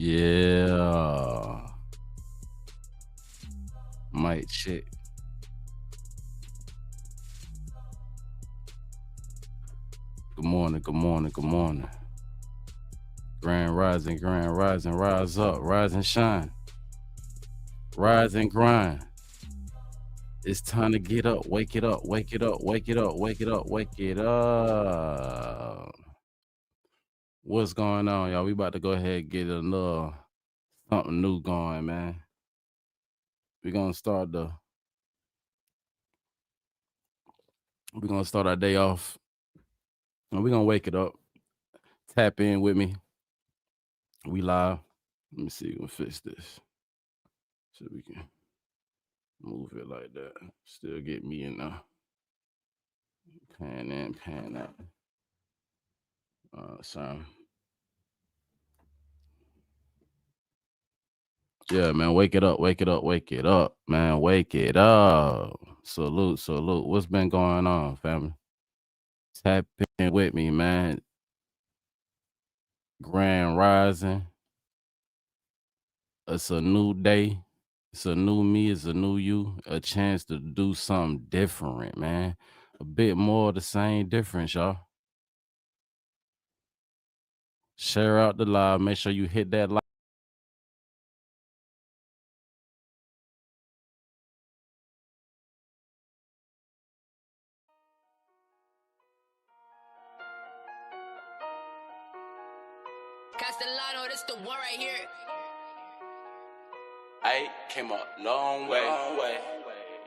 Yeah. Mic check. Good morning, good morning, good morning. Grand rising, rise up, rise and shine. Rise and grind. It's time to get up, wake it up, wake it up, wake it up, wake it up, wake it up. What's going on, y'all? We about to go ahead and get a little something new going, man. We're gonna start our day off. And we're gonna wake it up. Tap in with me. We live. Let me see, we'll fix this. So we can move it like that. Still get me in there. Pan in, pan out. Sorry. Yeah, man, wake it up, wake it up, wake it up, man, wake it up. Salute, salute. What's been going on, family? Tap in with me, man. Grand rising. It's a new day. It's a new me. It's a new you. A chance to do something different, man. A bit more of the same difference, y'all. Share out the live. Make sure you hit that like. Castellano, this the one right here. I came a long way.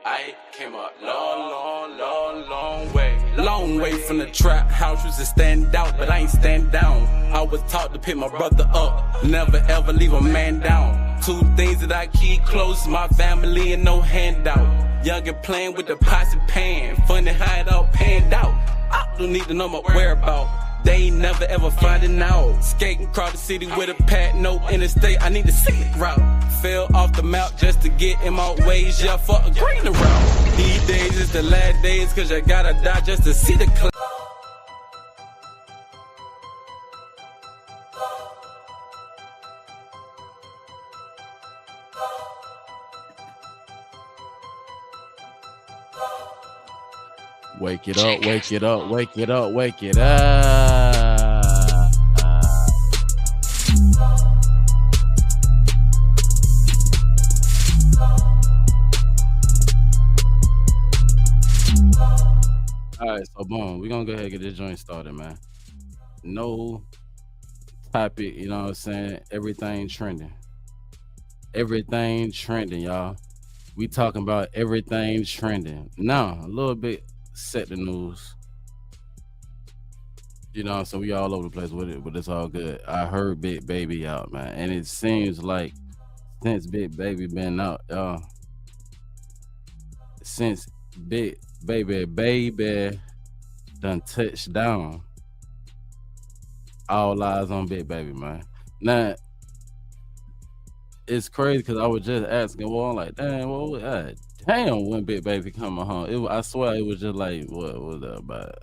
I came a long way. Long way from the trap house, used to stand out, but I ain't stand down. I was taught to pick my brother up, never ever leave a man down. Two things that I keep close, my family and no handout. Younger playing with the pots and pan, funny how it all panned out. I don't need to know my whereabouts. They ain't never ever finding out. Skating across the city with a pad, no interstate. I need a scenic route. Fell off the map just to get in my ways. Yeah, fuck a greener route. These days is the last days, cause you gotta die just to see the cloud. Wake it up, wake it up, wake it up, wake it up. Alright, so boom, we're gonna go ahead and get this joint started, man. No topic, you know what I'm saying? Everything trending. Everything trending, y'all. We talking about everything trending. Now, a little bit set the news. You know, so we all over the place with it, but it's all good. I heard Big Baby out, man, and it seems like since Big Baby been out, y'all, since Big Baby done touched down, all eyes on Big Baby, man. Now, it's crazy because I was just asking, well, I'm like, damn, damn, when Big Baby coming home. I swear it was just like, what was that about?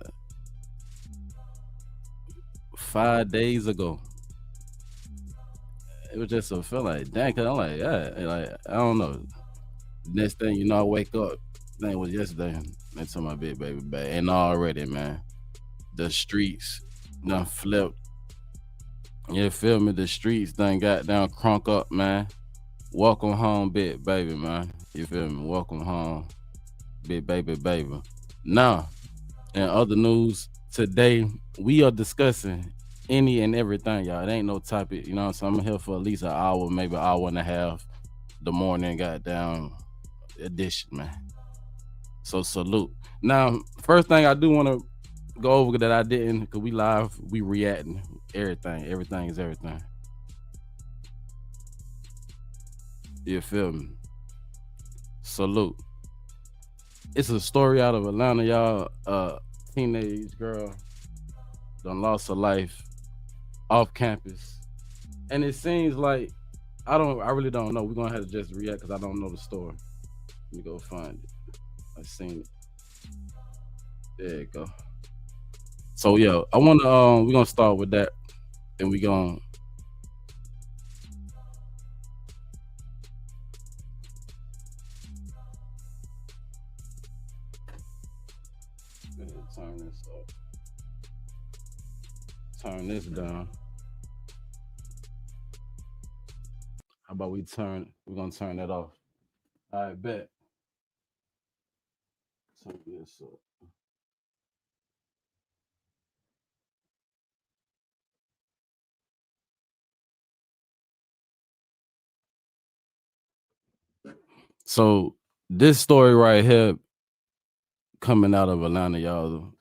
5 days ago. It was just a feeling like, dang, cause I'm like, yeah, like I don't know. Next thing you know, I wake up. I think it was yesterday. That's my big baby back, and already, man, the streets done flipped. You feel me? The streets done got down crunk up, man. Welcome home, big baby, man. You feel me? Welcome home, big baby, baby. Now, in other news, today we are discussing any and everything, y'all. It ain't no topic, you know what I'm saying? I'm here for at least an hour, maybe an hour and a half. The morning goddamn edition, man. So salute. Now, first thing I do want to go over that I didn't, cause we live, we reacting everything. Everything is everything. You feel me? Salute. It's a story out of Atlanta, y'all. Teenage girl done lost her life off campus, and it seems like I really don't know. We're gonna have to just react because I don't know the story. Let me go find it. I seen it. There you go. So yeah, I wanna we're gonna start with that, and we gonna turn this up. Turn this down. How about we're gonna turn that off. All right, bet. Turn this up. So this story right here coming out of Atlanta, y'all.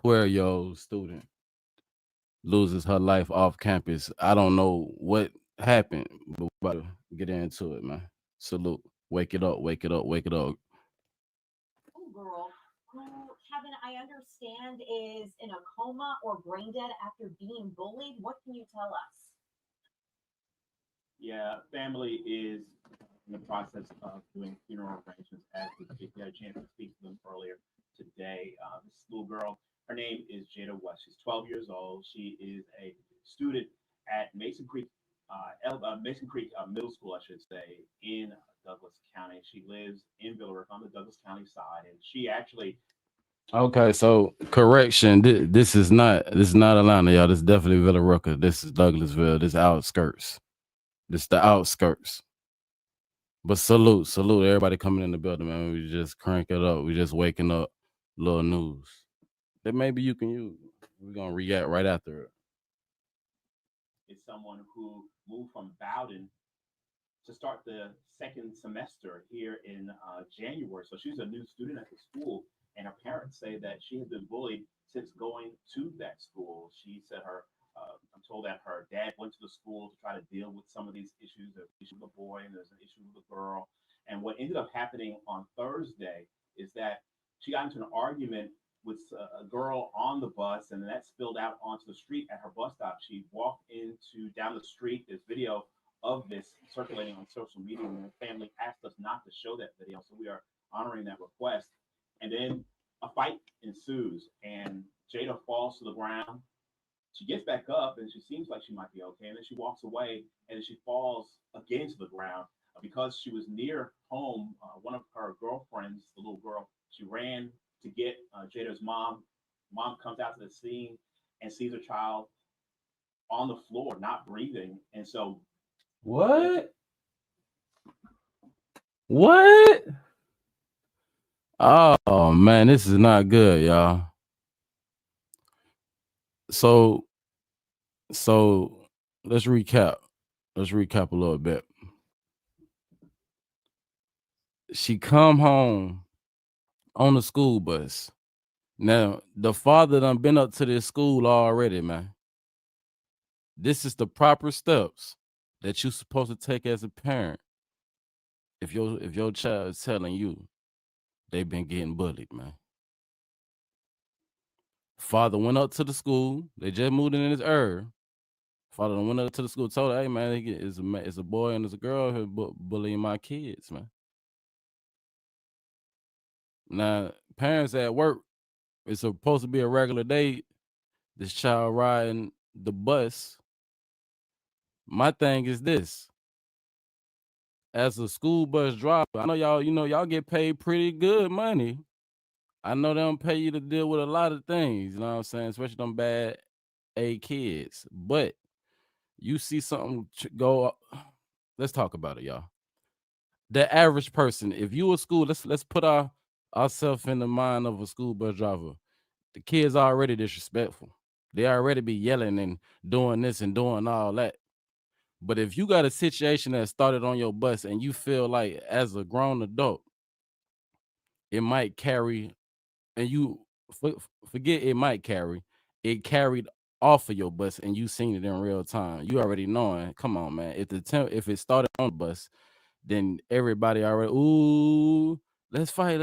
12-year-old student loses her life off campus. I don't know what happened, but we're about to get into it, man. Salute. Wake it up, wake it up, wake it up. Girl who, Kevin, I understand is in a coma or brain dead after being bullied. What can you tell us? Yeah, family is in the process of doing funeral arrangements as we speak. We had a chance to speak to them earlier today. This little girl, her name is Jada West. She's 12 years old. She is a student at Mason Creek Middle School, I should say, in Douglas County. She lives in Villa Rica on the Douglas County side, and she actually. Okay, so correction. This is not Atlanta, y'all. This is definitely Villa Rica. This is Douglasville. This outskirts. This the outskirts. But salute everybody coming in the building, man. We just crank it up. We just waking up. Little news that maybe you can use. We're gonna react right after it. Is someone who moved from Bowden to start the second semester here in January. So she's a new student at the school, and her parents say that she has been bullied since going to that school. She said I'm told that her dad went to the school to try to deal with some of these issues. There's an issue with a boy and there's an issue with a girl. And what ended up happening on Thursday is that she got into an argument with a girl on the bus, and that spilled out onto the street at her bus stop. She walked into down the street. There's video of this circulating on social media, and the family asked us not to show that video, so we are honoring that request. And then a fight ensues, and Jada falls to the ground. She gets back up, and she seems like she might be okay, and then she walks away, and then she falls again to the ground. Because she was near home, one of her girlfriends, the little girl, she ran to get Jada's mom. Mom comes out to the scene and sees her child on the floor, not breathing. And so What? What? Oh man, this is not good, y'all. So let's recap. Let's recap a little bit. She come home on the school bus. Now, the father done been up to this school already, man. This is the proper steps that you supposed to take as a parent if your child is telling you they've been getting bullied, man. Father went up to the school. They just moved in his area. Father went up to the school, told her, "Hey, man, it's a boy and it's a girl here bullying my kids, man." Now, parents at work, it's supposed to be a regular day. This child riding the bus. My thing is this. As a school bus driver, I know y'all get paid pretty good money. I know they don't pay you to deal with a lot of things, you know what I'm saying? Especially them bad A kids. But you see something go, let's talk about it, y'all. The average person, if you a school, let's put ourselves in the mind of a school bus driver. The kids are already disrespectful. They already be yelling and doing this and doing all that. But if you got a situation that started on your bus and you feel like as a grown adult, it might carry, and you forget it might carry, it carried off of your bus and you seen it in real time. You already knowing, come on, man. If it started on the bus, then everybody already, ooh, let's fight.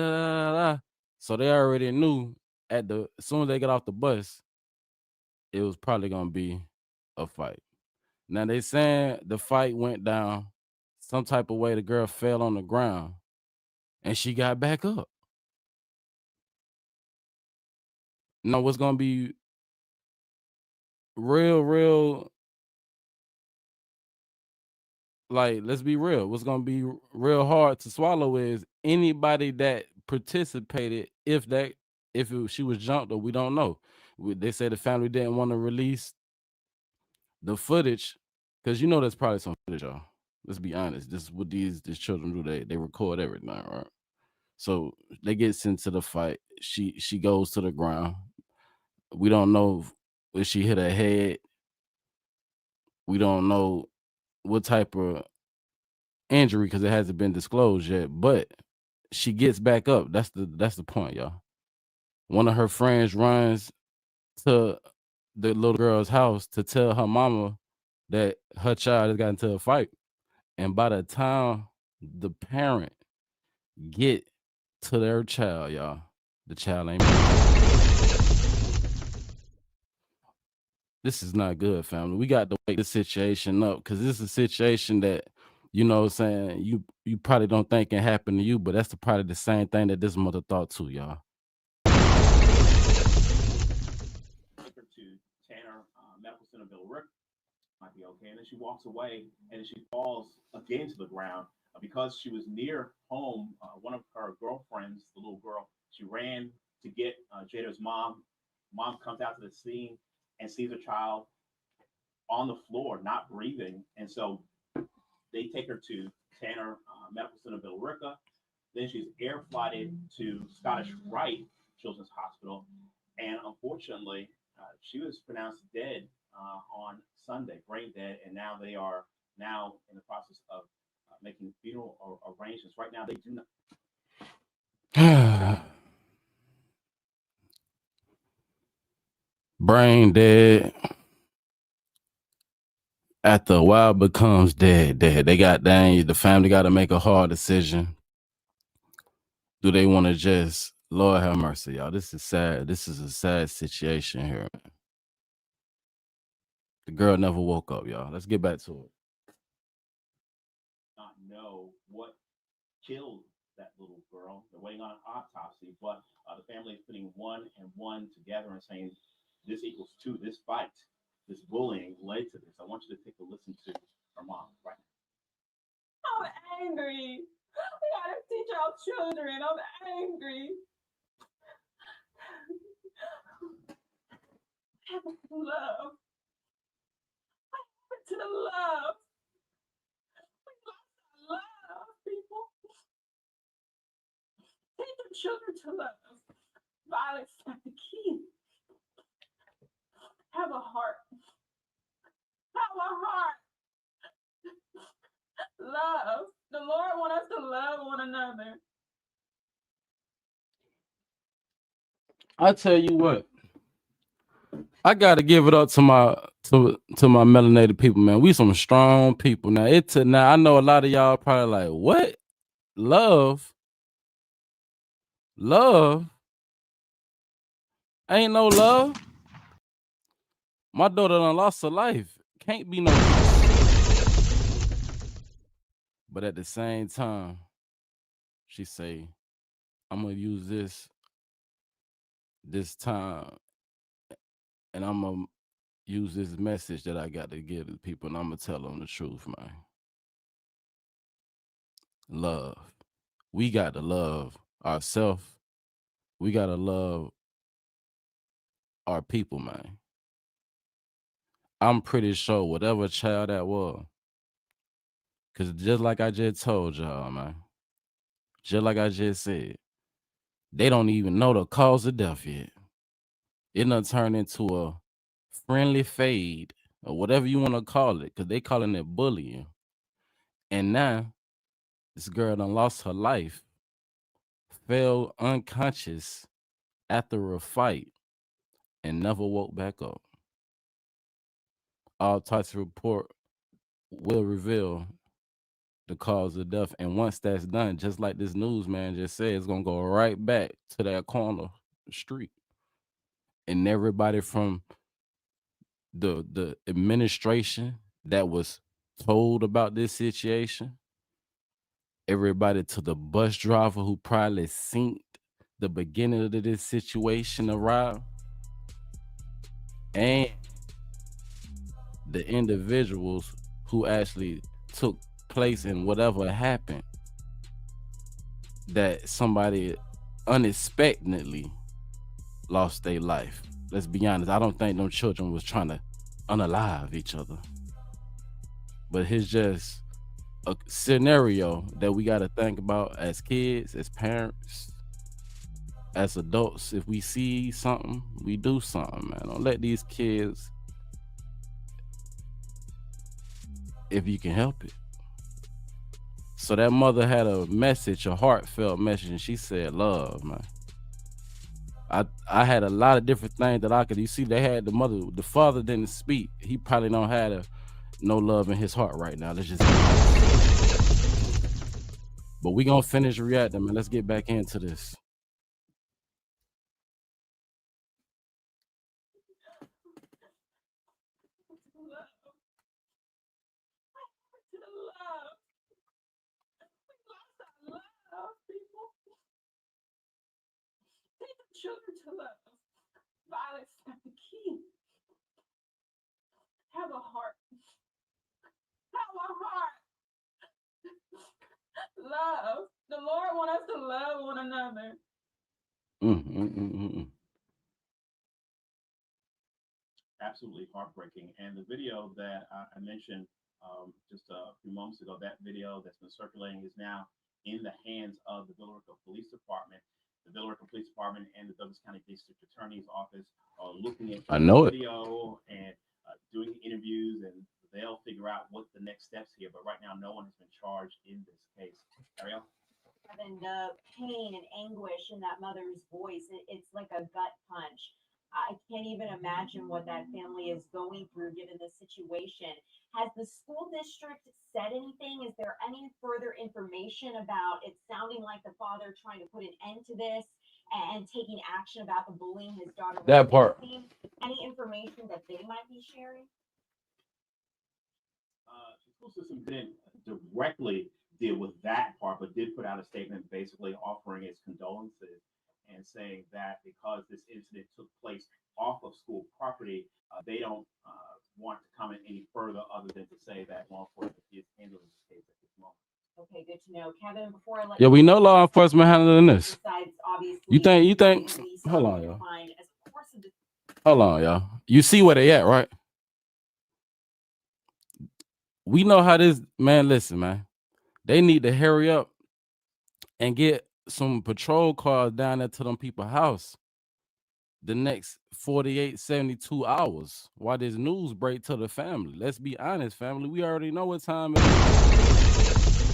So they already knew as soon as they got off the bus, it was probably gonna be a fight. Now they saying the fight went down some type of way. The girl fell on the ground and she got back up. Now what's gonna be real, like, let's be real. What's gonna be real hard to swallow is anybody that participated. She was jumped, or we don't know. They say the family didn't want to release the footage because there's probably some footage, y'all. Let's be honest. This is what these children do. They record everything, right? So they get into the fight. She goes to the ground. We don't know if she hit her head. We don't know what type of injury because it hasn't been disclosed yet. But she gets back up. That's the point, y'all. One of her friends runs to the little girl's house to tell her mama that her child has gotten into a fight. And by the time the parent get to their child, y'all, the child ain't. This is not good, family. We got to wake this situation up because this is a situation that, you probably don't think can happen to you, but that's probably the same thing that this mother thought too, y'all. To Tanner Medical Center, Bill Rick might be okay, and then she walks away, and then she falls again to the ground because she was near home. One of her girlfriends, the little girl, she ran to get Jada's mom. Mom comes out to the scene and sees her child on the floor, not breathing, and so they take her to Tanner Medical Center, Billerica. Then she's air flighted to Scottish Rite Children's Hospital, and unfortunately, she was pronounced dead on Sunday, brain dead, and now they are in the process of making funeral arrangements. Right now, they do not. Brain dead. After a while, becomes dead. The family got to make a hard decision. Do they want to just, Lord have mercy, y'all? This is sad. This is a sad situation here. The girl never woke up, y'all. Let's get back to it. Not know what killed that little girl. They're waiting on an autopsy, but the family is putting one and one together and saying this equals two. This fight, this bullying led to this. I want you to take a listen to her mom right now. I'm angry. We gotta teach our children. I'm angry. Love. What happened to the love? We lost our love, people. Teach your children to love. Violence is not the key. Have a heart. Have a heart. Love. The Lord wants us to love one another. I tell you what, I gotta give it up to my melanated people, man. We some strong people. Now I know a lot of y'all probably like, what? Love? Ain't no love. My daughter done lost her life. Can't be no peace. But at the same time, she say, I'm gonna use this time, and and I'm gonna use this message that I got to give to people, and I'm gonna tell them the truth, man. Love. We got to love ourselves. We got to love our people, man. I'm pretty sure whatever child that was, because just like I just told y'all, man, just like I just said, they don't even know the cause of death yet. It done turned into a friendly fade or whatever you want to call it, because they calling it bullying. And now this girl done lost her life, fell unconscious after a fight, and never woke back up. All types of report will reveal the cause of death. And once that's done, just like this newsman just said, it's gonna go right back to that corner street. And everybody from the administration that was told about this situation, everybody to the bus driver who probably seen the beginning of this situation arrive, and the individuals who actually took place in whatever happened, that somebody unexpectedly lost their life. Let's be honest, I don't think them children was trying to unalive each other, but it's just a scenario that we got to think about as kids, as parents, as adults. If we see something, we do something, man. Don't let these kids, if you can help it. So that mother had a message, a heartfelt message, and she said love, man. I had a lot of different things that I could, you see, they had the father didn't speak. He probably don't have no love in his heart right now. Let's just, but we gonna finish reacting, man. Let's get back into this. Children to love. Violence is not the key. Have a heart. Have a heart. Love. The Lord wants us to love one another. Absolutely heartbreaking. And the video that I mentioned just a few moments ago, that video that's been circulating is now in the hands of the Villa Rica Police Department. The Villa Rica Police Department and the Douglas County District Attorney's Office are looking at the video and doing interviews, and they'll figure out what the next steps here. But right now, no one has been charged in this case. Ariel? And the pain and anguish in that mother's voice, it's like a gut punch. I can't even imagine what that family is going through given the situation. Has the school district said anything? Is there any further information about it sounding like the father trying to put an end to this and taking action about the bullying his daughter? That part. Any information that they might be sharing? The school system didn't directly deal with that part, but did put out a statement basically offering its condolences and saying that because this incident took place off of school property, they don't want to comment any further other than to say that law enforcement is handling this case at this moment. Okay, good to know. Kevin, before I let we know law enforcement handling this. Besides, obviously, You think, hold on, y'all. Hold on, y'all. You see where they at, right? We know how this, man, listen, man. They need to hurry up and get some patrol cars down there to them people's house the next 48, 72 hours while this news break to the family. Let's be honest, family. We already know what time it is.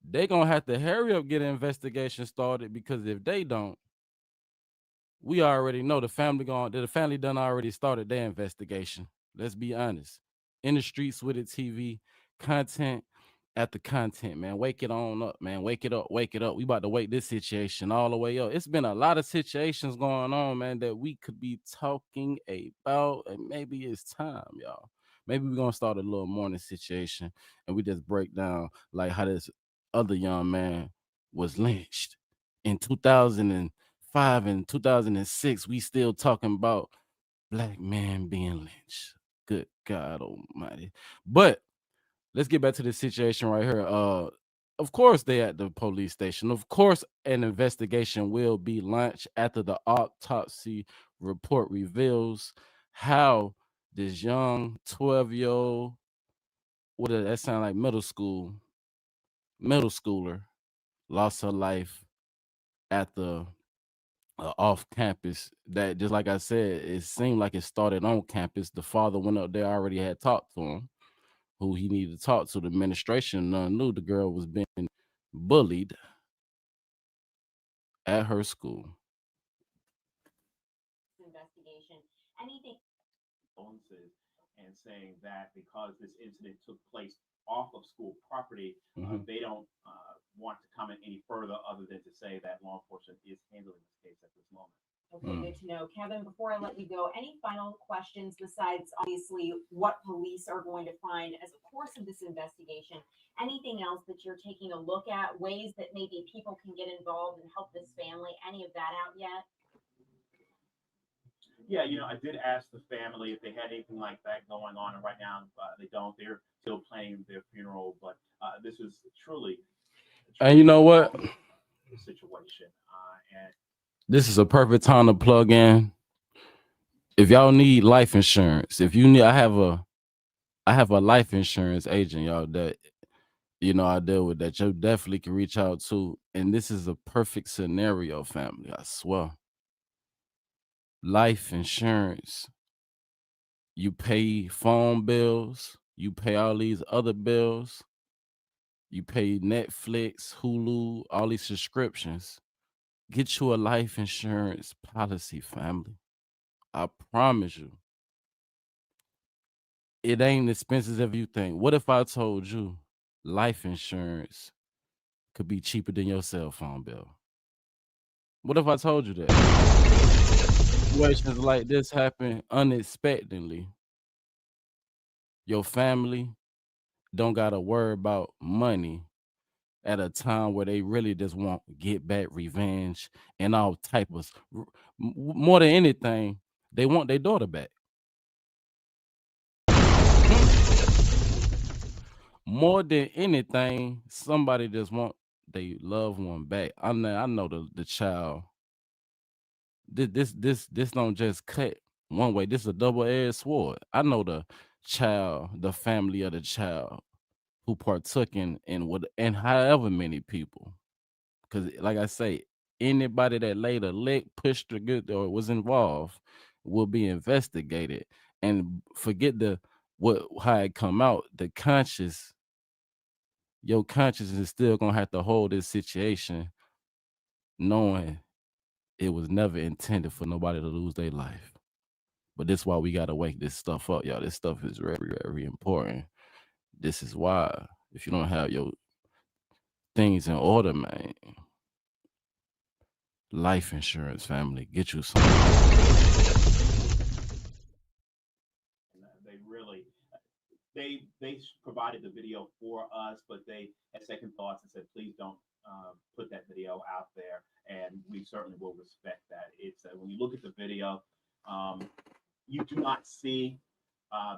They gonna have to hurry up, get an investigation started, because if they don't, we already know the family done already started their investigation. Let's be honest. In the streets with it, TV, content after content, man. Wake it on up, man. Wake it up, wake it up. We about to wake this situation all the way up. It's been a lot of situations going on, man, that we could be talking about, and maybe it's time, y'all. Maybe we're gonna start a little morning situation and we just break down like how this other young man was lynched in 2005 and 2006. We still talking about black man being lynched. Good God Almighty! But let's get back to the situation right here. Of course they at the police station. Of course, an investigation will be launched after the autopsy report reveals how this young 12-year-old, what does that sound like, middle schooler, lost her life at the off campus. That, just like I said, it seemed like it started on campus. The father went up there, already had talked to him, who he needed to talk to. The administration knew the girl was being bullied at her school. Investigation. Anything Condolences and saying that because this incident took place off of school property, Mhm. they don't want to comment any further other than to say that law enforcement is handling this case at this moment. Okay, good to know. Kevin, before I let you go, any final questions besides obviously what police are going to find as a course of this investigation? Anything else that you're taking a look at, ways that maybe people can get involved and help this family? Any of that out yet? Yeah, I did ask the family if they had anything like that going on, and right now they don't. They're still planning their funeral, but this is truly, And you know what? a situation. And This is a perfect time to plug in. If y'all need life insurance, if you need, I have a life insurance agent, y'all, that I deal with, that you definitely can reach out to. And this is a perfect scenario, family. I swear. Life insurance. You pay phone bills, you pay all these other bills, you pay Netflix, Hulu, all these subscriptions. Get you a life insurance policy, family. I promise you, it ain't expensive as you think. What if I told you life insurance could be cheaper than your cell phone bill? What if I told you that? Situations like this happen unexpectedly. Your family don't gotta worry about money at a time where they really just want to get back revenge and all type of more than anything, they want their daughter back. More than anything, somebody just want their loved one back. I know the child. This don't just cut one way. This is a double-edged sword. I know the child, the family of the child who partook in what, and however many people. Because, like I say, anybody that laid a lick, pushed or good or was involved will be investigated. And forget how it come out. Your conscience is still gonna have to hold this situation, knowing it was never intended for nobody to lose their life. But this is why we gotta wake this stuff up, y'all. This stuff is very, very important. This is why, if you don't have your things in order, man, life insurance, family, get you some. they really they provided the video for us, but they had second thoughts and said, please don't put that video out there, and we certainly will respect that. It's when you look at the video, you do not see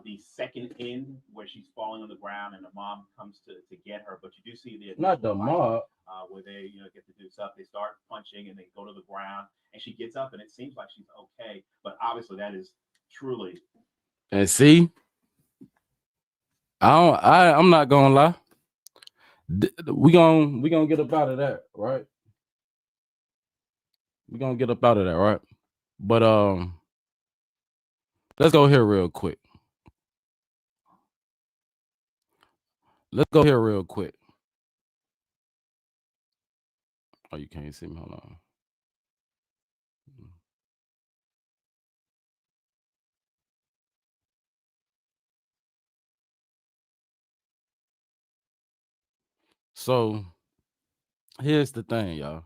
the second end where she's falling on the ground and the mom comes to get her, but you do see the Not the initial mob. where they get to do stuff. They start punching and they go to the ground, and she gets up, and it seems like she's okay, but obviously that is truly. And see, I'm not gonna lie. We gonna get up out of that, right? We gonna get up out of that, right? But let's go here real quick. Let's go here real quick. Oh, you can't see me. Hold on. So here's the thing, y'all.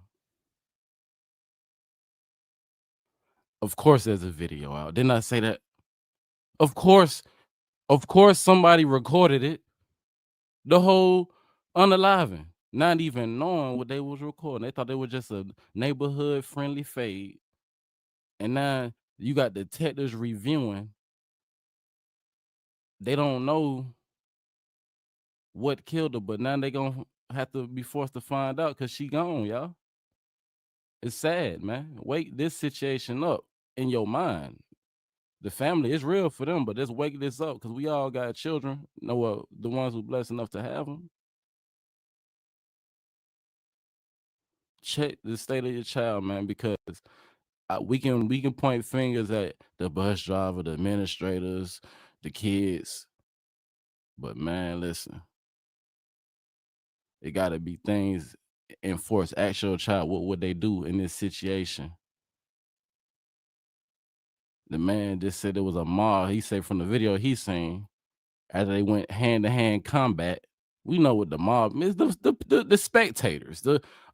Of course, there's a video out. Didn't I say that? Of course, somebody recorded it. The whole unaliving, not even knowing what they was recording. They thought they were just a neighborhood friendly fade. And now You got detectives reviewing. They don't know what killed her, but now they gonna have to be forced to find out because she gone, y'all. It's sad, man. Wake this situation up in your mind. The family is real for them, but let's wake this up because we all got children. You know what? The ones who blessed enough to have them. Check the state of your child, man, because we can point fingers at the bus driver, the administrators, the kids, but man, listen, it got to be things enforced. Ask your child what would they do in this situation. The man just said it was a mob. He said from the video he seen, as they went hand to hand combat. We know what the mob is. The spectators,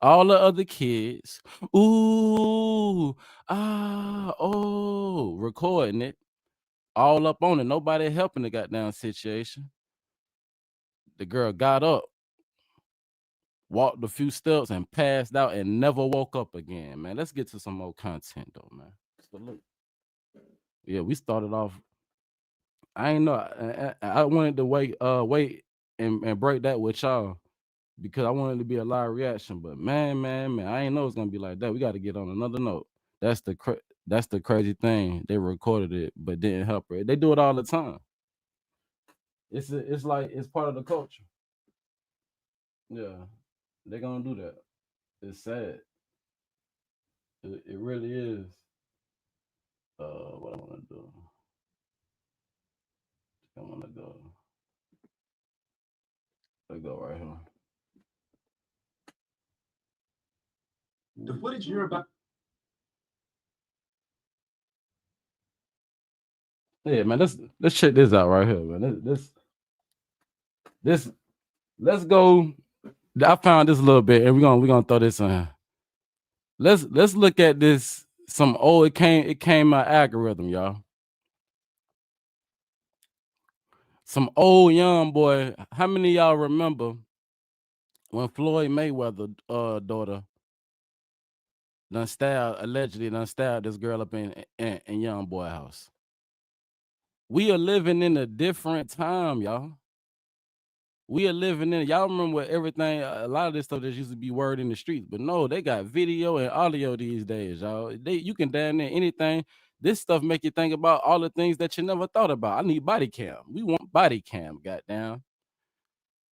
all the other kids. Ooh, recording it, all up on it. Nobody helping the goddamn situation. The girl got up, walked a few steps, and passed out and never woke up again. Man, let's get to some more content though, man. Salute. Yeah, we started off. I ain't know. I wanted to wait and break that with y'all because I wanted to be a live reaction. But man, I ain't know it's gonna be like that. We got to get on another note. That's the crazy thing. They recorded it, but didn't help her. They do it all the time. It's like it's part of the culture. Yeah, they gonna do that. It's sad. It really is. What I want to do? I want to go. Let's go right here. The footage you're about. Yeah, man. Let's check this out right here, man. This let's go. I found this a little bit, and we're gonna throw this on. Let's look at this. Some old it came my algorithm, y'all. Some old young boy. How many of y'all remember when Floyd Mayweather daughter allegedly stabbed this girl up in young boy house? We are living in a different time, y'all. We are living in. Y'all remember everything? A lot of this stuff that used to be word in the streets, but no, they got video and audio these days, y'all. You can down there anything. This stuff make you think about all the things that you never thought about. I need body cam. We want body cam. Goddamn.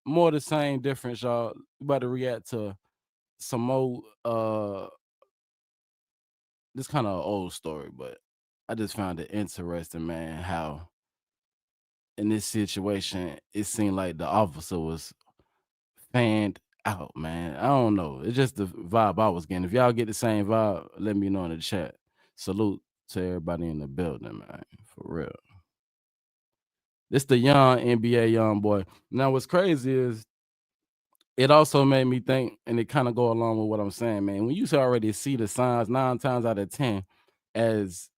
More the same difference, y'all. We about to react to some more. This kind of old story, but I just found it interesting, man. How in this situation, it seemed like the officer was fanned out, man. I don't know. It's just the vibe I was getting. If y'all get the same vibe, let me know in the chat. Salute to everybody in the building, man. For real. This the young NBA young boy. Now, what's crazy is it also made me think, and it kind of go along with what I'm saying, man. When you already see the signs 9 times out of 10, as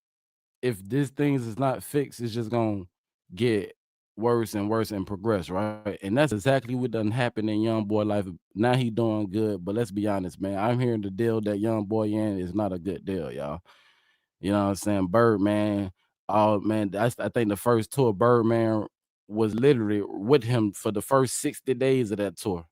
if this things is not fixed, it's just gonna get worse and worse and progress, right? And that's exactly what done happened in young boy life. Now he doing good, but let's be honest, man. I'm hearing the deal that young boy in is not a good deal, y'all. You know what I'm saying? Birdman, oh man, I think the first tour, Birdman was literally with him for the first 60 days of that tour,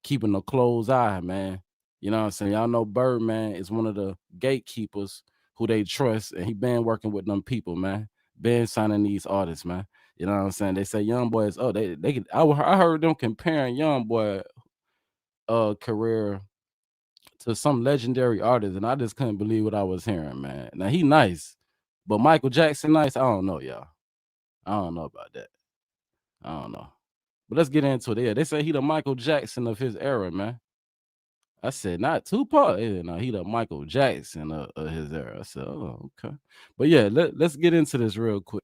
keeping a close eye, man. You know what I'm saying? Y'all know Birdman is one of the gatekeepers who they trust, and he been working with them people, man. Been signing these artists, man. You know what I'm saying? They say young boys, oh, they can. I heard them comparing young boy career to some legendary artist, and I just couldn't believe what I was hearing, man. Now he nice, but Michael Jackson nice. I don't know, y'all. I don't know about that. I don't know. But let's get into it. Yeah, they say he the Michael Jackson of his era, man. I said, not Tupac. Yeah, no, he the Michael Jackson of his era. I said, oh, okay. But yeah, let's get into this real quick.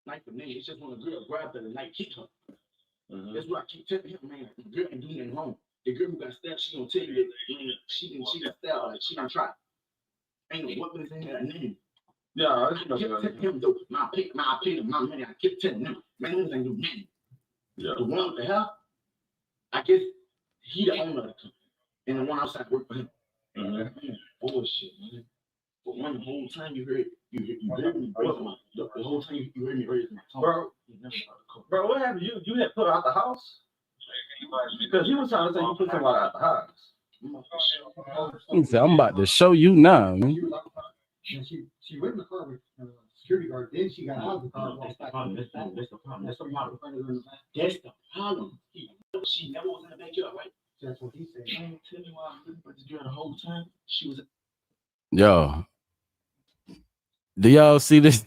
Like for me, it's just when a girl grabs her and like hit her. That's what I keep telling him, man. The girl ain't doing nothing wrong. The girl who got stabbed, she gonna tell you that she got stabbed, like she done tried. Ain't no weapons in her name. Yeah, I kept telling him though, my opinion, my money. I kept telling him, man, this ain't no nothing. Yeah. The one with the hair, I guess He the owner of the company, and the one outside work for him. Bullshit, man. But one the whole time you heard me, bro. The whole time you heard me raise my tone. Bro, what happened? You had put her out the house? Because he was trying to say you put somebody out the house. He said, I'm about to show you now, man. She went in the car with security guard. Then she got out of the car. That's the problem. That's the problem. She never was in the backyard, right? That's what he said. Man, tell me why I was looking for this girl the whole time. She was. Yo, do y'all see this?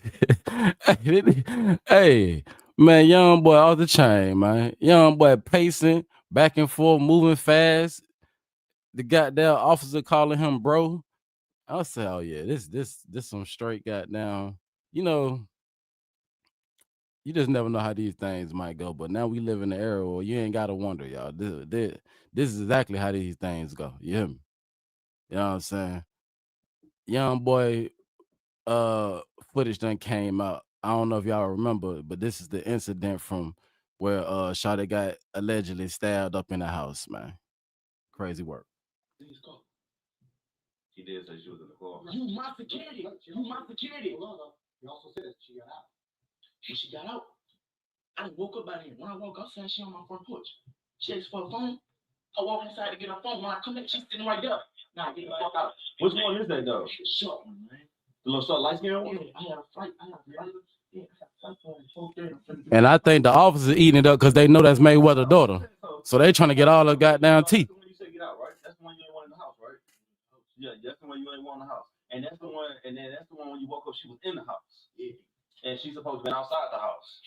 Hey, man, young boy off the chain, man. Young boy pacing back and forth, moving fast. The goddamn officer calling him bro. I'll say, oh yeah, this some straight goddamn. You know, you just never know how these things might go. But now we live in an era where you ain't gotta wonder, y'all. This is exactly how these things go. You hear me? You know what I'm saying? Young boy footage done came out. I don't know if y'all remember, but this is the incident from where Shawty got allegedly stabbed up in the house, man. Crazy work. She did say she was in the car. You my security. You my security. He also said she got out. When she got out, I woke up out here. When I woke outside, she on my front porch. She asked for a phone. I walk inside to get her phone. When I come back, she's sitting right there. Now get the fuck out. Which one is that though? The short one, man. The little short light skin one? Yeah, I had a fight. Yeah, I had a fight for 4:30. And I think the officers eating it up because they know that's Mayweather's daughter. So they trying to get all the goddamn teeth. That's the one you said get out, right? That's the one you ain't want in the house, right? Yeah, that's the one you ain't want in the house. And that's the one, and then that's the one when you woke up, she was in the house. Yeah. And she's supposed to be outside the house.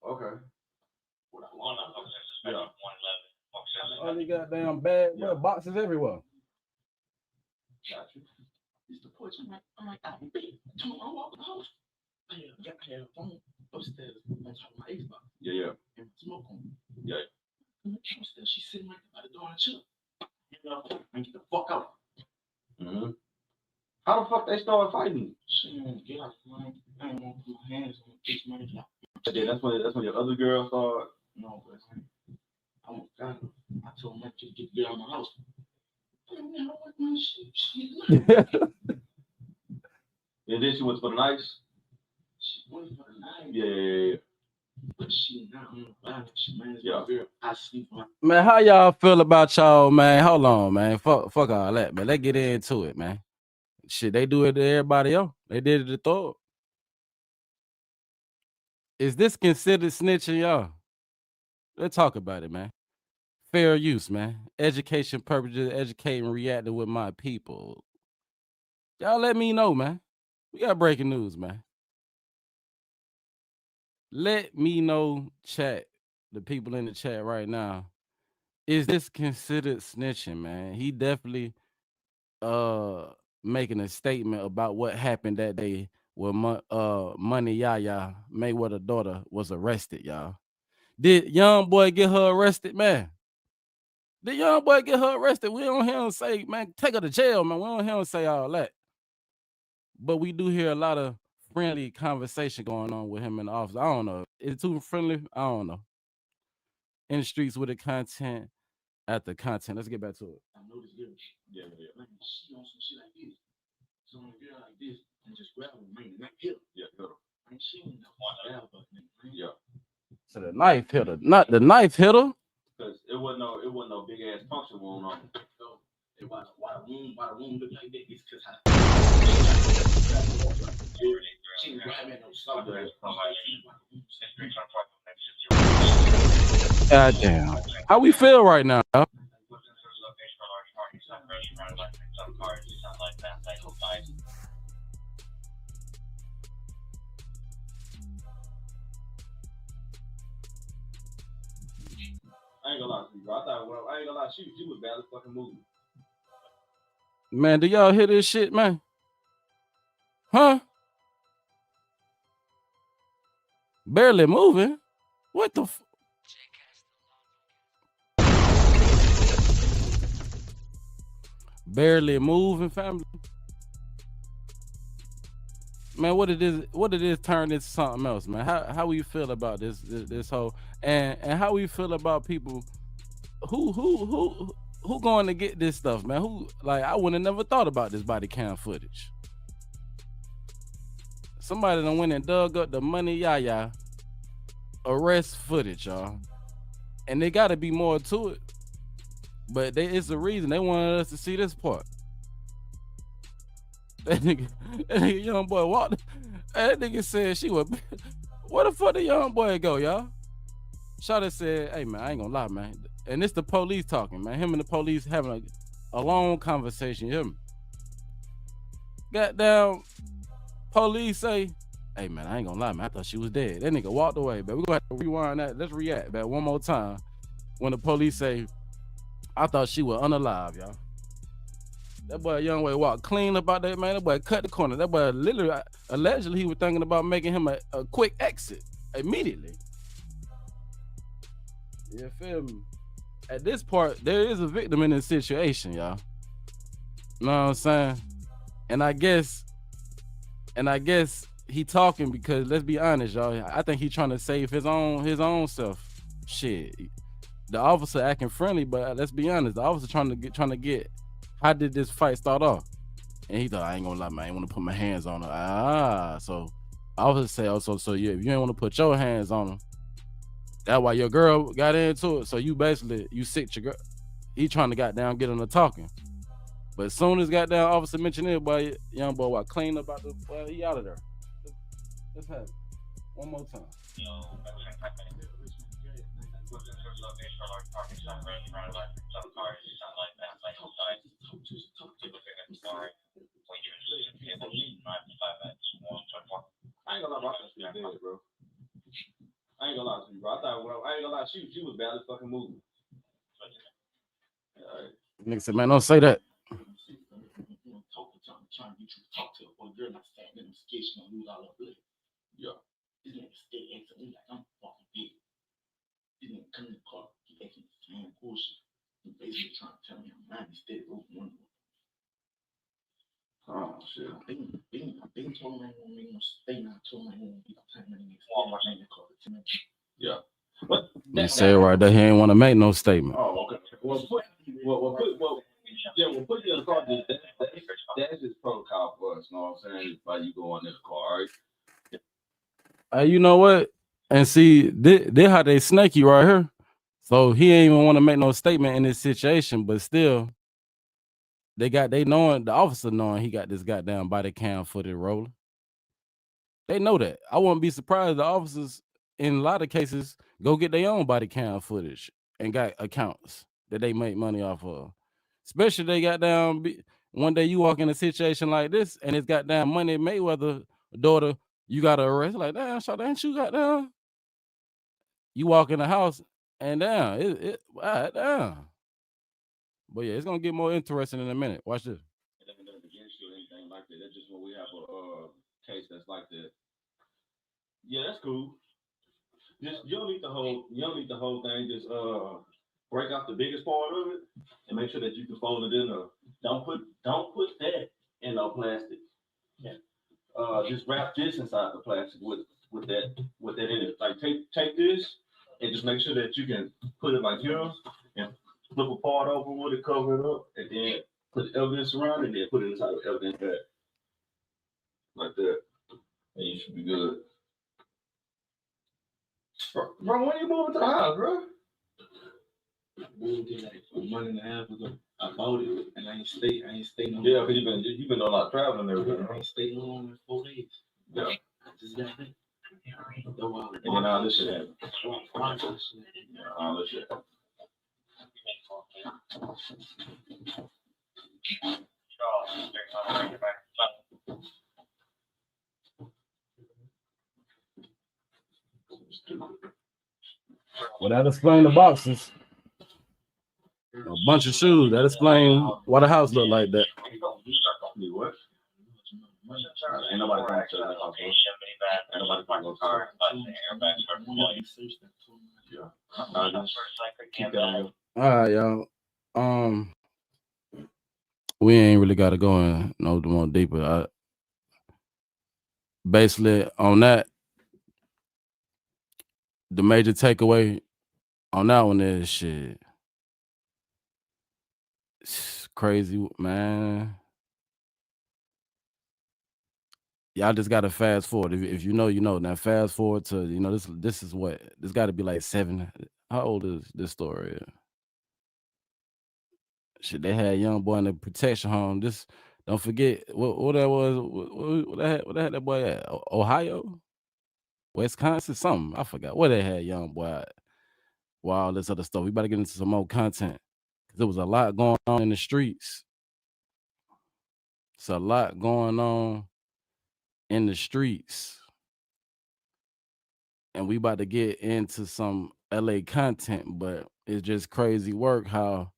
Okay. Yeah. All the goddamn bad boxes everywhere. Got you. It's the porch. I'm like, I'm walking the house. I had a phone upstairs on top of my Xbox. Yeah. And smoke on me. Yeah. Upstairs, she's sitting right by the door and chill. And get the fuck out. Mm-hmm. How the fuck they started fighting? She didn't get out of line. I didn't want to put my hands on the bitch money. Yeah, that's when your other girl started. No, but I went down. I told her to get the girl out of my house. And then she went for the nights. She went for the night. Yeah. But she not on the body. She managed Yeah. my girl. I sleep on. Man, how y'all feel about y'all, man? Hold on, man. Fuck all that, man. Let's get into it, man. Shit, they do it to everybody else. They did it to Thor. Is this considered snitching, y'all? Let's talk about it, man. Fair use, man. Education purposes, educating, reacting with my people. Y'all let me know, man. We got breaking news, man. Let me know, chat, the people in the chat right now. Is this considered snitching, man? He definitely making a statement about what happened that day when Money Yaya, Mayweather's daughter, was arrested, y'all. Did young boy get her arrested, man? Did young boy get her arrested? We don't hear him say, man, take her to jail, man. We don't hear him say all that. But we do hear a lot of friendly conversation going on with him in the office. I don't know. Is it too friendly? I don't know. In the streets with the content, after content. Let's get back to it. I know this girl. Yeah. Like, she on some shit like this. So on a girl like this, and just grab her, man, not hit her. Yeah, hit her. And she ain't no stab her, man. Yeah. So the knife hit her. Not the knife hit her. Because it wasn't no big ass puncture wound on it. So, why the room look like that? It's because she ain't grabbing no stuff. God damn. How we feel right now? Y'all? I ain't gonna lie to you, bro. I ain't gonna lie, she was badly fucking moving. Man, do y'all hear this shit, man? Huh? Barely moving? What the Barely moving, family? man, what it is turned into something else, man. How we feel about this whole and how we feel about people who going to get this stuff, man? Who, like, I wouldn't have never thought about this body cam footage. Somebody done went and dug up the money yaya arrest footage, y'all. And there gotta be more to it. But it's the reason they wanted us to see this part. That nigga young boy walked. That nigga said she was. Where the fuck the young boy go, y'all? Shawty said, "Hey man, I ain't gonna lie, man." And it's the police talking, man. Him and the police having a long conversation. You hear me? Goddamn, police say, "Hey man, I ain't gonna lie, man. I thought she was dead." That nigga walked away, but we gonna have to rewind that. Let's react back one more time when the police say, "I thought she was unalive, y'all." That boy young boy walked clean about that, man. That boy cut the corner. That boy literally, allegedly, he was thinking about making him a quick exit immediately. You feel me? At this part, there is a victim in this situation, y'all. You know what I'm saying? And I guess he talking because, let's be honest, y'all. I think he trying to save his own self. Shit. The officer acting friendly, but let's be honest, the officer trying to get. How did this fight start off? And he thought, I ain't gonna lie, man. I ain't want to put my hands on her. So officer say, "Oh, so if you ain't want to put your hands on her, that's why your girl got into it. So you basically sick your girl." He trying to goddamn get on the talking. But as soon as goddamn officer mentioned it, boy, young boy, what clean about the boy, he out of there. Let's have it one more time. I ain't gonna lie, I thought she was dead, bro. I ain't gonna lie to you, bro. I ain't gonna lie, she was barely fucking moving. Alright. Nigga said, "Man, don't say that." Trying to get you to talk to her, or you're not saying that I'm scared she's gonna lose all her blood. Yeah. This nigga stay acting me like I'm fucking big. This nigga come in the car, he acting the same bullshit. He basically trying to tell me I'm lying instead of one. Oh shit. They told me I won't make no statement. I told me I won't be the time I need to call it to me. Yeah. But You say right there, he ain't want to make no statement. Oh, okay. Well, put you in the car. That's just protocol for us. You know what I'm saying? Why you go in this car, right? You know what? And see, they how they snake you right here. So he ain't even want to make no statement in this situation, but still, the officer knowing he got this goddamn body cam footage rolling. They know that. I wouldn't be surprised the officers in a lot of cases go get their own body cam footage and got accounts that they make money off of. Especially they got down one day you walk in a situation like this and it's got down Money Mayweather daughter, you got to arrest. Like, damn, shot, ain't you got down? You walk in the house and down, down. But yeah, it's gonna get more interesting in a minute. Watch this. It ain't nothing against you or anything like that. That's just when we have a case that's like that. Yeah, that's cool. Just you don't need the whole thing. Just break out the biggest part of it and make sure that you can fold it in. Don't put that in no plastic. Yeah. Just wrap this inside the plastic with that in it. Like take this and just make sure that you can put it like here and flip a part over with it, cover it up, and then put the evidence around it, and then put it inside the evidence bag. Like that. And you should be good. Bro, when you moving to the house, bro? Moved in like a month and a half ago. I bought it and I ain't stay no Yeah, because you've been doing a lot of traveling there. I ain't stayed long in 4 days. Yeah. I just got back. And then all this shit happened. All this shit happened. Well, that explain the boxes. A bunch of shoes. That explain why the house look like that. What? Ain't nobody going to that house. Ain't nobody going to go to. All right, y'all. We ain't really got to go in no more deeper. basically on that, the major takeaway on that one is shit. It's crazy, man. Y'all just gotta fast forward. If you know, you know. Now fast forward to, you know, this is what, this got to be like 7. How old is this story? Shit, they had young boy in the protection home. This, don't forget what that was. What they had that boy at? Ohio, Wisconsin, something. I forgot where they had young boy at. While all this other stuff. We better get into some more content because there was a lot going on in the streets. It's a lot going on in the streets. And we about to get into some LA content, but it's just crazy work how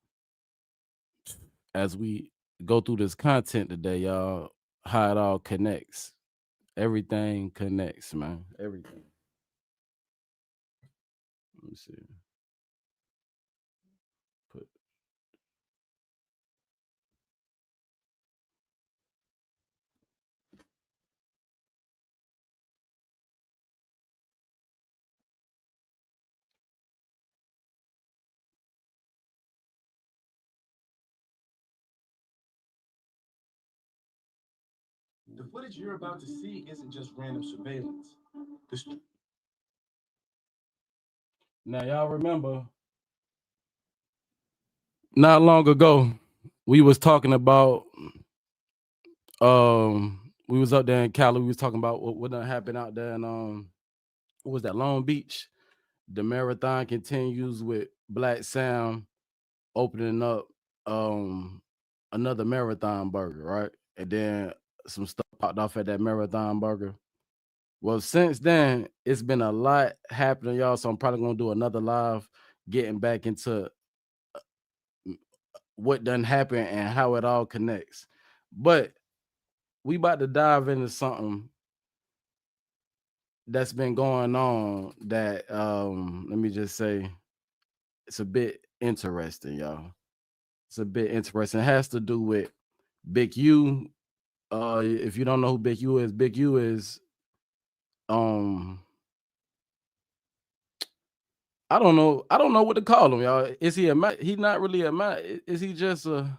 as we go through this content today, y'all, how it all connects. Everything connects, man. Everything. Let me see. Put The footage you're about to see isn't just random surveillance. Now y'all remember not long ago we was talking about we was up there in Cali. We was talking about what done happened out there in what was that, Long Beach? The marathon continues with Black Sam opening up another marathon burger, right? And then some stuff popped off at that marathon burger. Well, since then, it's been a lot happening, y'all. So I'm probably gonna do another live getting back into what done happened and how it all connects. But we about to dive into something that's been going on that let me just say it's a bit interesting, y'all. It's a bit interesting. It has to do with Big U. If you don't know who Big U is I don't know what to call him, y'all. Is he he not really is he just a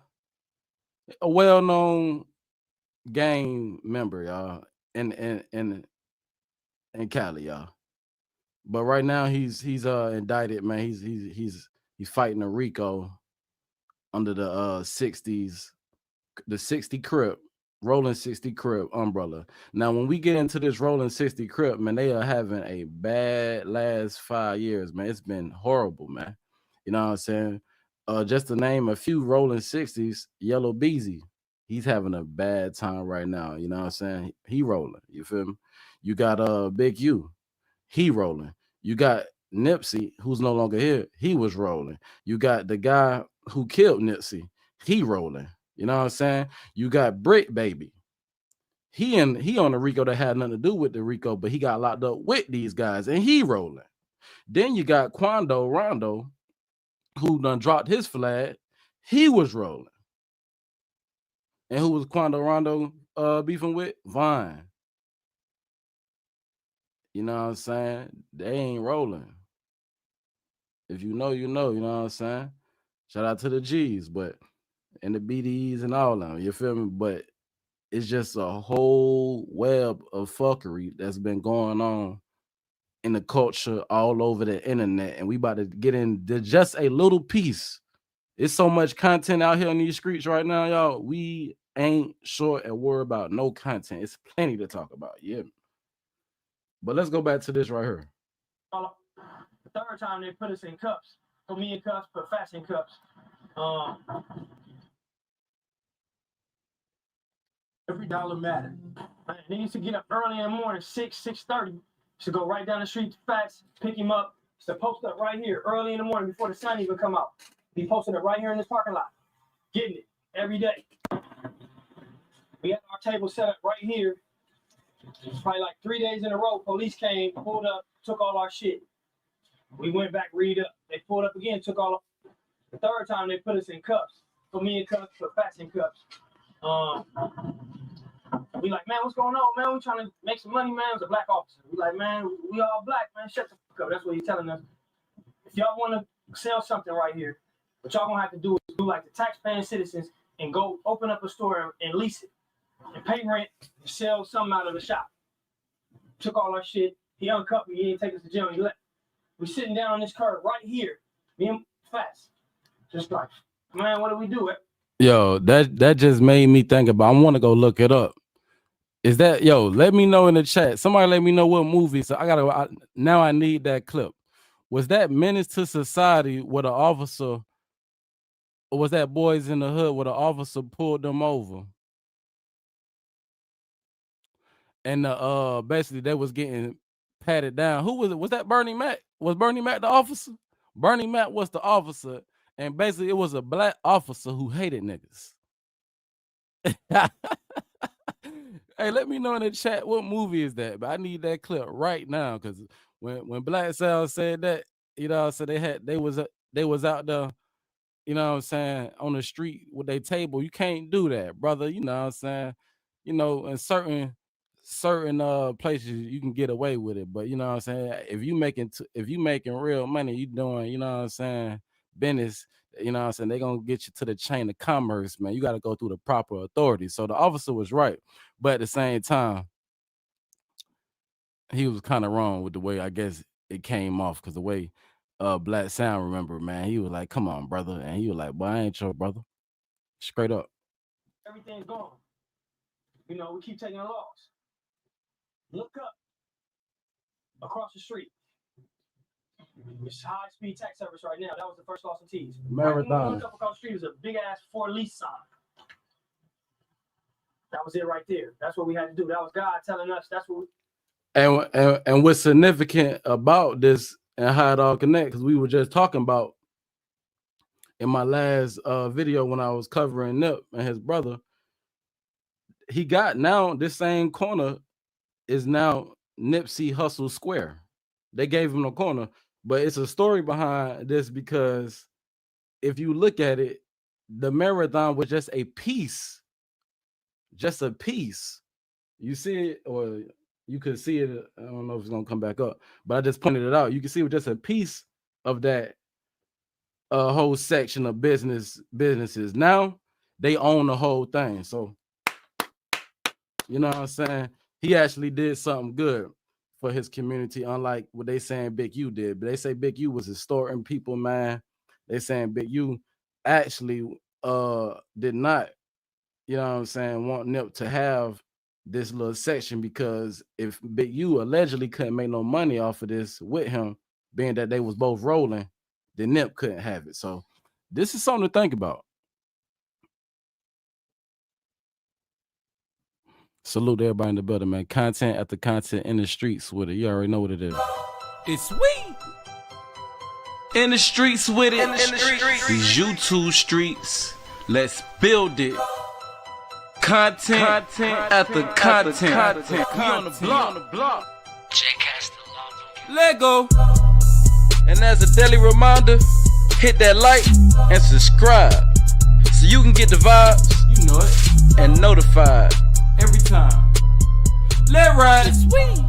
well-known gang member, y'all, in Cali, y'all. But right now he's indicted, man. He's fighting a RICO under the 60s, the 60 Crip, Rolling 60 Crip umbrella. Now, when we get into this Rolling 60 Crip, man, they are having a bad last 5 years, man. It's been horrible, man. You know what I'm saying? Just to name a few Rolling 60s, Yellow Beezy, he's having a bad time right now. You know what I'm saying? He rolling. You feel me? You got Big U, he rolling. You got Nipsey, who's no longer here, he was rolling. You got the guy who killed Nipsey, he rolling. You know what I'm saying? You got Brick Baby. He on the RICO that had nothing to do with the RICO, but he got locked up with these guys and he rolling. Then you got Quando Rondo, who done dropped his flag. He was rolling. And who was Quando Rondo beefing with? Vine. You know what I'm saying? They ain't rolling. If you know, you know what I'm saying? Shout out to the G's, but and the BDEs and all of them, you feel me? But it's just a whole web of fuckery that's been going on in the culture all over the internet. And we about to get into just a little piece. It's so much content out here on these streets right now, y'all. We ain't short and worried about no content. It's plenty to talk about, yeah. But let's go back to this right here. The third time they put us in cuffs. Put me in cuffs, put Fats in cuffs. Every dollar mattered. They used to get up early in the morning, 6:30. To go right down the street to Fats, pick him up. To post up right here early in the morning before the sun even come out. He posted it right here in this parking lot. Getting it every day. We had our table set up right here. Probably like 3 days in a row, police came, pulled up, took all our shit. We went back, read up. They pulled up again, took all. The third time they put us in cuffs. Put me in cuffs, put Fats in cuffs. We like, man, what's going on, man? We trying to make some money, man. It was a black officer. We like, man, we all black, man. Shut the fuck up. That's what he's telling us. If y'all want to sell something right here, what y'all gonna have to do is do like the tax-paying citizens and go open up a store and lease it and pay rent and sell something out of the shop. Took all our shit. He uncuffed me. He didn't take us to jail. He left. We sitting down on this curb right here. Me and Fast. Just like, man, what do we do? Yo, that just made me think about. I want to go look it up. Is that let me know in the chat. Somebody let me know what movie. So now I need that clip. Was that Menace to Society where the officer, or was that Boys in the Hood where the officer pulled them over? And basically they was getting patted down. Who was it? Was that Bernie Mac? Was Bernie Mac the officer? Bernie Mac was the officer, and basically it was a black officer who hated niggas. Hey, let me know in the chat what movie is that. But I need that clip right now, because when Black Sal said that, so they was out there, what I'm saying, on the street with their table. You can't do that, brother. You know what I'm saying? In certain places you can get away with it, but you know what I'm saying, if you making real money, you doing, what I'm saying, business, what I'm saying, they're gonna get you to the chain of commerce, man. You got to go through the proper authorities. So the officer was right, but at the same time he was kind of wrong with the way, I guess, it came off, because the way Black Sound, remember, man, he was like, come on, brother, and he was like, boy, I ain't your brother, straight up. Everything's gone. We keep taking a loss. Look up across the street. It's high-speed tax service right now. That was the first loss in T's. Marathon. Look up across the street is a big-ass for lease sign. That was it right there. That's what we had to do. That was God telling us. That's what we... And what's significant about this and how it all connects, because we were just talking about in my last video when I was covering Nip and his brother, he got now this same corner is now Nipsey Hussle Square. They gave him a corner, but it's a story behind this, because if you look at it, the marathon was just a piece. You see it, or you could see it. I don't know if it's gonna come back up, but I just pointed it out. You can see it was just a piece of that whole section of businesses. Now they own the whole thing. So you know what I'm saying? He actually did something good for his community, unlike what they saying Big U did. But they say Big U was extorting people, man. They saying Big U actually did not, want Nip to have this little section, because if Big U allegedly couldn't make no money off of this with him, being that they was both rolling, then Nip couldn't have it. So this is something to think about. Salute everybody in the building, man. Content after content in the streets with it. You already know what it is. It's we in the streets with it. These YouTube streets. Let's build it. Content after content. We on the block. Lego. And as a daily reminder, hit that like and subscribe so you can get the vibes, you know it, and notified every time. Let ride. It's sweet.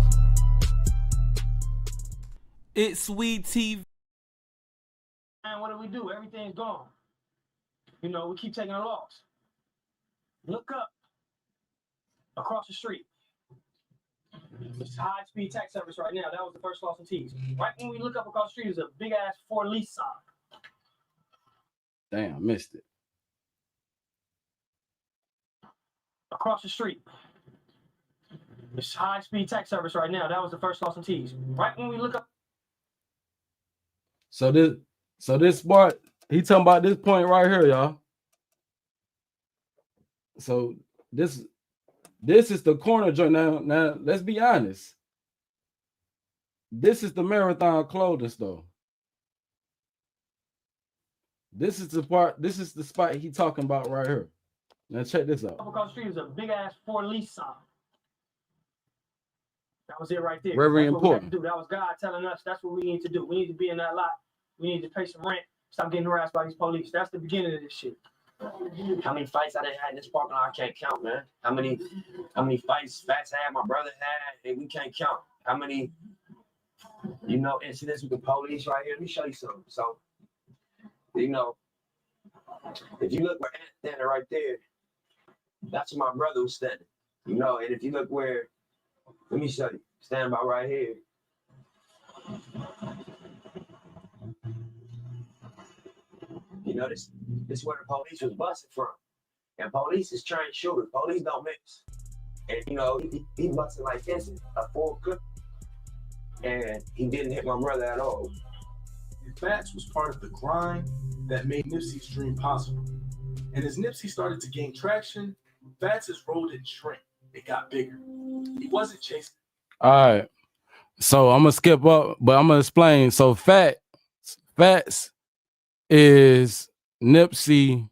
It's sweet TV. Man, what do we do? Everything's gone. We keep taking a loss. Look up across the street. It's high-speed tax service right now. That was the first loss in T's. Right when we look up across the street is a big-ass for lease sign. Damn, I missed it. Across the street. It's high-speed tax service right now. That was the first loss in T's. Right when we look up. So this part, he talking about this point right here, y'all. So this is the corner joint. Now let's be honest. This is the Marathon clothing store. This is the part. This is the spot he talking about right here. Now check this out. Across the street is a big-ass for lease sign. That was it right there. Very that's important. What we had to do. That was God telling us that's what we need to do. We need to be in that lot. We need to pay some rent. Stop getting harassed by these police. That's the beginning of this shit. How many fights I done had in this parking lot, I can't count, man. How many fights Fats had, my brother had, and we can't count. How many, incidents with the police right here? Let me show you something. So, if you look where Ant's standing right there, that's where my brother was standing. And if you look where, let me show you, standing about right here. This is where the police was busted from. And police is trained shooters. Police don't miss. And he busted like this, a full clip. And he didn't hit my brother at all. Fats was part of the grind that made Nipsey's dream possible. And as Nipsey started to gain traction, Fats' role didn't shrink. It got bigger. He wasn't chasing. All right. So I'm gonna skip up, but I'm gonna explain. So Fats is Nipsey.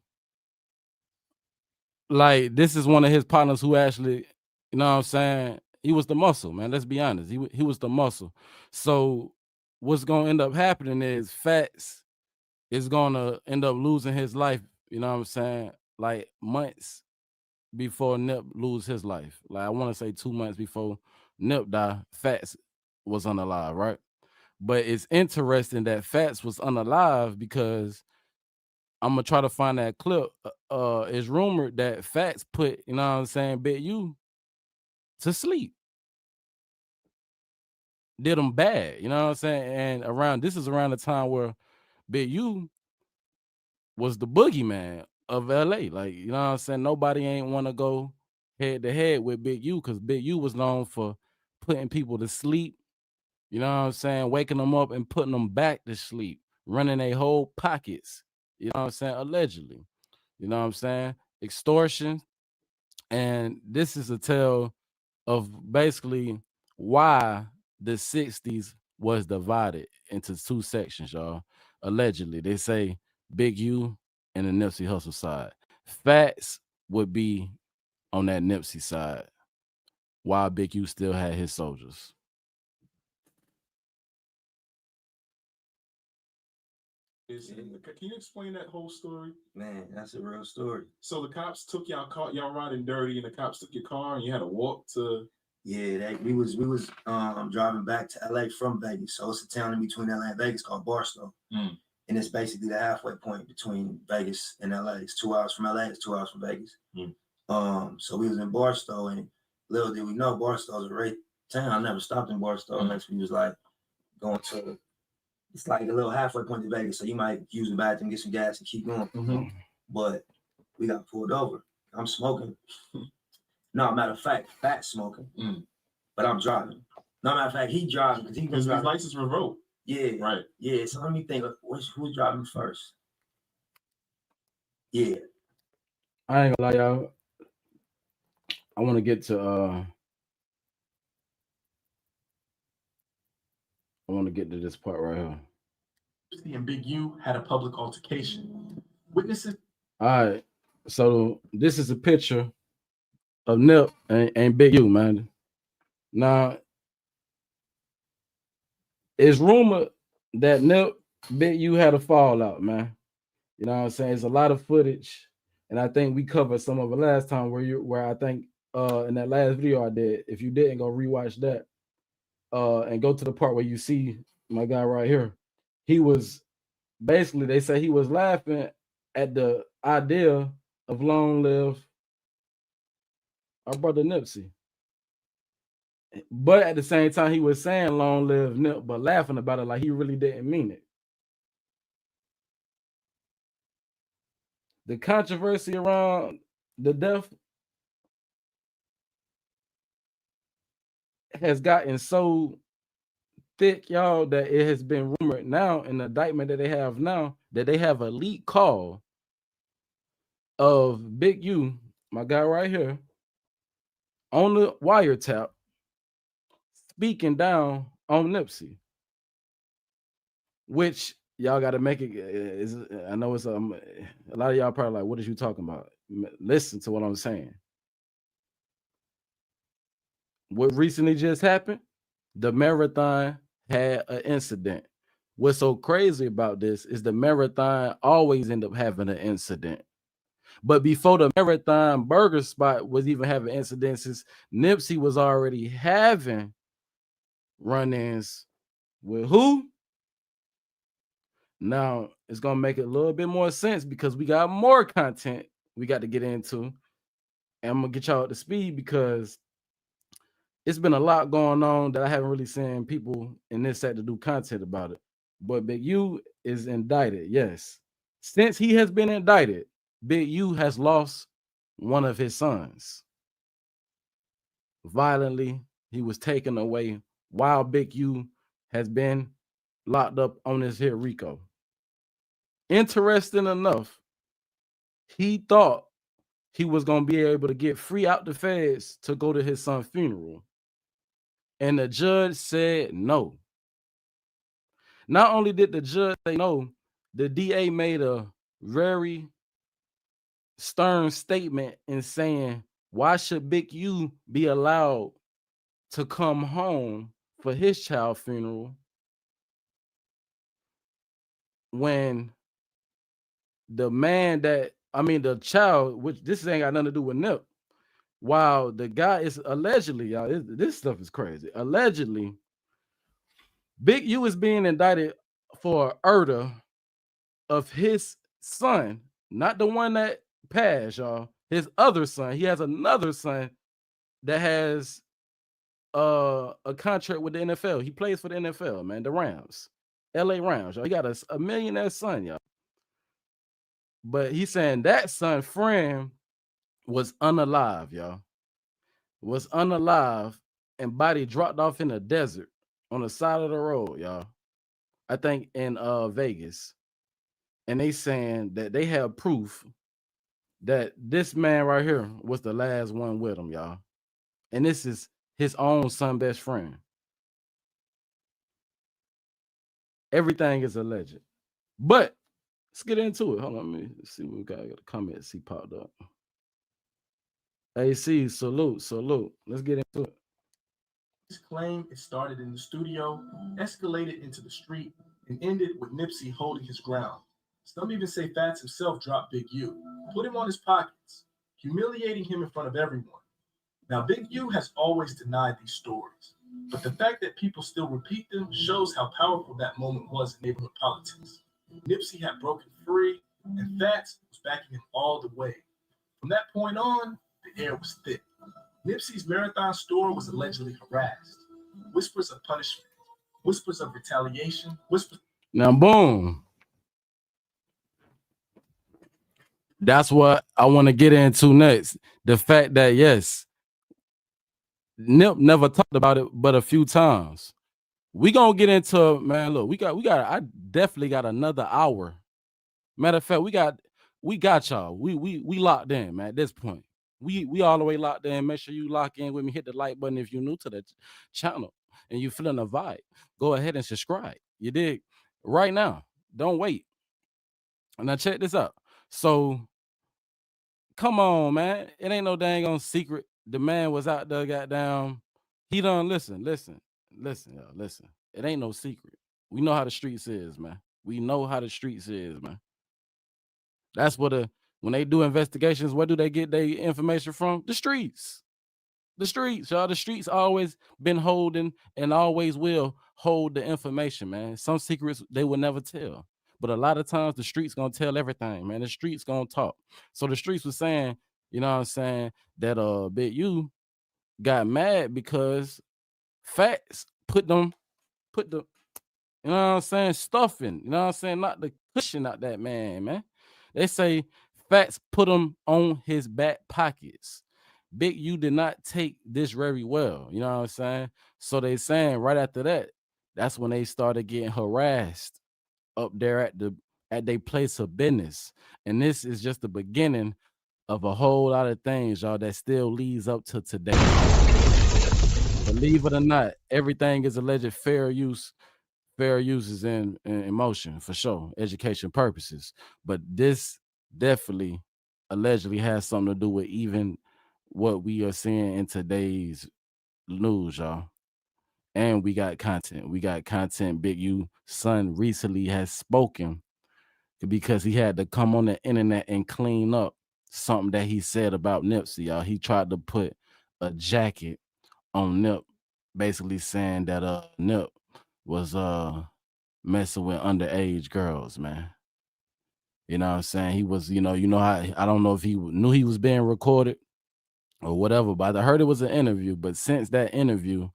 Like, this is one of his partners who actually, you know what I'm saying? He was the muscle, man. Let's be honest. He was the muscle. So what's gonna end up happening is Fats is gonna end up losing his life, you know what I'm saying? Like months before Nip lose his life. Like, I want to say 2 months before Nip died, Fats was unalive, right? But it's interesting that Fats was unalive because I'm gonna try to find that clip. It's rumored that Fats put, you know what I'm saying, Big U to sleep. Did him bad, you know what I'm saying? And this is around the time where Big U was the boogeyman of LA. Like, you know what I'm saying? Nobody ain't want to go head to head with Big U because Big U was known for putting people to sleep, you know what I'm saying? Waking them up and putting them back to sleep, running their whole pockets, you know what I'm saying? Allegedly, you know what I'm saying? Extortion. And this is a tale of basically why the 60s was divided into two sections, y'all. Allegedly, they say Big U and the Nipsey Hussle side. Fats would be on that Nipsey side, while Big U still had his soldiers. Can you explain that whole story? Man, that's a real story. So the cops took y'all car, y'all riding dirty, and the cops took your car, and you had to walk to. Yeah, we was driving back to LA from Vegas. So it's a town in between LA and Vegas called Barstow. And it's basically the halfway point between Vegas and LA. It's 2 hours from LA, it's 2 hours from Vegas. So we was in Barstow, and little did we know Barstow's a great town. I never stopped in Barstow unless we was like going to, it's like a little halfway point to Vegas. So you might use the bathroom, get some gas, and keep going. But we got pulled over. I'm smoking. No, matter of fact, Fats smoking. But I'm driving. No, matter of fact, he driving because his license revoked. Yeah. Right. Yeah. So let me think. Who's driving first? Yeah. I ain't gonna lie, y'all. I want to get to this part right here. Nipsey and Big U had a public altercation. Witnesses. All right. So this is a picture of Nip and Big U, man. Now, it's rumored that Nip, Big U had a fallout, man. You know what I'm saying? It's a lot of footage, and I think we covered some of it last time where I think in that last video I did. If you didn't, go rewatch that and go to the part where you see my guy right here. He was basically, they say he was laughing at the idea of long live our brother Nipsey. But at the same time, he was saying long live Nip, but laughing about it like he really didn't mean it. The controversy around the death has gotten so thick, y'all, that it has been rumored now in the indictment that they have now that they have a leak call of Big U, my guy right here, on the wiretap, speaking down on Nipsey, which y'all got to make it. I know it's a lot of y'all probably like, what is you talking about? Listen to what I'm saying. What recently just happened? The Marathon had an incident. What's so crazy about this is the Marathon always end up having an incident. But before the Marathon Burger spot was even having incidences, Nipsey was already having run-ins with who? Now it's gonna make it a little bit more sense because we got more content we got to get into. And I'm gonna get y'all up to speed because it's been a lot going on that I haven't really seen people in this set to do content about it. But Big U is indicted, yes. Since he has been indicted, Big U has lost one of his sons. Violently, he was taken away while Big U has been locked up on his here RICO. Interesting enough, he thought he was going to be able to get free out the feds to go to his son's funeral. And the judge said no. Not only did the judge say no, the DA made a very stern statement in saying, why should Big U be allowed to come home for his child's funeral when the man the child, which this ain't got nothing to do with Nip, while the guy is allegedly, y'all, this stuff is crazy. Allegedly, Big U is being indicted for murder of his son, not the one that passed, y'all. His other son. He has another son that has a contract with the NFL. He plays for the NFL, man. The Rams, LA Rams. Y'all. He got a millionaire son, y'all. But he's saying that son, friend, was unalive, y'all. Was unalive and body dropped off in the desert on the side of the road, y'all. I think in Vegas. And they saying that they have proof that this man right here was the last one with him, y'all. And this is his own son best friend. Everything is alleged. But let's get into it. Hold on, let me see what we got. A comment see popped up. AC, salute. Let's get into it. This claim it started in the studio, escalated into the street, and ended with Nipsey holding his ground. Some even say Fats himself dropped Big U, put him on his pockets, humiliating him in front of everyone. Now, Big U has always denied these stories, but the fact that people still repeat them shows how powerful that moment was in neighborhood politics. Nipsey had broken free, and Fats was backing him all the way. From that point on, the air was thick. Nipsey's Marathon store was allegedly harassed. Whispers of punishment, whispers of retaliation, whispers. Now, boom. That's what I want to get into next. The fact that, yes, Nip never talked about it but a few times. We gonna get into, man, look, I definitely got another hour. Matter of fact, we got y'all. We locked in, man, at this point. We all the way locked in. Make sure you lock in with me. Hit the like button if you're new to the channel and you feeling the vibe. Go ahead and subscribe. You dig? Right now. Don't wait. Now check this out. So come on, man. It ain't no dang on secret. The man was out there, goddamn. He done listen, y'all, listen. It ain't no secret. We know how the streets is, man. We know how the streets is, man. That's what when they do investigations, where do they get their information from? The streets. The streets, y'all. The streets always been holding and always will hold the information, man. Some secrets they will never tell. But a lot of times the streets gonna tell everything, man. The streets gonna talk. So the streets was saying, you know what I'm saying, that Big U got mad because Fats put the, you know what I'm saying, stuffing, you know what I'm saying, not the cushion out that man. They say Fats put him on his back pockets. Big U did not take this very well, you know what I'm saying? So they saying right after that, that's when they started getting harassed up there at their place of business. And this is just the beginning of a whole lot of things, y'all, that still leads up to today. Believe it or not, everything is alleged fair use. Fair use is in motion for sure, education purposes. But this definitely allegedly has something to do with even what we are seeing in today's news, y'all. And we got content. Big U son recently has spoken because he had to come on the internet and clean up something that he said about Nipsey, y'all. He tried to put a jacket on Nip, basically saying that Nip was messing with underage girls, man. You know what I'm saying? He was, you know how I don't know if he knew he was being recorded or whatever, but I heard it was an interview. But since that interview,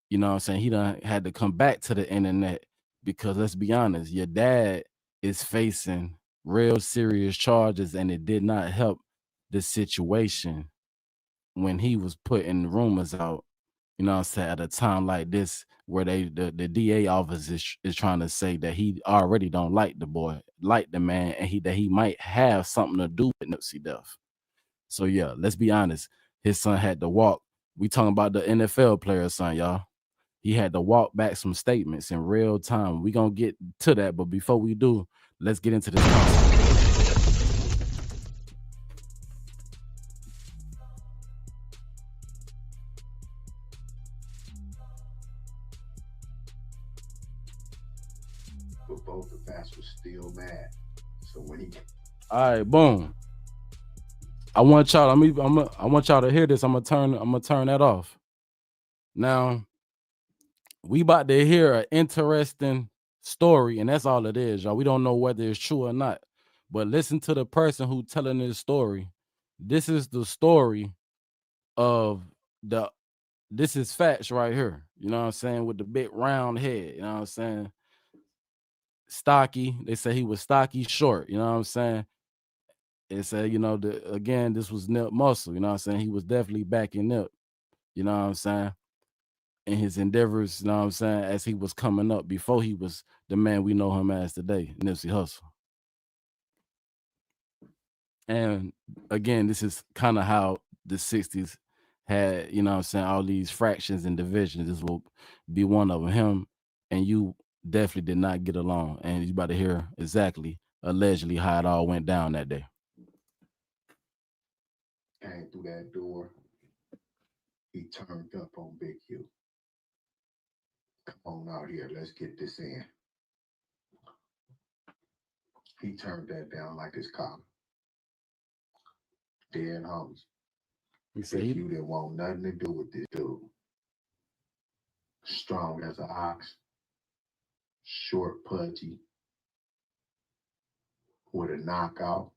you know what I'm saying, he done had to come back to the internet because let's be honest, your dad is facing real serious charges, and it did not help the situation when he was putting rumors out, you know what I'm saying, at a time like this where the DA office is trying to say that he already don't like the boy, like the man, and that he might have something to do with Nipsey death. So yeah, let's be honest. His son had to walk. We talking about the NFL player son, y'all. He had to walk back some statements in real time. We gonna get to that, but before we do, let's get into this concept. But both the Fats was still mad. So when he all right, boom. I want y'all. I want y'all to hear this. I'm gonna turn that off. Now, we about to hear an interesting story, and that's all it is, y'all. We don't know whether it's true or not. But listen to the person who telling this story. This is the story of this is Fats right here. You know what I'm saying? With the big round head. You know what I'm saying? Stocky. They say he was stocky short. You know what I'm saying? It said, again, this was Nip Muscle. You know what I'm saying? He was definitely backing Nip. You know what I'm saying? In his endeavors, you know what I'm saying, as he was coming up before he was the man we know him as today, Nipsey Hussle. And again, this is kind of how the 60s had, you know what I'm saying, all these fractions and divisions. This will be one of them. Him and you definitely did not get along. And you about to hear exactly, allegedly, how it all went down that day. came through that door, he turned up on Big U. Come on out here, let's get this in. He turned that down like his collar. Dead homies. He said Big U didn't want nothing to do with this dude. Strong as an ox, short, pudgy, with a knockout,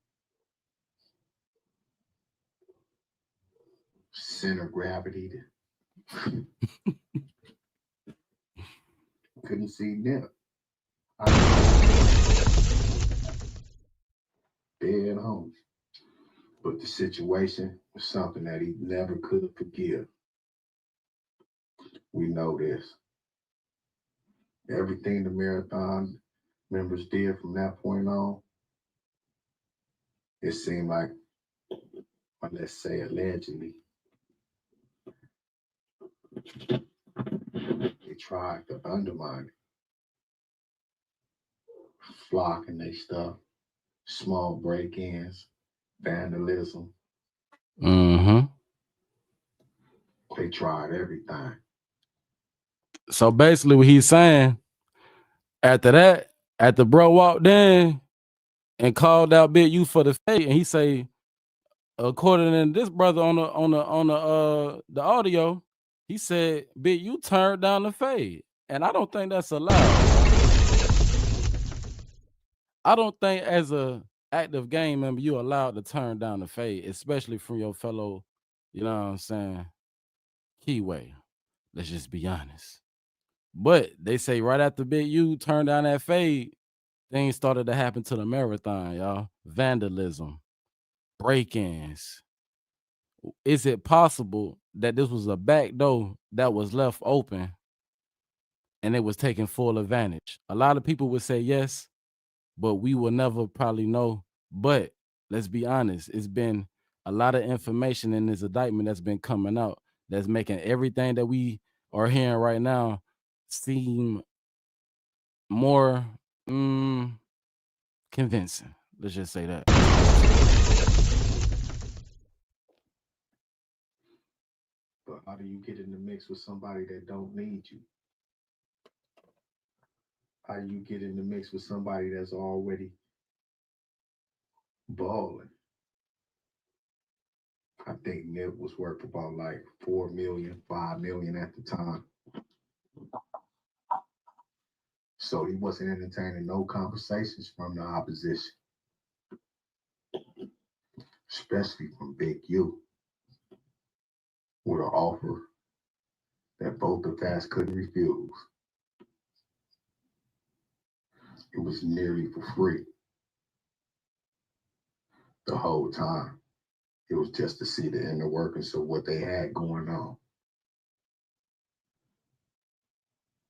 center gravity. Couldn't see Nip. Dead homies. But the situation was something that he never could forgive. We know this. Everything the marathon members did from that point on, it seemed like, or let's say allegedly, they tried to undermine it. Flocking their stuff, small break-ins, vandalism. Mm-hmm. They tried everything. So basically what he's saying, after bro walked in and called out Big U for the fade, and he say, according to this brother on the audio, he said Big U turned down the fade. And I don't think that's allowed. I don't think as a active game member you're allowed to turn down the fade, especially from your fellow, you know what I'm saying, keyway. Let's just be honest. But they say right after Big U turned down that fade, things started to happen to the marathon, y'all. Vandalism, break-ins. Is it possible that this was a back door that was left open and it was taking full advantage? A lot of people would say yes, but we will never probably know. But let's be honest, it's been a lot of information in this indictment that's been coming out that's making everything that we are hearing right now seem more convincing. Let's just say that. But how do you get in the mix with somebody that don't need you? How do you get in the mix with somebody that's already balling? I think Nip was worth about like 4 million, 5 million at the time. So he wasn't entertaining no conversations from the opposition, especially from Big U, with an offer that both of us couldn't refuse. It was nearly for free the whole time. It was just to see the inner workings of what they had going on,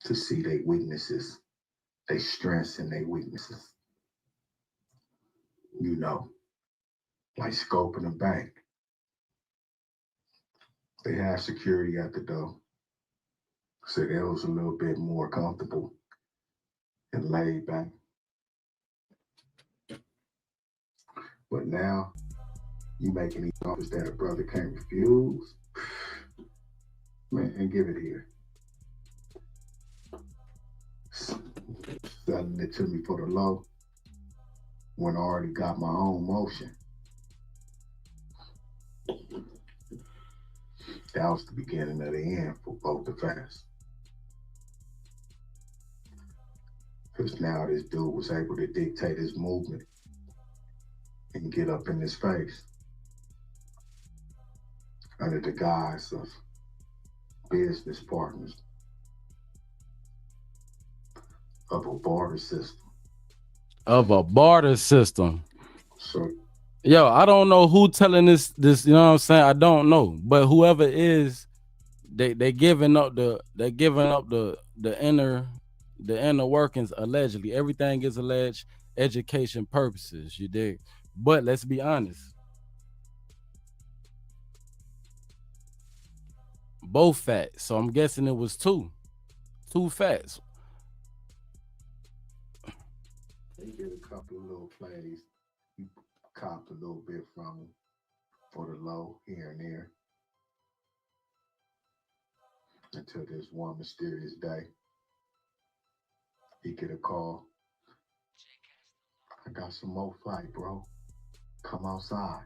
to see their weaknesses, their strengths and their weaknesses. You know, like scoping a bank. They had security at the door, so that was a little bit more comfortable and laid back. But now, you making these offers that a brother can't refuse, man, and give it here. Selling it to me for the low when I already got my own motion. That was the beginning of the end for both the fans. Because now this dude was able to dictate his movement and get up in his face under the guise of business partners of a barter system. So, yo, I don't know who telling this, you know what I'm saying? I don't know. But whoever is, they giving up the inner workings allegedly. Everything is alleged education purposes, you dig? But let's be honest. Both fat. So I'm guessing it was two fats. They did a couple of little plays. You copped a little bit from him for the low here and there. Until this one mysterious day, he get a call. I got some more flight, bro. Come outside.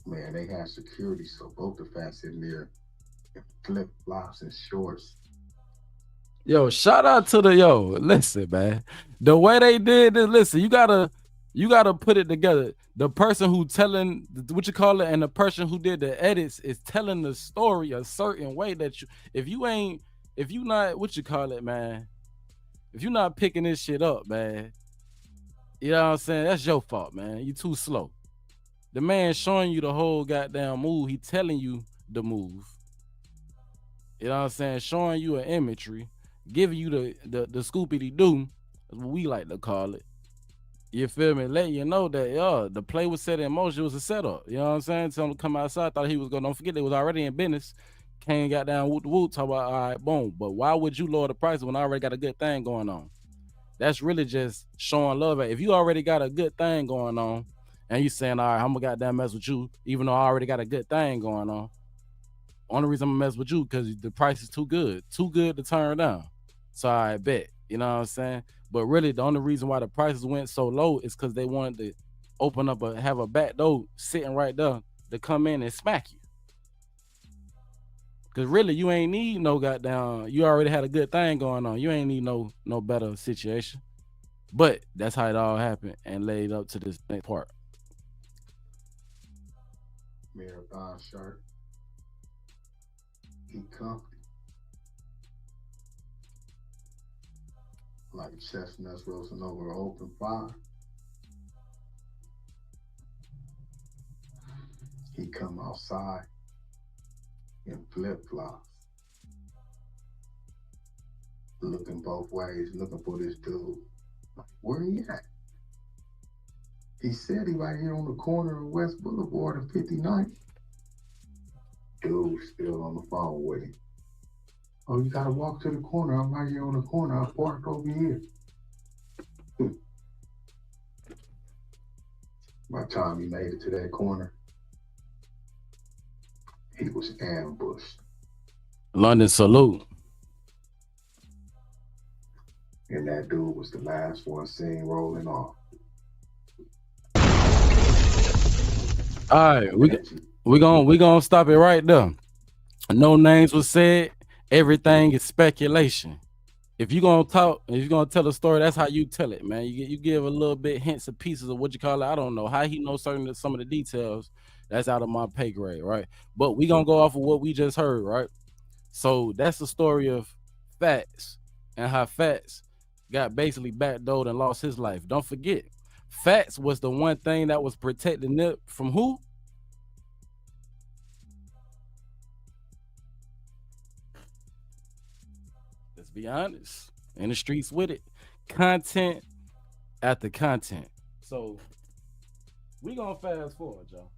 Man, they had security, so both the fats in there in flip-flops and shorts. Yo, shout out to listen, man. The way they did this, listen, you gotta put it together. The person who telling what you call it, and the person who did the edits is telling the story a certain way that if you not what you call it, man, if you're not picking this shit up, man, you know what I'm saying? That's your fault, man. You too slow. The man showing you the whole goddamn move, he telling you the move. You know what I'm saying? Showing you an imagery, giving you the scoopity-doo, is what we like to call it. You feel me? Letting you know that, the play was set in motion. It was a setup. You know what I'm saying? Tell him to come outside. Thought he was going to, don't forget, they was already in business. Kane got down whoop the whoop, talk about, all right, boom. But why would you lower the price when I already got a good thing going on? That's really just showing love. If you already got a good thing going on, and you saying, all right, I'm going to goddamn mess with you, even though I already got a good thing going on. Only reason I'm going to mess with you because the price is too good to turn down. So I bet, you know what I'm saying? But really, the only reason why the prices went so low is because they wanted to open up have a back door sitting right there to come in and smack you. Because really, you ain't need no goddamn, you already had a good thing going on. You ain't need no better situation. But that's how it all happened and laid up to this next part. Marathon shirt. He comfy. Like chestnuts roasting over an open fire. He come outside in flip-flops. Looking both ways, looking for this dude. Like, where he at? He said he right here on the corner of West Boulevard and 59th. Dude still on the phone with him. Oh, you gotta walk to the corner. I'm right here on the corner. I parked over here. By the time he made it to that corner, he was ambushed. London salute. And that dude was the last one seen rolling off. All right, Coming at you. we gonna stop it right there. No names were said. Everything is speculation. If you gonna talk, if you gonna tell a story, that's how you tell it, man. You give a little bit hints and pieces of what you call it. I don't know how he knows certain some of the details. That's out of my pay grade, right? But we gonna go off of what we just heard, right? So that's the story of Fats and how Fats got basically backdoored and lost his life. Don't forget, Fats was the one thing that was protecting Nip from who? Let's be honest. In the streets with it. Content after content. So we gonna fast forward, y'all.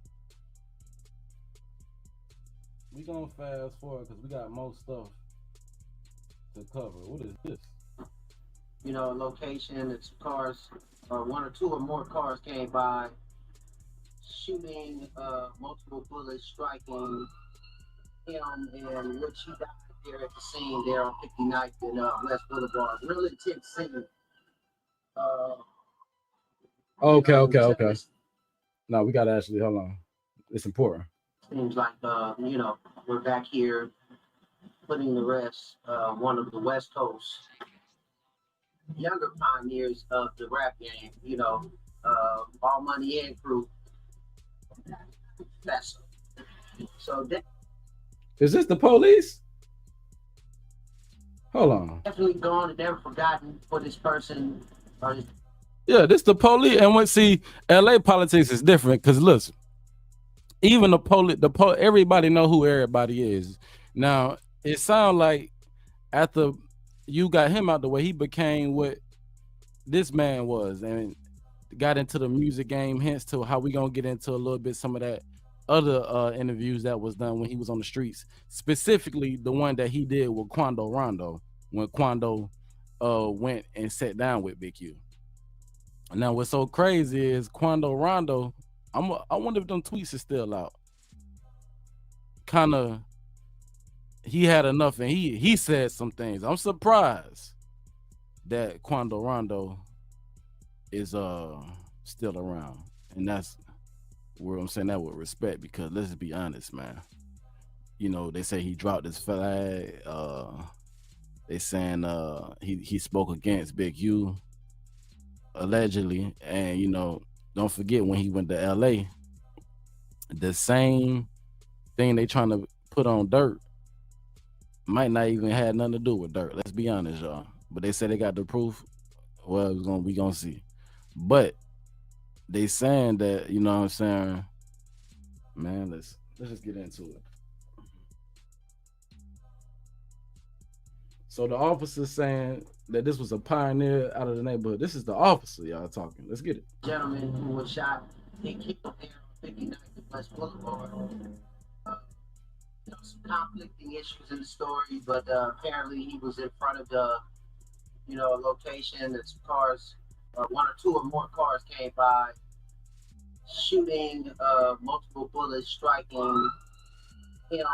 We gonna fast forward because we got more stuff to cover. What is this? You know, location, it's cars, one or two or more cars came by, shooting multiple bullets, striking him, and which he died there at the scene there on 59th and West Boulevard. Real intense scene. Okay. No, we gotta actually hold on. It's important. Seems like we're back here putting the rest, one of the West Coast younger pioneers of the rap game, All Money and Crew. That's so Is this the police? Hold on. definitely gone and never forgotten for this person. Yeah, this the police. And when see, LA politics is different because listen, even the police, everybody know who everybody is. Now it sounds like after you got him out the way, he became what this man was and got into the music game. Hence to how we gonna get into a little bit some of that other interviews that was done when he was on the streets, specifically the one that he did with Quando Rondo when Quando went and sat down with Big U. Now what's so crazy is Quando Rondo, I wonder if them tweets is still out. Kind of he had enough and he said some things. I'm surprised that Quando Rondo is still around. And that's where I'm saying that with respect, because let's be honest, man. They say he dropped his flag. They saying he spoke against Big U allegedly, and don't forget when he went to LA, the same thing they trying to put on Dirt might not even had nothing to do with Dirt. Let's be honest, y'all. But they said they got the proof. Well, we gonna see. But they saying that, you know what I'm saying, man, let's just get into it. So the officer saying that this was a pioneer out of the neighborhood. This is the officer y'all talking. Let's get it. Gentleman who was shot and killed there on 59th and West Boulevard. Some conflicting issues in the story, but apparently he was in front of the, location that some cars, one or two or more cars came by, shooting multiple bullets, striking him,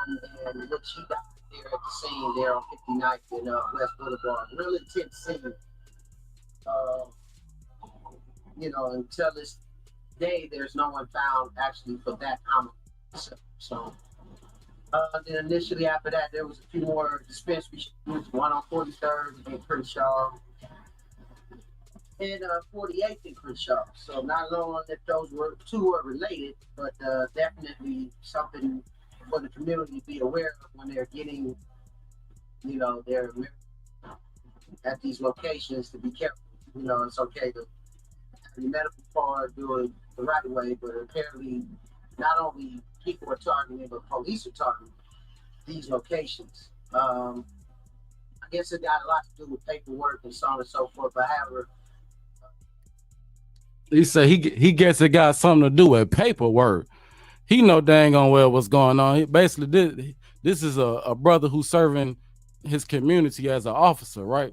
and which he died there at the scene there on 59th and West Boulevard. Real intense scene. Until this day, there's no one found actually for that homicide. So, then initially after that, there was a few more dispensary shootings, one on 43rd in Crenshaw and 48th in Crenshaw. So not knowing if those two were related, but definitely something for the community to be aware of when they're getting, they're at these locations, to be careful. It's okay to have the medical part, do it the right way, but apparently not only people are targeting, but police are targeting these locations. I guess it got a lot to do with paperwork and so on and so forth. But however, he said he gets it got something to do with paperwork. He know dang on well what's going on. Basically, this is a brother who's serving his community as an officer, right?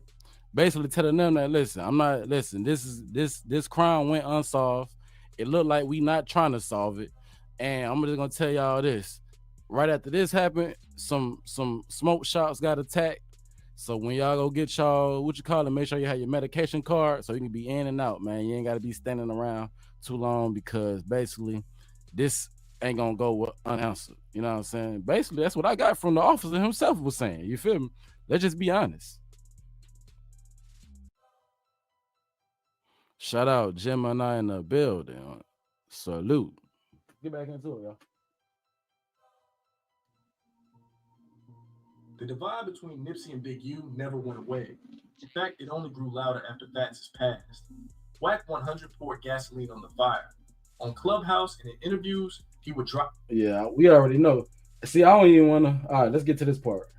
Basically telling them that this crime went unsolved. It looked like we not trying to solve it. And I'm just gonna tell y'all this. Right after this happened, some smoke shops got attacked. So when y'all go get y'all, make sure you have your medication card so you can be in and out, man. You ain't gotta be standing around too long, because basically this ain't gonna go unanswered. You know what I'm saying? Basically, that's what I got from the officer himself was saying. You feel me? Let's just be honest. Shout out Gemini in the building. Salute. Get back into it, y'all. The divide between Nipsey and Big U never went away. In fact, it only grew louder after Fats passed. Whack 100 poured gasoline on the fire. On Clubhouse and in interviews, he would drop. Yeah, we already know. See, I don't even want to. All right, let's get to this part.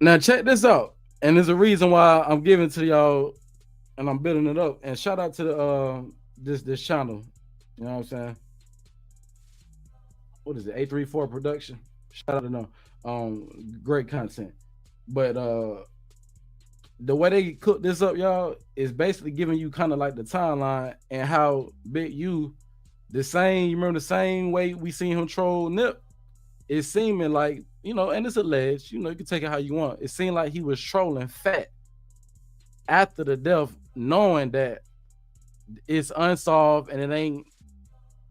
Now check this out. And there's a reason why I'm giving to y'all and I'm building it up. And shout out to the this channel. You know what I'm saying? What is it? 834 production. Shout out to them. Great content. But the way they cook this up, y'all, is basically giving you kind of like the timeline and how Big U, you remember the same way we seen him troll Nip? It's seeming like, and it's alleged, you can take it how you want. It seemed like he was trolling Fat after the death, knowing that it's unsolved and it ain't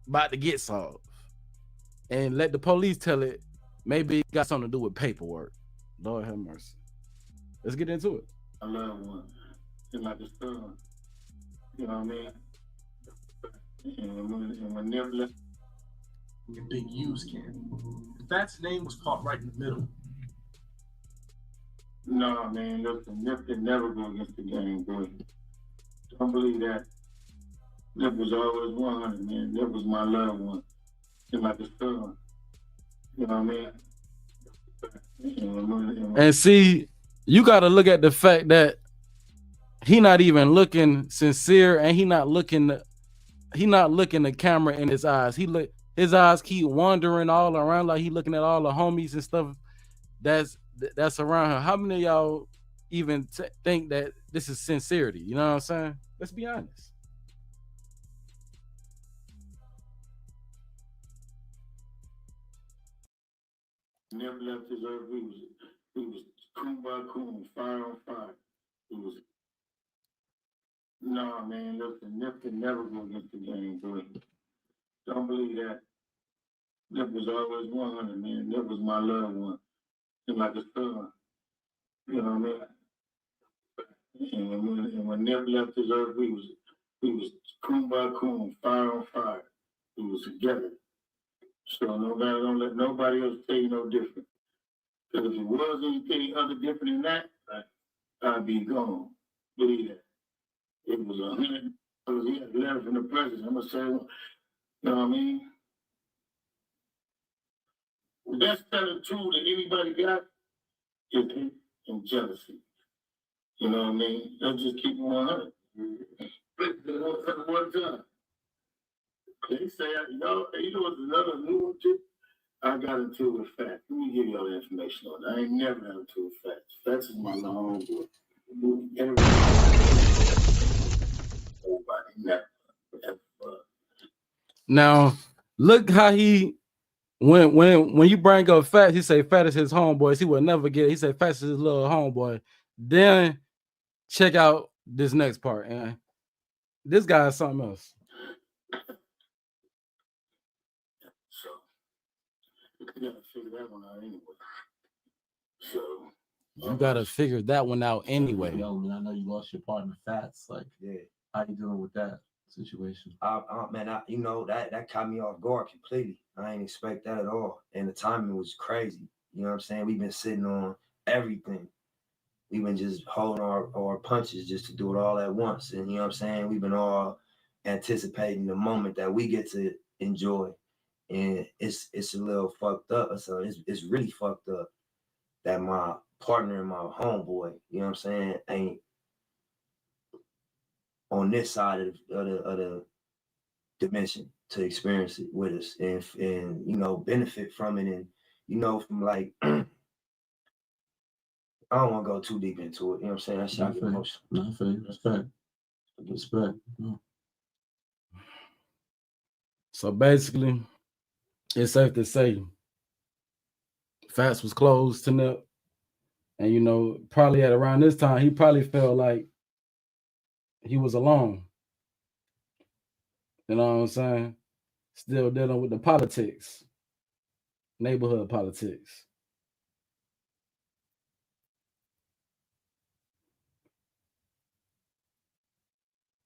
about to get solved. And let the police tell it, maybe it got something to do with paperwork. Lord have mercy. Let's get into it. I love one. It's like a son. You know what I mean? And when Nip left, in Big U's camp. Fat's name was caught right in the middle. No, man, listen, Nip can never go against the game, boy. Don't believe that. Nip was always 100, man. Nip was my loved one. It's like a son. You know what I mean? And see, you got to look at the fact that he not even looking sincere, and he not looking the camera in his eyes. His eyes keep wandering all around, like he looking at all the homies and stuff that's around him. How many of y'all even think that this is sincerity? You know what I'm saying? Let's be honest. Never left his earth. He was coon by coon, fire on fire. No, man, listen, Nip can never go against the game, boy. Don't believe that. Nip was always 100, man. Nip was my loved one. It's like a son. You know what I mean? And when Nip left his earth, we was coon by coon, fire on fire. We was together. So don't let nobody else tell you no different. Because if it was anything other different than that, I'd be gone. Believe that. It was 100. He had a letter from the president. I'm gonna say, you know what I mean? The best selling tool that anybody got is hate and jealousy. You know what I mean? Let's just keep it 100. One time. They say, you know what's another new one too? I got into it with Fats. Let me give you all the information on it. I ain't never got into it with Fats. Fats is my long boy. Nobody never. Now, look how he when you bring up Fats, he say Fat is his homeboys. He would never get it. He say Fats is his little homeboy. Then check out this next part, and this guy is something else. So you gotta figure that one out anyway. So you gotta figure that one out anyway. Yo, man, I know you lost your partner Fats. Like, Yeah. How you dealing with that situation? Man, that caught me off guard completely. I didn't expect that at all. And the timing was crazy. You know what I'm saying? We've been sitting on everything. We've been just holding our punches just to do it all at once. And you know what I'm saying? We've been all anticipating the moment that we get to enjoy. And it's a little fucked up. So it's really fucked up that my partner and my homeboy, you know what I'm saying, ain't on this side of the dimension to experience it with us and benefit from it, and from like I don't want to go too deep into it. You know what I'm saying? That shit get emotional. Respect. So basically, it's safe to say Fats was close to Nip, and probably at around this time he probably felt like he was alone. You know what I'm saying? Still dealing with the politics, neighborhood politics.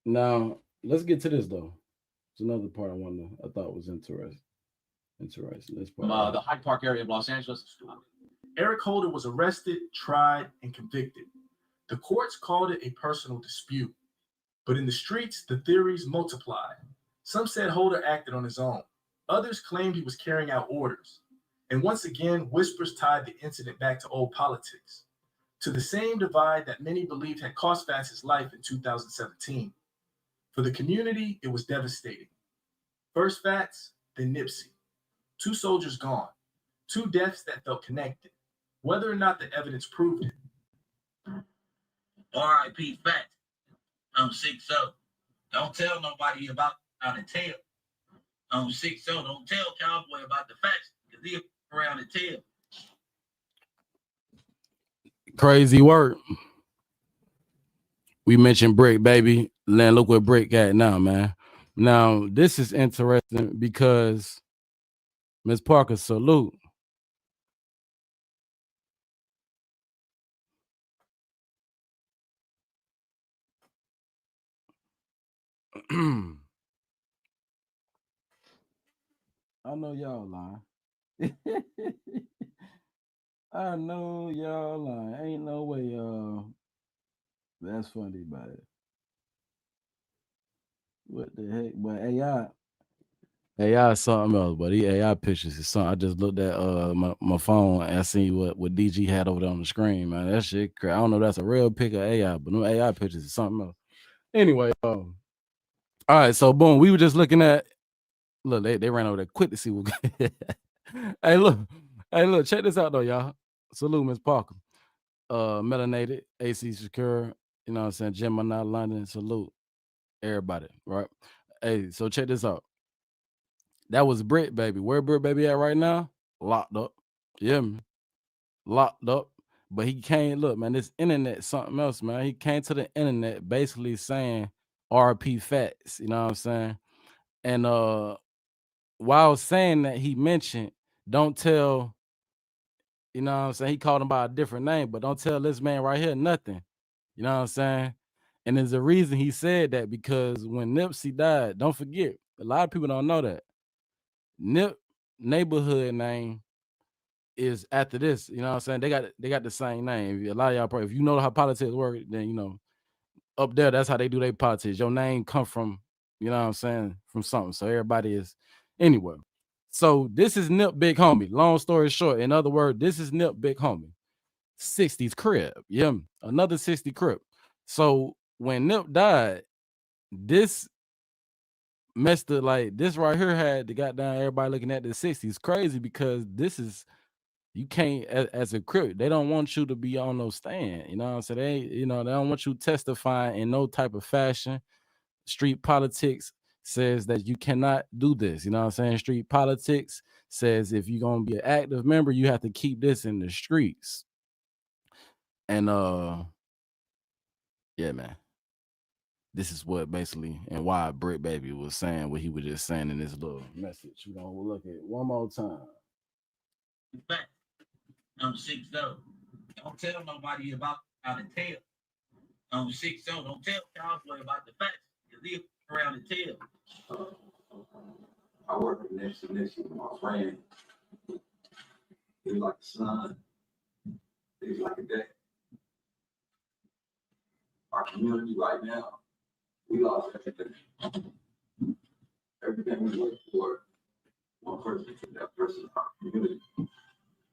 Now, let's get to this though. It's another part I thought was interesting. This part. The Hyde Park area of Los Angeles. Eric Holder was arrested, tried, and convicted. The courts called it a personal dispute. But in the streets, the theories multiplied. Some said Holder acted on his own. Others claimed he was carrying out orders. And once again, whispers tied the incident back to old politics, to the same divide that many believed had cost Fats his life in 2017. For the community, it was devastating. First Fats, then Nipsey. 2 soldiers gone. 2 deaths that felt connected, whether or not the evidence proved it. R.I.P. Fats. I'm 6-0. Don't tell nobody about how to tell. I'm 6-0. Don't tell Cowboy about the facts, because he'll around and tell. Crazy work. We mentioned Brick, baby. Then look where Brick at now, man. Now, this is interesting because Ms. Parker, salute. I know y'all lying. I know y'all lying. Ain't no way, y'all. That's funny about it. What the heck? But AI is something else, but AI pictures is something. I just looked at my phone and I seen what DG had over there on the screen, man. That shit crazy. I don't know if that's a real pic of AI, but no AI pictures is something else. Anyway, all right, so boom, we were just looking at look, they ran over there quick to see what hey, look, check this out though, y'all. Salute, Miss Parker. Melanated, AC Secure, you know what I'm saying? Gemini London, salute. Everybody, right? Hey, so check this out. That was Brit Baby. Where Brit Baby at right now? Locked up. Yeah, man. Locked up. But he can't look, man. This internet something else, man. He came to the internet basically saying RP Fats, you know what I'm saying? And while saying that, he mentioned, don't tell, you know what I'm saying? He called him by a different name, but don't tell this man right here nothing. You know what I'm saying? And there's a reason he said that, because when Nipsey died, don't forget, a lot of people don't know that Nip neighborhood name is after this. You know what I'm saying? They got the same name. A lot of y'all probably, if you know how politics work, then you know up there that's how they do their politics. Your name come from, you know what I'm saying, from something. So everybody is anyway. So this is Nip Big Homie. Long story short, in other words, this is Nip Big Homie. 60s crib. Yeah, another 60 crib. So when Nip died, this messed up, like this right here had the goddamn everybody looking at the 60s crazy, because this is, you can't as a crip, they don't want you to be on no stand. You know what I'm saying? They don't want you testifying in no type of fashion. Street politics says that you cannot do this. You know what I'm saying? Street politics says if you're gonna be an active member, you have to keep this in the streets. And yeah, man. This is what basically and why Brick Baby was saying what he was just saying in this little message. We're gonna look at it one more time. I'm 6-0. Don't tell nobody about how to tell. I'm 6-0. Don't tell Cowboy about the facts, because he'll around and tell. I work next to my friend. He was like a son. He was like a dad. Our community right now, we lost everything. Everything we worked for, one person, that person, our community.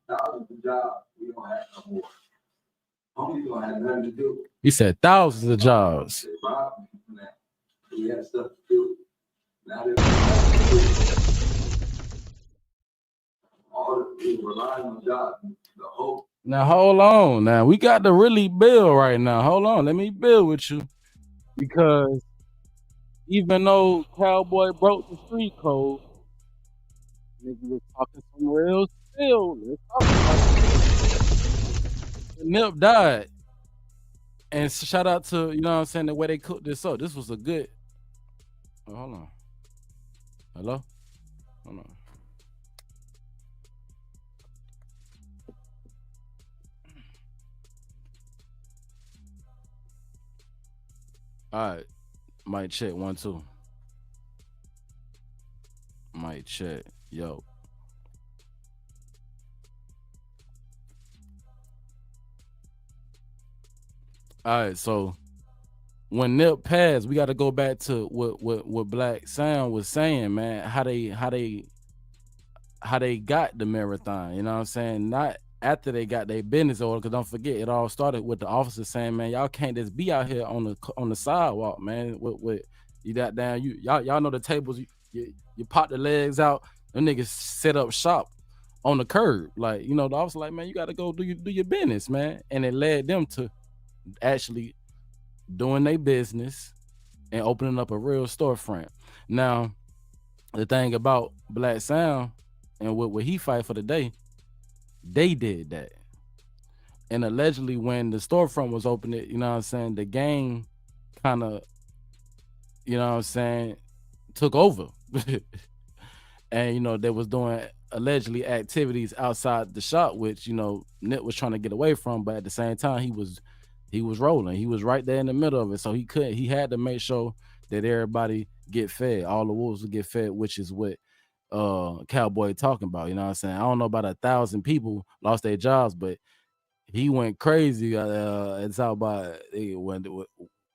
Thousands of jobs we don't have no more. Homies don't have nothing to do. He said thousands of jobs. They robbed me from that. We had stuff to do. Now they're all the people relying on jobs. The hope. Now hold on. Now we got to really build right now. Hold on. Let me build with you. Because even though Cowboy broke the street code, nigga was talking some real still. Let's talk about it. Nip died. And shout out to, you know what I'm saying, the way they cooked this up. This was a good. Oh, hold on. Hello? Hold on. All right. Mic check 1 2. Mic check. Yo. All right, so when Nip passed, we got to go back to what Black Sound was saying, man. How they got the marathon. You know what I'm saying? Not after they got their business order, because don't forget, it all started with the officers saying, man, y'all can't just be out here on the sidewalk, man. With you got down, y'all know the tables. You pop the legs out, them niggas set up shop on the curb. Like, you know, the officer like, man, you got to go do your business, man. And it led them to actually doing their business and opening up a real storefront. Now, the thing about Black Sound and what he fight for today, they did that. And allegedly when the storefront was opened, you know what I'm saying, the gang kind of, you know what I'm saying, took over. And, you know, they was doing allegedly activities outside the shop, which, you know, Nip was trying to get away from, but at the same time, he was rolling. He was right there in the middle of it. So he had to make sure that everybody get fed. All the wolves would get fed, which is what Cowboy talking about. You know what I'm saying? I don't know about 1,000 people lost their jobs, but he went crazy and talk about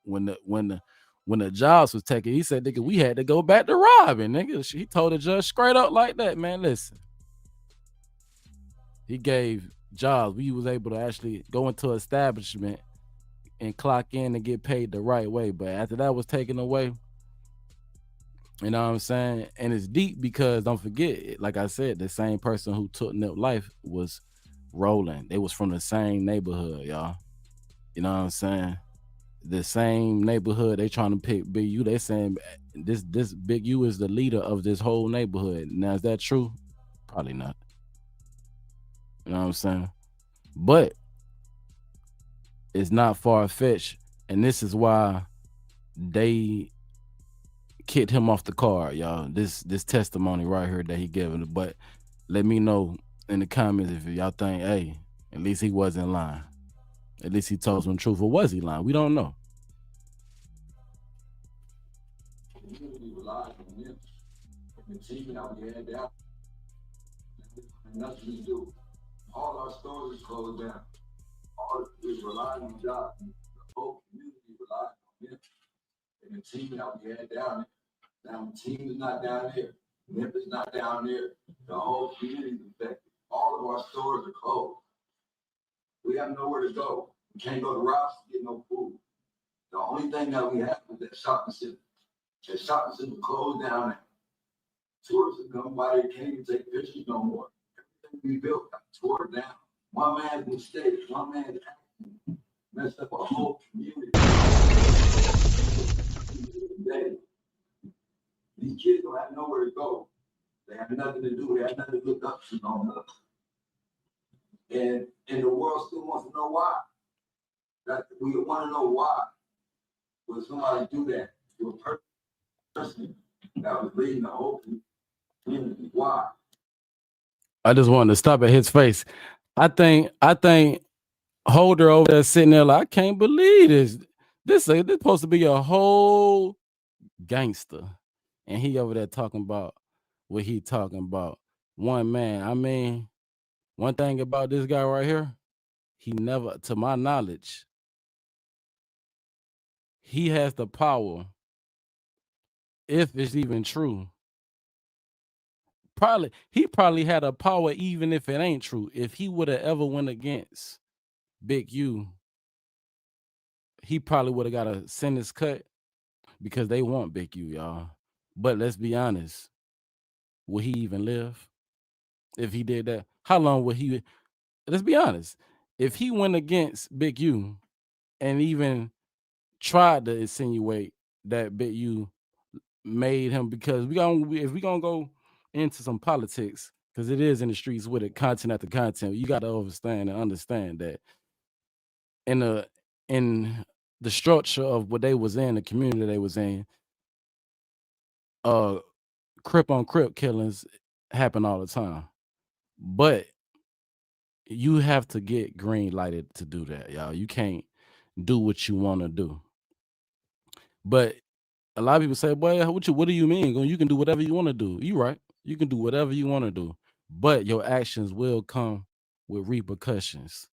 when the jobs was taken. He said, nigga, we had to go back to robbing, nigga. He told the judge straight up like that, man. Listen, he gave jobs. We was able to actually go into an establishment and clock in and get paid the right way. But after that was taken away, you know what I'm saying? And it's deep because don't forget, like I said, the same person who took Nip life was rolling. They was from the same neighborhood, y'all. You know what I'm saying? The same neighborhood. They trying to pick Big U. They saying this Big U is the leader of this whole neighborhood. Now, is that true? Probably not. You know what I'm saying? But it's not far-fetched. And this is why they kicked him off the card, y'all. This testimony right here that he given. But let me know in the comments if y'all think, hey, at least he wasn't lying. At least he told some truth. Or was he lying? We don't know. Community relies on them. And the team out here had that. Nothing to do. All our stores is closed down. All is relying on jobs. The whole community relies on them. And the team out here had down there. Now the team is not down there. Nip is not down there. The whole community is affected. All of our stores are closed. We have nowhere to go. We can't go to Ross to get no food. The only thing that we have is that shopping center. That shopping center closed down there. Tourists have come by, they can't even take pictures no more. Everything we built got torn down. One man's mistake, one man's action messed up a whole community. These kids don't have nowhere to go. They have nothing to do. They have nothing to look up to no more. And the world still wants to know why. That we want to know why. Would somebody do that to a person that was leading the whole community? Why? I just wanted to stop at his face. I think Holder over there sitting there like, I can't believe this. This supposed to be a whole gangster. And he over there talking about what he talking about. One man. I mean, one thing about this guy right here, he never, to my knowledge, he has the power, if it's even true. He probably had a power even if it ain't true. If he would have ever went against Big U, he probably would have got a sentence cut because they want Big U, y'all. But let's be honest, would he even live if he did that? How long would he? Let's be honest. If he went against Big U and even tried to insinuate that Big U made him, because if we gonna go into some politics, because it is in the streets with it, content after content, you got to understand that in the structure of what they was in, the community they was in, Crip on Crip killings happen all the time, but you have to get green lighted to do that, y'all. You can't do what you want to do. But a lot of people say, "Boy, what do you mean? You can do whatever you want to do." You right. You can do whatever you want to do, but your actions will come with repercussions.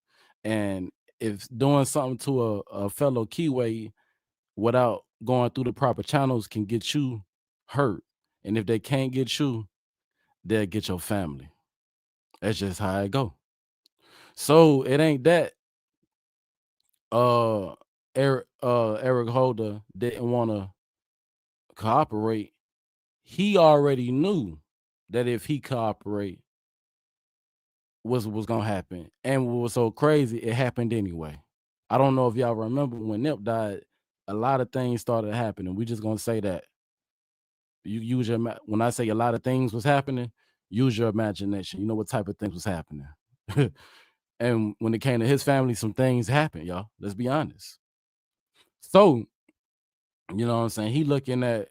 And if doing something to a fellow Kiwi without going through the proper channels can get you hurt, and if they can't get you, they'll get your family. That's just how it go. So it ain't that uh Eric Holder didn't want to cooperate. He already knew that if he cooperate was gonna happen. And what was so crazy, it happened anyway. I don't know if y'all remember when Nip died, a lot of things started happening. We just gonna say that. You use your when I say a lot of things was happening, use your imagination. You know what type of things was happening. And when it came to his family, some things happened, y'all. Let's be honest. So, you know what I'm saying? He looking at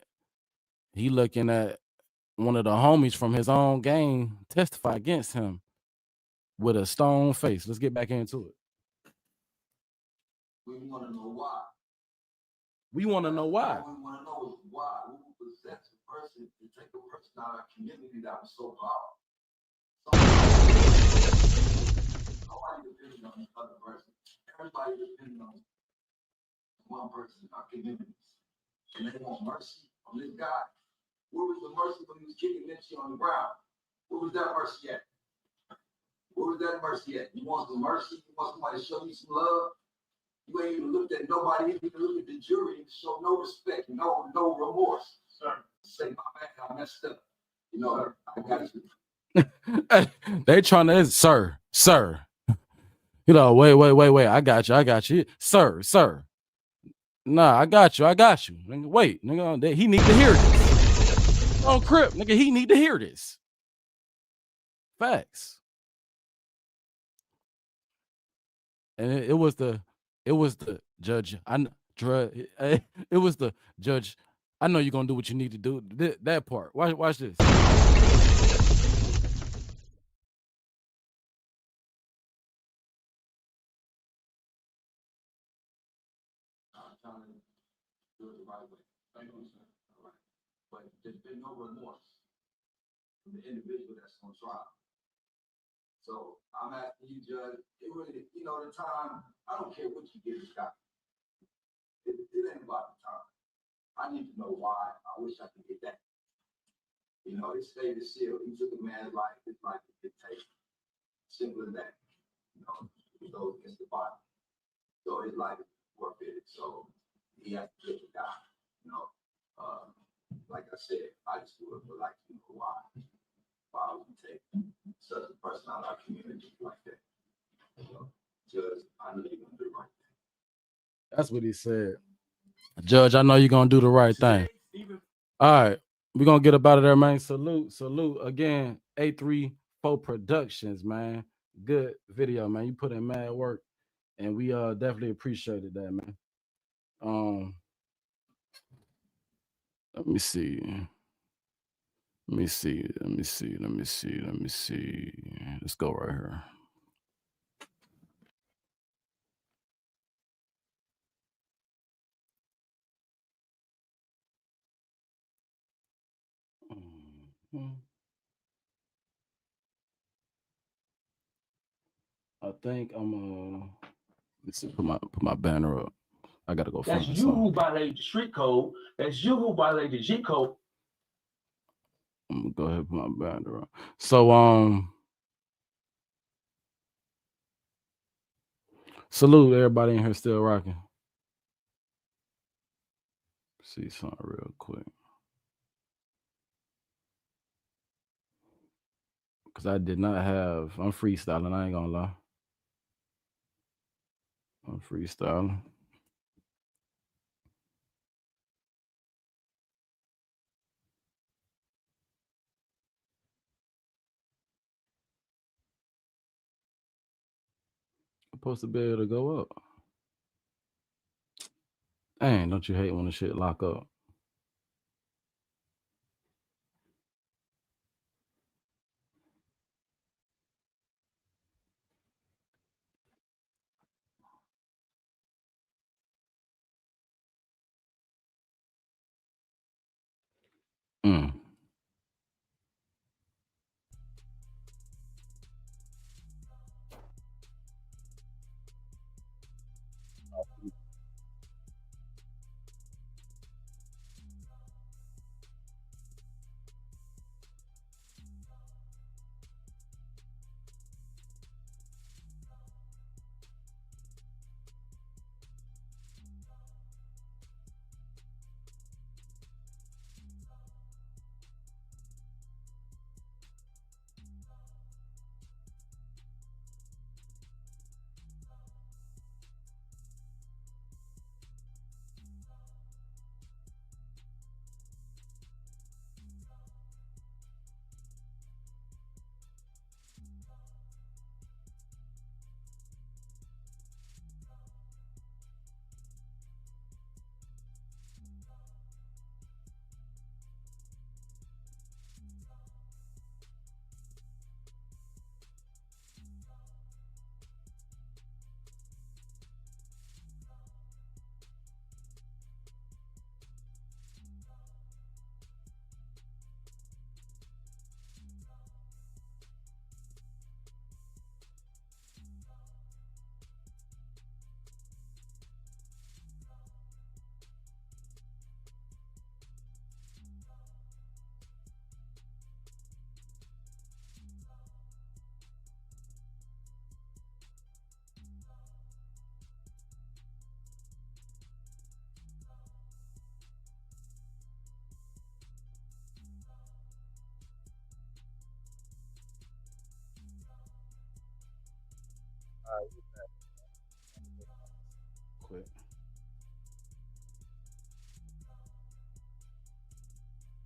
one of the homies from his own gang testify against him with a stone face. Let's get back into it. We want to know why. We want to know why. What we want to know is why. Who possessed a person to take a person out of our community that was so powerful? Nobody depending on the other person. Everybody depending on one person in our communities. And they want mercy on this guy. Where was the mercy when he was kicking Nipsey on the ground? Where was that mercy at? Where was that mercy at? You want some mercy? You want somebody to show you some love? You ain't even looked at nobody. You even look at the jury and show no respect, no remorse. Sir, say, my man, I messed up. You know, I got you. They trying to, sir. You know, wait. I got you. Sir. Nah, I got you. Nigga, wait, nigga, he need to hear this. On Crip, nigga, he need to hear this. Facts. And it was the judge. It was the judge. I know you're gonna do what you need to do. That part. Watch this. Trying to do it the right way. Thank you, sir. All right. But there's been no remorse from the individual that's on trial. So I'm asking you, Judge, it really, the time, I don't care what you give this guy. It ain't about the time. I need to know why. I wish I could get that. His fate is sealed. He took a man's life, his life is dictated. Simple as that. It goes against the body. So his life is forfeited. So he has to get the guy. Like I said, I just would like to know why would you take such a person out of our community like that? Judge, I know you're gonna do the right thing. That's what he said. Judge, I know you're gonna do the right thing. All right, we're gonna get up out of there, man. Salute again. A34 Productions, man. Good video, man. You put in mad work, and we definitely appreciated that, man. Let me see. Let's go right here. I think I'm let's see, put my banner up. I gotta go find That's you who violated the street code. That's you who violated the G code. I'm gonna go ahead and put my banner up. So salute everybody in here still rocking. See something real quick. Cause I did not have, I'm freestyling, I ain't gonna lie. I'm freestyling. I'm supposed to be able to go up. Dang, don't you hate when the shit lock up?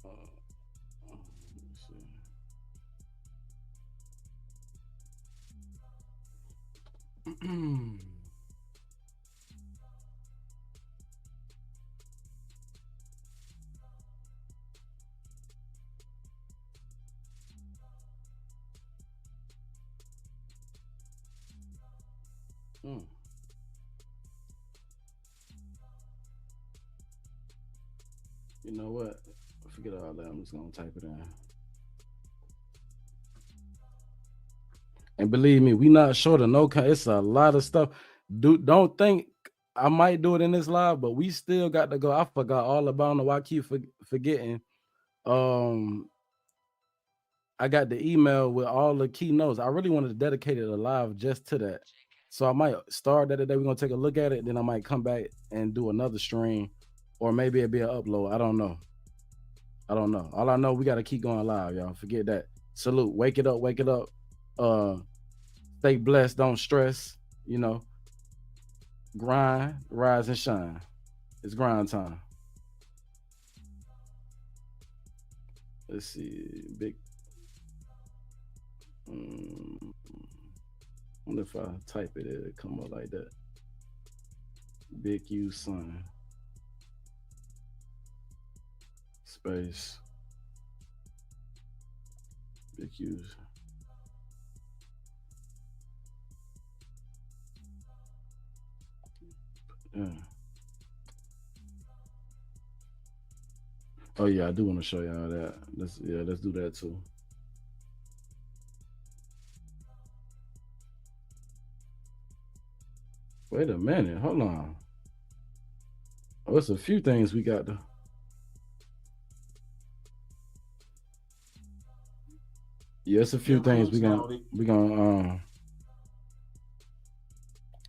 Let's see. Mm. You know what? Forget all that. I'm just gonna type it in. And believe me, we not short of no kind. It's a lot of stuff. Don't think I might do it in this live, but we still got to go. I forgot all about. I don't know why I keep forgetting. Um, I got the email with all the keynotes. I really wanted to dedicate it a live just to that. So I might start that today. We're gonna take a look at it. Then I might come back and do another stream, or maybe it'll be an upload. I don't know. All I know, we gotta keep going live, y'all. Forget that. Salute. Wake it up. Wake it up. Stay blessed. Don't stress. You know, grind, rise, and shine. It's grind time. Let's see. Big. Wonder if I type it, it'll come up like that. Big U son. Space. Big U's. Yeah. Oh yeah, I do want to show y'all that. Let's do that too. Wait a minute, hold on. Oh, it's a few things we got to. Yeah, it's a few things we gonna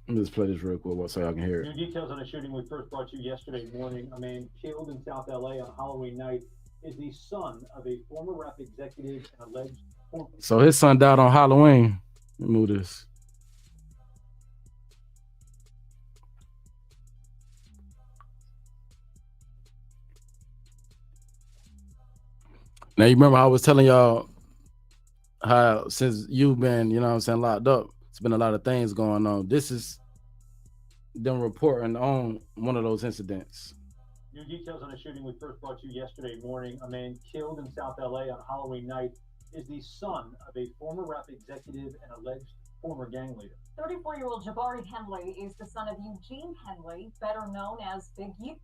let me just play this real quick so y'all can hear it. New details on a shooting we first brought you yesterday morning. A man killed in South LA on Halloween night is the son of a former rap executive and alleged. So his son died on Halloween. Let me move this. Now you remember I was telling y'all how since you've been, you know what I'm saying, locked up, it's been a lot of things going on. This is them reporting on one of those incidents. New details on a shooting we first brought you yesterday morning. A man killed in South LA on Halloween night is the son of a former rap executive and alleged former gang leader. 34-year-old Jabari Henley is the son of Eugene Henley, better known as Big U.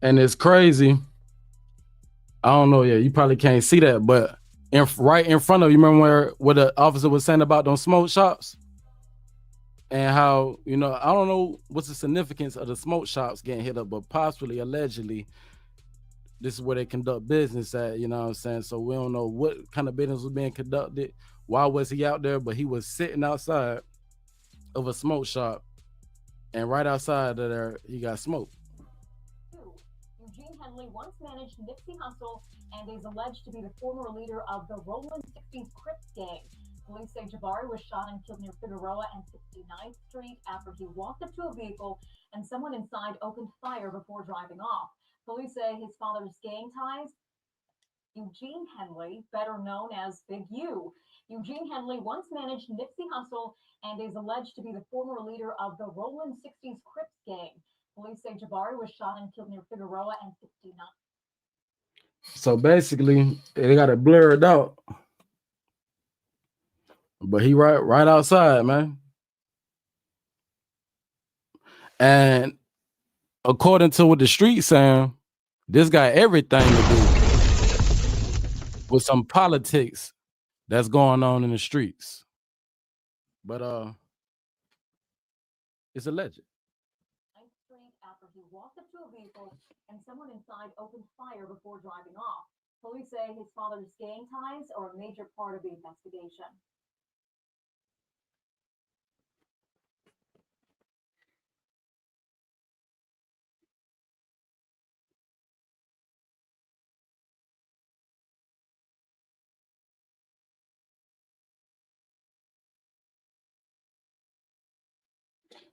And it's crazy. I don't know. Yeah, you probably can't see that, but right in front of you, remember what the officer was saying about those smoke shops and how, you know, I don't know what's the significance of the smoke shops getting hit up, but possibly, allegedly, this is where they conduct business at, you know what I'm saying? So we don't know what kind of business was being conducted. Why was he out there? But he was sitting outside of a smoke shop, and right outside of there, he got smoked. Eugene Henley once managed Nipsey Hussle and is alleged to be the former leader of the Rolling 60s Crips gang. Police say Jabari was shot and killed near Figueroa and 69th Street after he walked up to a vehicle and someone inside opened fire before driving off. Police say his father's gang ties. Eugene Henley, better known as Big U. Eugene Henley once managed Nipsey Hussle and is alleged to be the former leader of the Rolling 60s Crips gang. Police say Jabari was shot and killed near Figueroa and 69. So basically, they got it blurred out. But he right outside, man. And according to what the street saying, this got everything to do with some politics that's going on in the streets. But it's alleged. After he walked up to a vehicle and someone inside opened fire before driving off. Police say his father's gang ties are a major part of the investigation.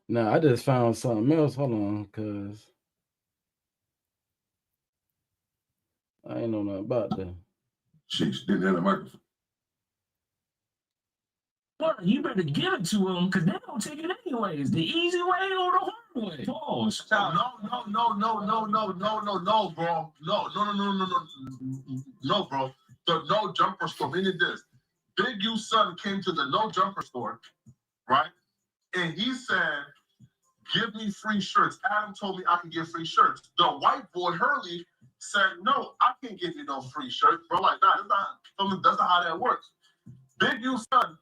Now I just found something else. Hold on, cause I ain't know nothing about that. Sheesh, didn't have a microphone. Well, you better give it to them because they're gonna take it anyways. The easy way or the hard way. Pause. No, bro. No, bro. The no jumper store. Meaning this. Big U's son came to the no jumper store, right? And he said, give me free shirts. Adam told me I can get free shirts. The white boy, Hurley, said, no, I can't give you no free shirts. Bro, like, nah, that's not how that works. Big U's son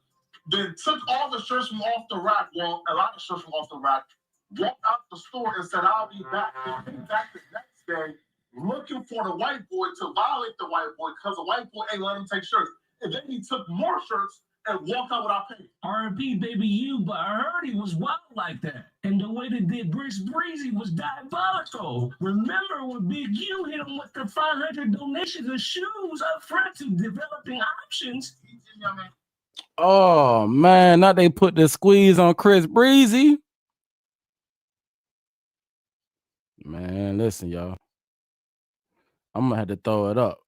then took all the shirts from off the rack, well, a lot of shirts from off the rack, walked out the store and said, I'll be back. He came back the next day looking for the white boy to violate the white boy because the white boy ain't let him take shirts. And then he took more shirts and walked out without paying. R.I.P. Baby U, but I heard he was wild like that. And the way they did Briss Breezy was diabolical. Remember when Big U hit him with the 500 donations of shoes up front to developing options? Oh man, now they put the squeeze on Chris Breezy. Man, listen, y'all. I'm gonna have to throw it up.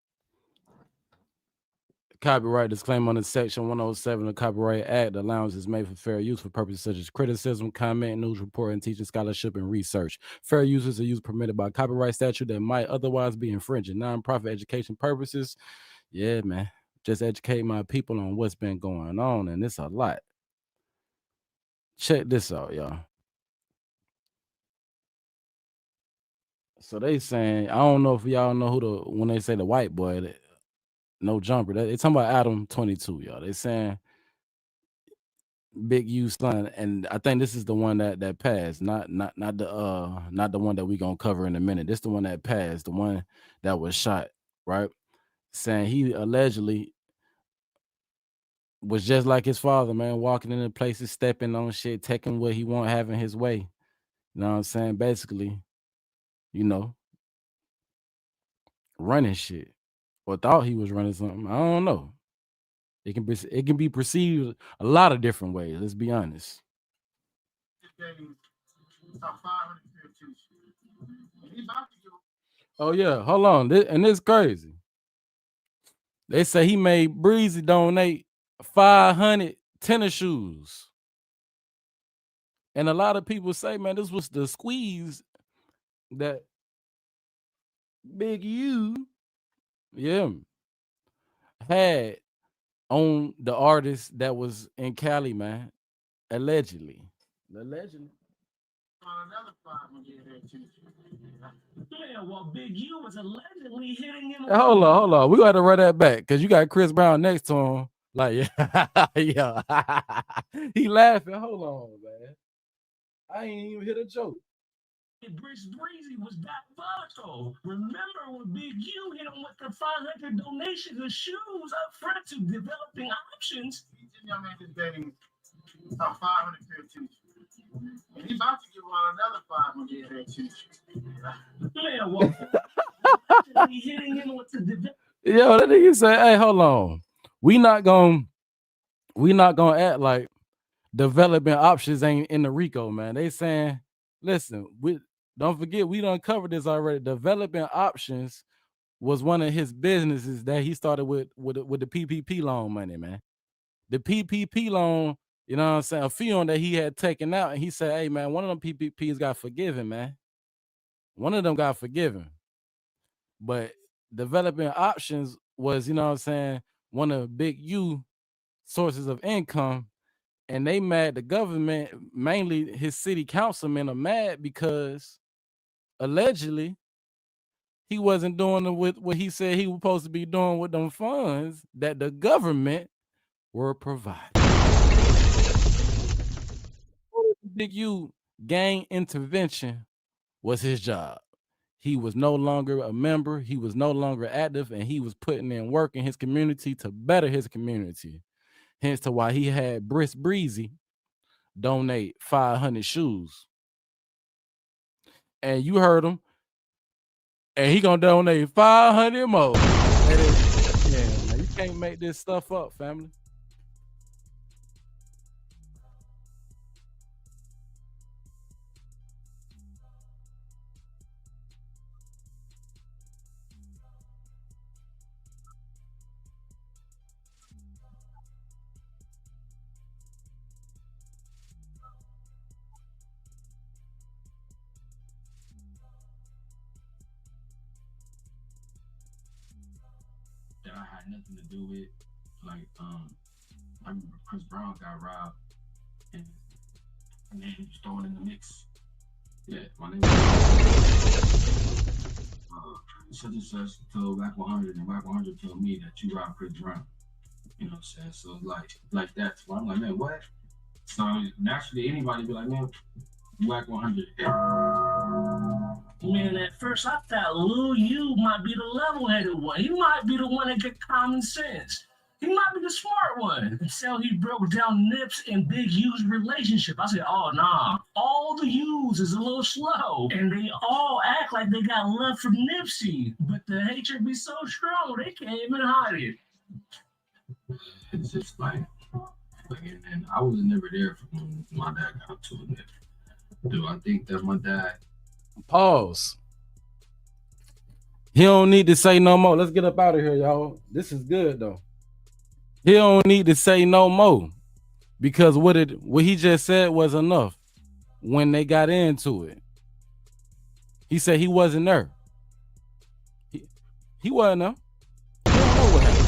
Copyright disclaimer under Section 107 of the Copyright Act. The allowance is made for fair use for purposes such as criticism, comment, news reporting, teaching, scholarship, and research. Fair uses are used permitted by copyright statute that might otherwise be infringing. Non-profit education purposes. Yeah, man. Just educate my people on what's been going on, and it's a lot. Check this out, y'all. So they saying, I don't know if y'all know who when they say the white boy, no jumper. They talking about Adam 22, y'all. They saying Big U son, and I think this is the one that passed, not the one that we gonna cover in a minute. This the one that passed, the one that was shot, right? Saying he allegedly was just like his father, man, walking into places, stepping on shit, taking what he want, having his way. You know what I'm saying? Basically, you know, running shit. Or thought he was running something. I don't know. It can be perceived a lot of different ways. Let's be honest. Oh yeah, hold on. And this crazy. They say he made Breezy donate 500 tennis shoes. And a lot of people say, man, this was the squeeze that Big U, yeah, had on the artist that was in Cali, man. Allegedly. Yeah, well, Big U was allegedly hitting him. Hold on. We got to run that back because you got Chris Brown next to him. Like, yeah. He laughing. Hold on, man. I ain't even hit a joke. Briss Breezy was diabolical. Remember when Big U hit him with the 500 donations of shoes up front to developing options? Young man is getting 500 pair of shoes. And he's about to give out another 500 pair of shoes. Yeah, well, hitting him with the Yo, that nigga say, hey, hold on. We not gonna act like developing options ain't in the RICO, man. They saying, listen, don't forget, we done covered this already. Developing options was one of his businesses that he started with the PPP loan money, man. The PPP loan, you know what I'm saying, a fee on that he had taken out, and he said, hey, man, one of them PPPs got forgiven, man. One of them got forgiven. But developing options was, you know what I'm saying, one of Big U sources of income. And they mad, the government, mainly his city councilmen, are mad because allegedly he wasn't doing with what he said he was supposed to be doing with them funds that the government were providing. Big U gang intervention was his job. He was no longer a member. He was no longer active, and he was putting in work in his community to better his community. Hence to why he had Briss Breezy donate 500 shoes. And you heard him. And he gonna donate 500 more. Yeah, man, you can't make this stuff up, family. I had nothing to do with. Like, I remember Chris Brown got robbed, and then he was thrown in the mix. Yeah, my name is such and such told Whack 100, and Whack 100 told me that you robbed Chris Brown. You know what I'm saying? So like that. So I'm like, man, what? So naturally, anybody be like, man, Whack 100. Man, at first I thought Lil U might be the level-headed one. He might be the one that get common sense. He might be the smart one. Until he broke down Nips and Big U's relationship. I said, oh, nah. All the U's is a little slow. And they all act like they got love for Nipsey. But the hatred be so strong, they can't even hide it. It's just like and I was never there for when my dad got to it. Do I think that my dad... Pause. He don't need to say no more. Let's get up out of here, y'all. This is good, though. He don't need to say no more because what he just said was enough when they got into it. He said he wasn't there. He wasn't there. He don't know what happened.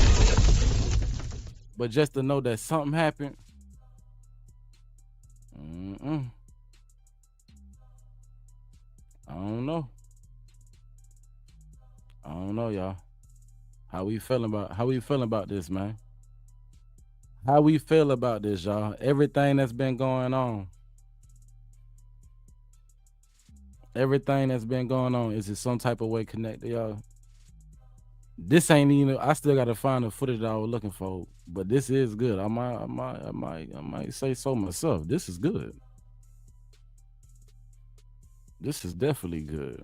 But just to know that something happened, I don't know. I don't know, y'all. How we feeling about this, man? How we feel about this, y'all? Everything that's been going on. Everything that's been going on, is it some type of way connected, y'all? This ain't even, I still gotta find the footage that I was looking for, but this is good. I might say so myself. This is good. This is definitely good.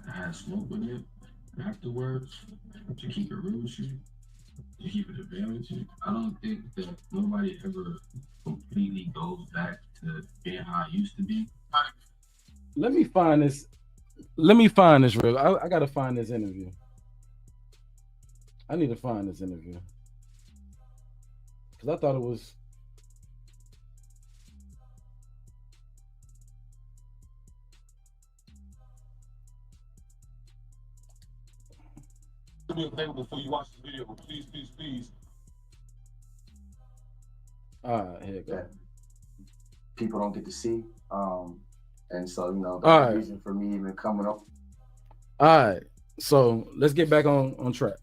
I had smoke with it afterwards to keep it real with you, to keep it a real with you. I don't think that nobody ever completely goes back to being how it used to be. Let me find this. Let me find this real. I gotta find this interview. I need to find this interview because I thought it was. Do me a favor before you watch this video, please, please, please. All right, here you go. People don't get to see. And so, you know, All that's right. the reason for me even coming up. All right, so let's get back on track.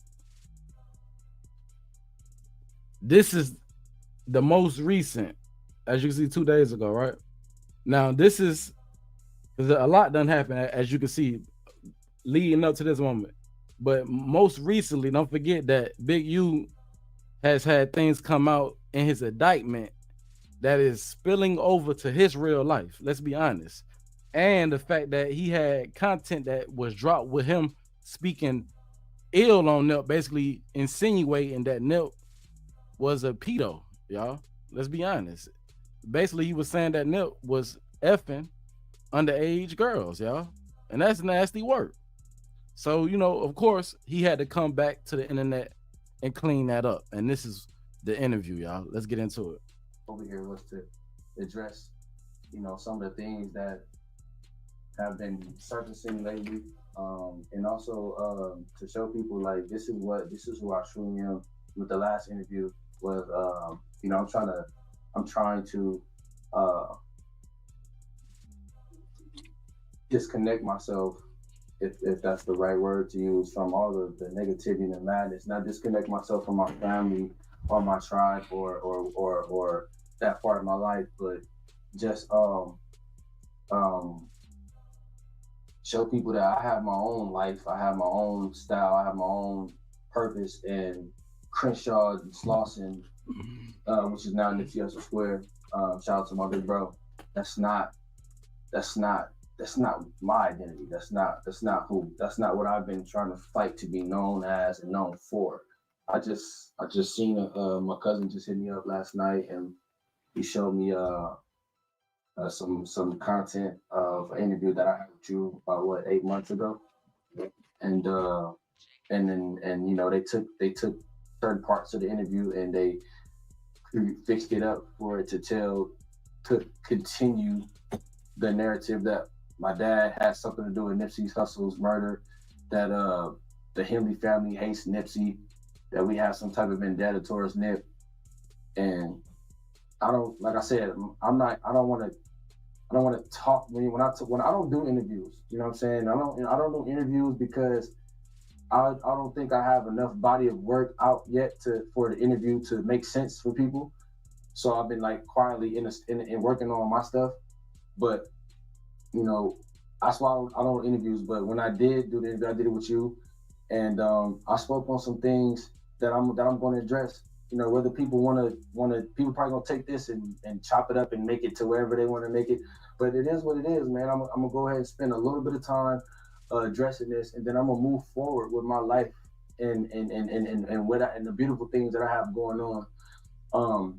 This is the most recent, as you can see, 2 days ago, right? Now, this is, because a lot done happened, as you can see, leading up to this moment. But most recently, don't forget that Big U has had things come out in his indictment that is spilling over to his real life. Let's be honest. And the fact that he had content that was dropped with him speaking ill on Nip, basically insinuating that Nip was a pedo, y'all. Let's be honest. Basically, he was saying that Nip was effing underage girls, y'all. And that's nasty work. So, you know, of course, he had to come back to the internet and clean that up. And this is the interview, y'all. Let's get into it. Over here was to address, you know, some of the things that have been surfacing lately, and also to show people like this is who I truly am. With the last interview was, you know, I'm trying to disconnect myself, if that's the right word to use, from all the negativity and the madness. Not disconnect myself from my family or my tribe or that part of my life, but just show people that I have my own life, I have my own style, I have my own purpose. And Crenshaw and Slauson, which is now Nipsey Hussle Square, shout out to my big bro. That's not my identity. That's not what I've been trying to fight to be known as and known for. I just seen my cousin just hit me up last night, and he showed me some content of an interview that I had with you about 8 months ago, and you know, they took certain parts of the interview and they fixed it up for it to continue the narrative that my dad had something to do with Nipsey Hussle's murder, that the Henley family hates Nipsey, that we have some type of vendetta towards Nip. And I don't, like I said, I don't want to talk when I don't do interviews. You know what I'm saying? I don't do interviews because I don't think I have enough body of work out yet for the interview to make sense for people. So I've been like quietly in working on my stuff. But you know, that's why I don't do interviews. But when I did do the interview, I did it with you, and I spoke on some things that I'm going to address. You know, whether people want to, people probably gonna take this and chop it up and make it to wherever they want to make it. But it is what it is, man. I'm gonna go ahead and spend a little bit of time addressing this, and then I'm gonna move forward with my life and the beautiful things that I have going on.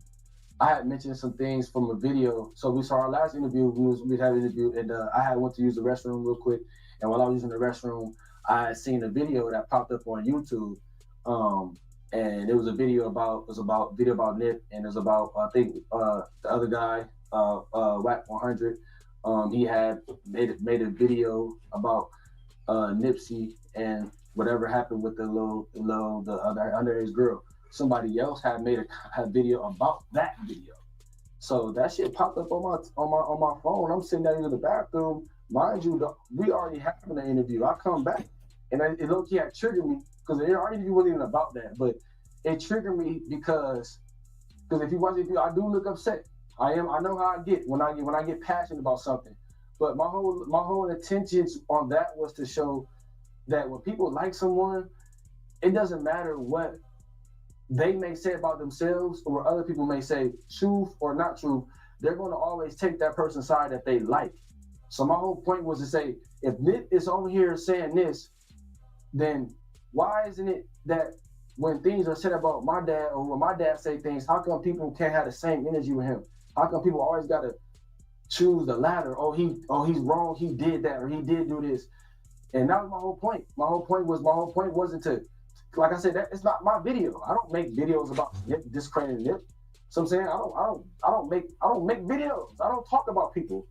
I had mentioned some things from a video. So we saw our last interview. We had an interview, and I went to use the restroom real quick. And while I was using the restroom, I had seen a video that popped up on YouTube. And it was a video about Nip, and it was about I think the other guy, Whack 100. He had made a video about Nipsey and whatever happened with the other underage girl. Somebody else had made a video about that video. So that shit popped up on my phone. I'm sitting down in the bathroom. Mind you, we already having an interview. I come back and it low-key had triggered me because the interview wasn't even about that, but it triggered me because if you watch the video, I do look upset. I know how I get when I get passionate about something. But my whole intentions on that was to show that when people like someone, it doesn't matter what they may say about themselves or what other people may say, truth or not truth, they're going to always take that person's side that they like. So my whole point was to say, if Nip is over here saying this, then why isn't it that when things are said about my dad or when my dad say things, how come people can't have the same energy with him? How come people always got to choose the latter? Oh, he's wrong. He did that, or he did do this. And that was my whole point. My whole point wasn't to, like I said, that it's not my video. I don't make videos about Nip discrediting Nip. So I'm saying I don't make videos. I don't talk about people.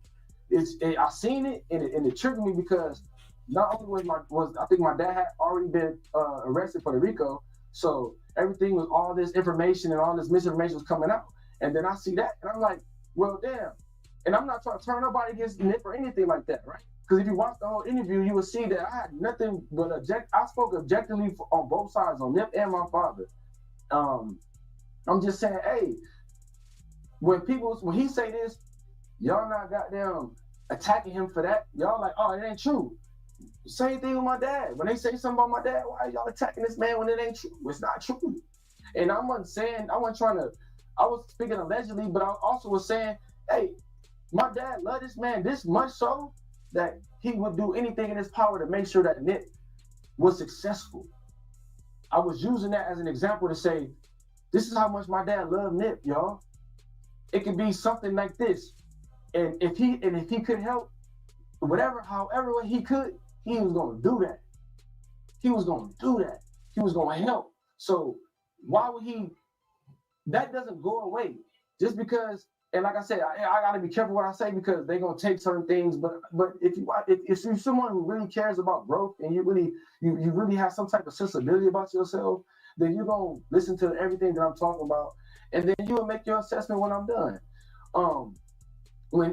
I seen it and it triggered me because not only was I think my dad had already been arrested for the RICO, so everything was all this information and all this misinformation was coming out. And then I see that and I'm like, well, damn. And I'm not trying to turn nobody against Nip or anything like that, right? Because if you watch the whole interview, you will see that I had nothing but I spoke objectively on both sides, on Nip and my father. I'm just saying, hey, when he say this, y'all not goddamn attacking him for that. Y'all like, oh, it ain't true. Same thing with my dad. When they say something about my dad, why are y'all attacking this man when it ain't true? It's not true. And I was speaking allegedly, but I also was saying, hey, my dad loved this man this much so that he would do anything in his power to make sure that Nip was successful. I was using that as an example to say, this is how much my dad loved Nip, y'all. It could be something like this. And if he could help, however way he could, he was gonna do that. He was gonna do that. He was gonna help. So why would that doesn't go away just because. And like I said, I gotta be careful what I say because they're gonna take certain things. But if you're someone who really cares about growth and you really have some type of sensibility about yourself, then you're gonna listen to everything that I'm talking about, and then you will make your assessment when I'm done. When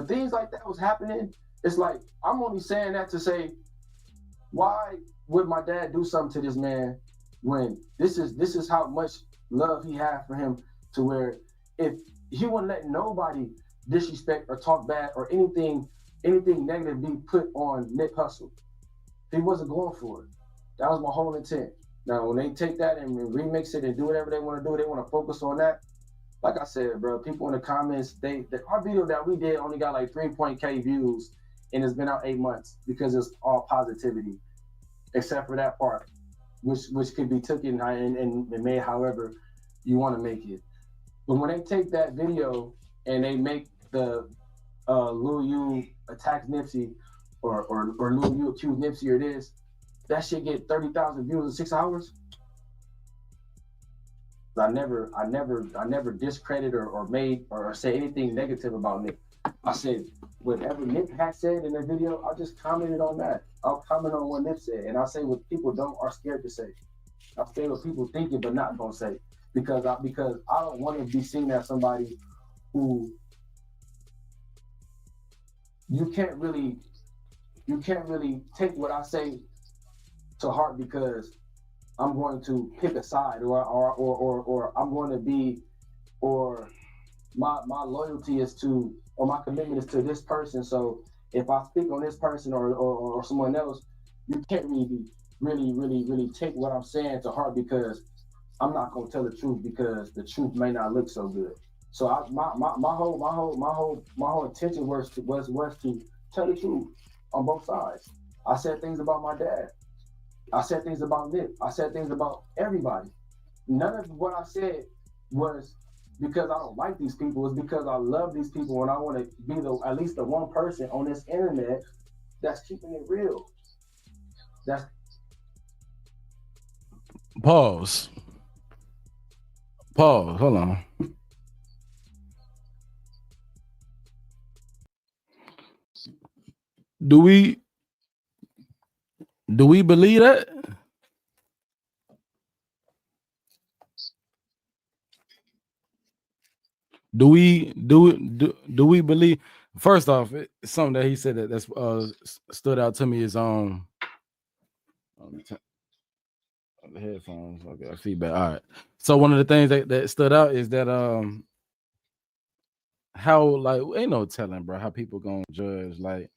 things like that was happening, it's like I'm only saying that to say, why would my dad do something to this man when this is how much love he had for him, to where if he wouldn't let nobody disrespect or talk bad or anything negative be put on Nip Hussle. He wasn't going for it. That was my whole intent. Now, when they take that and remix it and do whatever they want to do, they want to focus on that. Like I said, bro, people in the comments, our video that we did only got like 3.k views, and it's been out 8 months because it's all positivity, except for that part, which could be taken and made however you want to make it. But when they take that video and they make the Lil U attacks Nipsey or Lil U accuse Nipsey or this, that shit get 30,000 views in 6 hours. I never discredit or made or say anything negative about Nip. I said whatever Nip had said in the video, I just commented on that. I'll comment on what Nip said, and I say what people are scared to say. I say what people thinking but not gonna say, because I don't want to be seen as somebody who you can't really take what I say to heart, because I'm going to pick a side, or I'm going to be, or my loyalty is to, or my commitment is to this person. So if I speak on this person or someone else, you can't really take what I'm saying to heart, because I'm not gonna tell the truth, because the truth may not look so good. So my whole intention was to tell the truth on both sides. I said things about my dad. I said things about Nip. I said things about everybody. None of what I said was because I don't like these people. It's because I love these people, and I want to be at least the one person on this internet that's keeping it real. That's Pause. Hold on. Do we believe that? Do we believe? First off, something that he said that's stood out to me is the headphones. Okay, feedback. All right. So one of the things that stood out is that how, like, ain't no telling, bro, how people gonna judge. Like,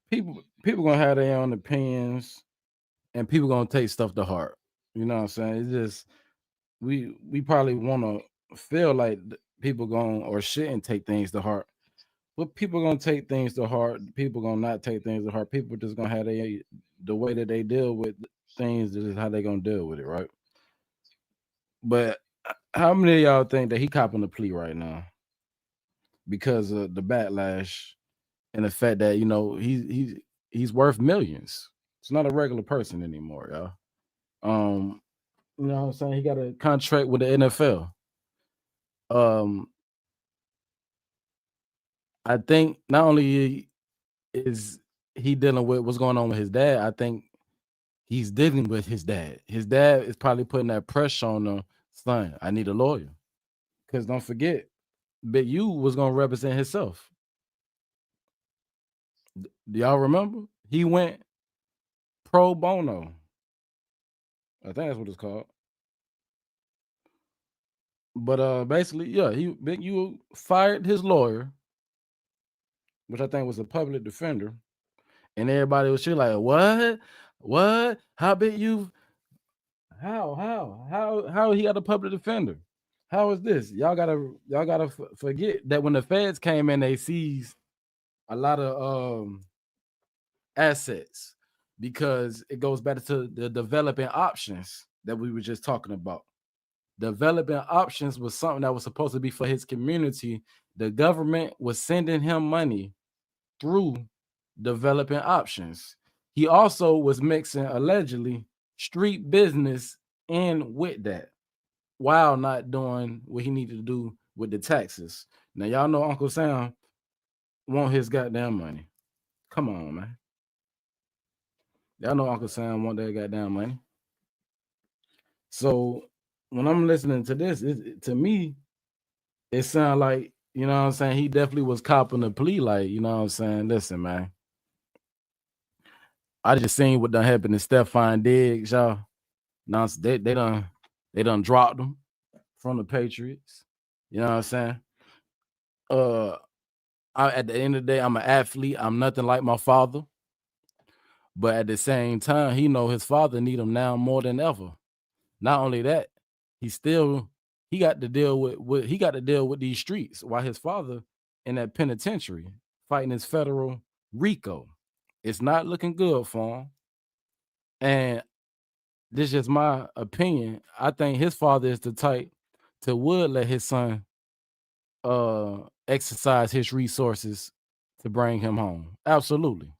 people gonna have their own opinions, and people gonna take stuff to heart. You know what I'm saying? It's just we probably want to feel like people gonna or shouldn't take things to heart, but people gonna take things to heart. People gonna not take things to heart. People just gonna have the way that they deal with things. This is how they gonna deal with it, right? But how many of y'all think that he copping the plea right now because of the backlash and the fact that, you know, he's worth millions? It's not a regular person anymore, y'all. You know what I'm saying? He got a contract with the NFL. I think not only is he dealing with what's going on with his dad, I think he's dealing with his dad. His dad is probably putting that pressure on him. Son, I need a lawyer. Because don't forget, Big U was going to represent himself. Do y'all remember? He went pro bono. I think that's what it's called. But basically, yeah, Big U fired his lawyer, which I think was a public defender, and everybody was shit like, what? How Big U? How he got a public defender? How is this? Y'all gotta forget that when the feds came in, they seized a lot of assets, because it goes back to the developing options that we were just talking about. Developing options was something that was supposed to be for his community. The government was sending him money through developing options. He also was mixing, allegedly, street business in with that, while not doing what he needed to do with the taxes. Now, y'all know Uncle Sam want his goddamn money. Come on, man. Y'all know Uncle Sam want that goddamn money. So when I'm listening to this, to me, it sounds like, you know what I'm saying, he definitely was copping a plea. Like, you know what I'm saying? Listen, man, I just seen what done happened to Stephon Diggs, y'all. Now they done dropped him from the Patriots. You know what I'm saying? At the end of the day, I'm an athlete. I'm nothing like my father. But at the same time, he know his father need him now more than ever. Not only that, he got to deal with these streets, while his father in that penitentiary fighting his federal RICO. It's not looking good for him. And this is just my opinion. I think his father is the type to would let his son exercise his resources to bring him home. Absolutely.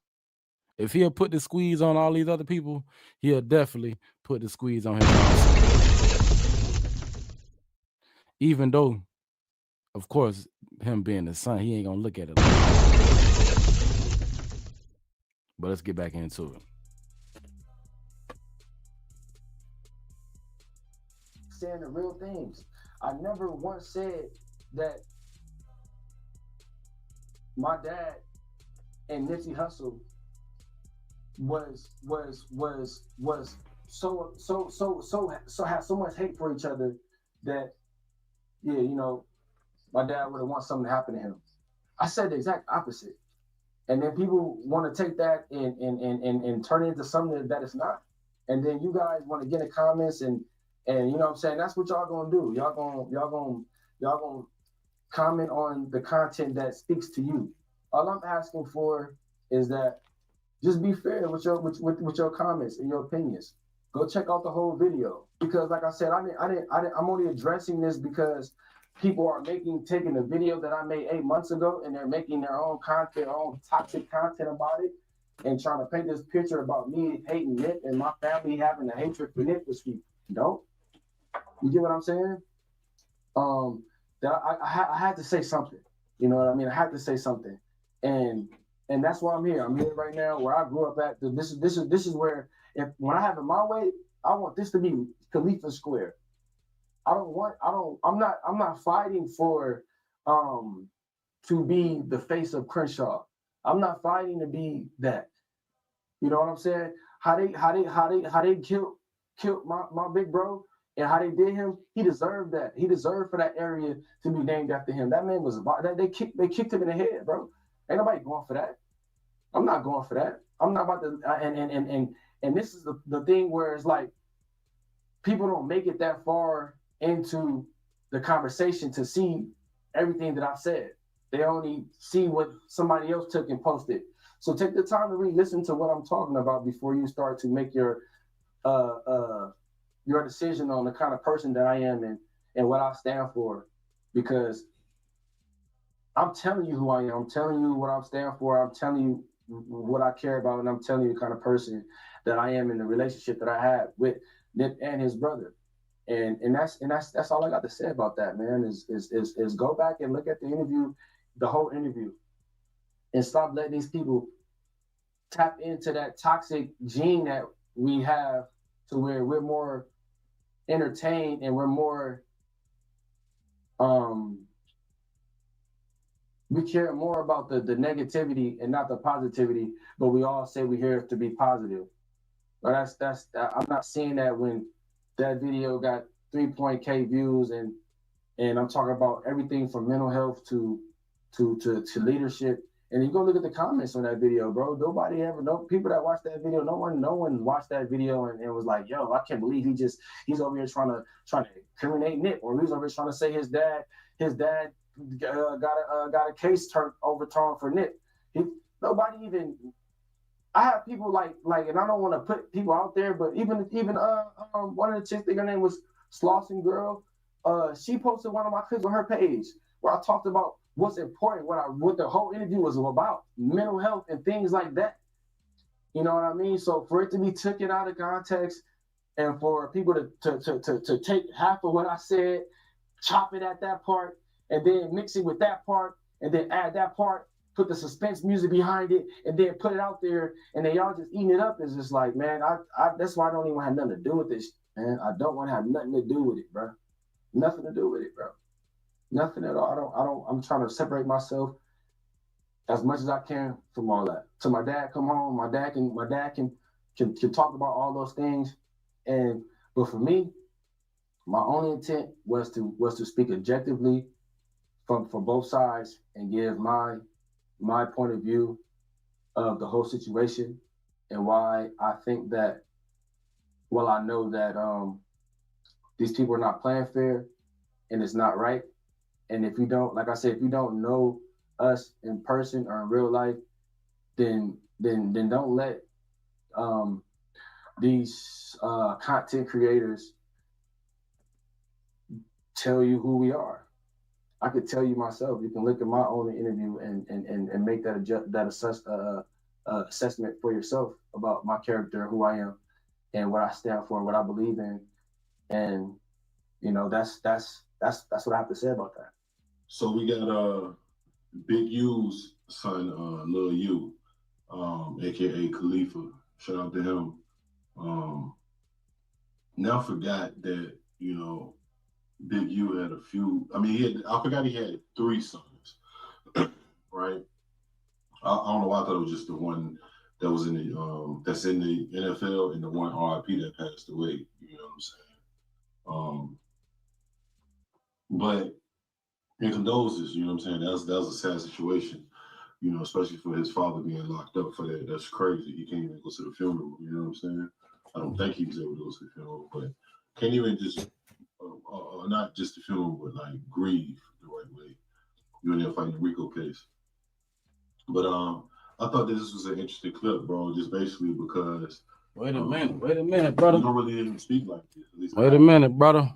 If he'll put the squeeze on all these other people, he'll definitely put the squeeze on his own. Even though, of course, him being the son, he ain't gonna look at it like that. But let's get back into it. Saying the real things. I never once said that my dad and Nipsey Hussle was so have so much hate for each other that yeah, you know, my dad would have want something to happen to him. I said the exact opposite. And then people want to take that and turn it into something that it's not. And then you guys want to get in the comments and you know what I'm saying? That's what y'all gonna do. Y'all gonna comment on the content that speaks to you. All I'm asking for is that just be fair with your comments and your opinions. Go check out the whole video because, like I said, I'm only addressing this because people are taking a video that I made 8 months ago and they're making their own content, their own toxic content about it, and trying to paint this picture about me hating Nip and my family having a hatred for Nip, which we don't. You get what I'm saying? That I had to say something. You know what I mean? I had to say something, and that's why I'm here. I'm here right now where I grew up at. This is where when I have it my way, I want this to be Khalifa Square. I'm not fighting for to be the face of Crenshaw. I'm not fighting to be that. You know what I'm saying? How they killed my big bro and how they did him, he deserved that. He deserved for that area to be named after him. That man was they kicked him in the head, bro. Ain't nobody going for that. I'm not going for that. I'm not about to and this is the thing where it's like people don't make it that far into the conversation to see everything that I've said. They only see what somebody else took and posted. So take the time to re-listen to what I'm talking about before you start to make your decision on the kind of person that I am and what I stand for. Because I'm telling you who I am. I'm telling you what I stand for. I'm telling you what I care about, and I'm telling you the kind of person that I am in the relationship that I have with Nip and his brother. And that's all I got to say about that, man. Is go back and look at the interview, the whole interview, and stop letting these people tap into that toxic gene that we have to where we're more entertained and we're more we care more about the negativity and not the positivity, but we all say we're here to be positive. But I'm not seeing that when that video got 3.0K views and I'm talking about everything from mental health to leadership. And you go look at the comments on that video, bro. Nobody ever people that watched that video. No one watched that video and was like, "Yo, I can't believe he's over here trying to incriminate Nip," or he's over here trying to say his dad got a case overturned for Nip. Nobody even. I have people like, and I don't want to put people out there, but even one of the chicks, I think her name was Slauson Girl. She posted one of my clips on her page where I talked about what's important, what the whole interview was about, mental health and things like that. You know what I mean? So for it to be taken out of context and for people to take half of what I said, chop it at that part, and then mix it with that part, and then add that part, put the suspense music behind it, and then put it out there, and then y'all just eating it up, is just like, man, I that's why I don't even have nothing to do with this, man. I don't want to have nothing to do with it, bro. Nothing to do with it, bro. Nothing at all. I'm trying to separate myself as much as I can from all that. Till my dad come home, my dad can talk about all those things. But for me, my only intent was to speak objectively from both sides and give my point of view of the whole situation and why I think that, well, I know that these people are not playing fair and it's not right. And if you don't, like I said, if you don't know us in person or in real life, then don't let these content creators tell you who we are. I could tell you myself. You can look at my own interview and make that assessment for yourself about my character, who I am, and what I stand for, and what I believe in. And you know, that's what I have to say about that. So we got Big U's son, Lil U. aka Khalifa. Shout out to him. Um, now forgot that, Big U had a few. I mean, I forgot he had 3 sons, right? I don't know why I thought it was just the one that was in the that's in the NFL and the one RIP that passed away. You know what I'm saying? But in condolences, you know what I'm saying? That was a sad situation. Especially for his father being locked up for that. That's crazy. He can't even go to the funeral. You know what I'm saying? I don't think he was able to go to the funeral, but can't even just not just the funeral, but like grieve the right way. You in there fighting the Rico case. But I thought that this was an interesting clip, bro. Just basically because Wait a minute, brother. You don't really even speak like this. At least Wait a minute, brother.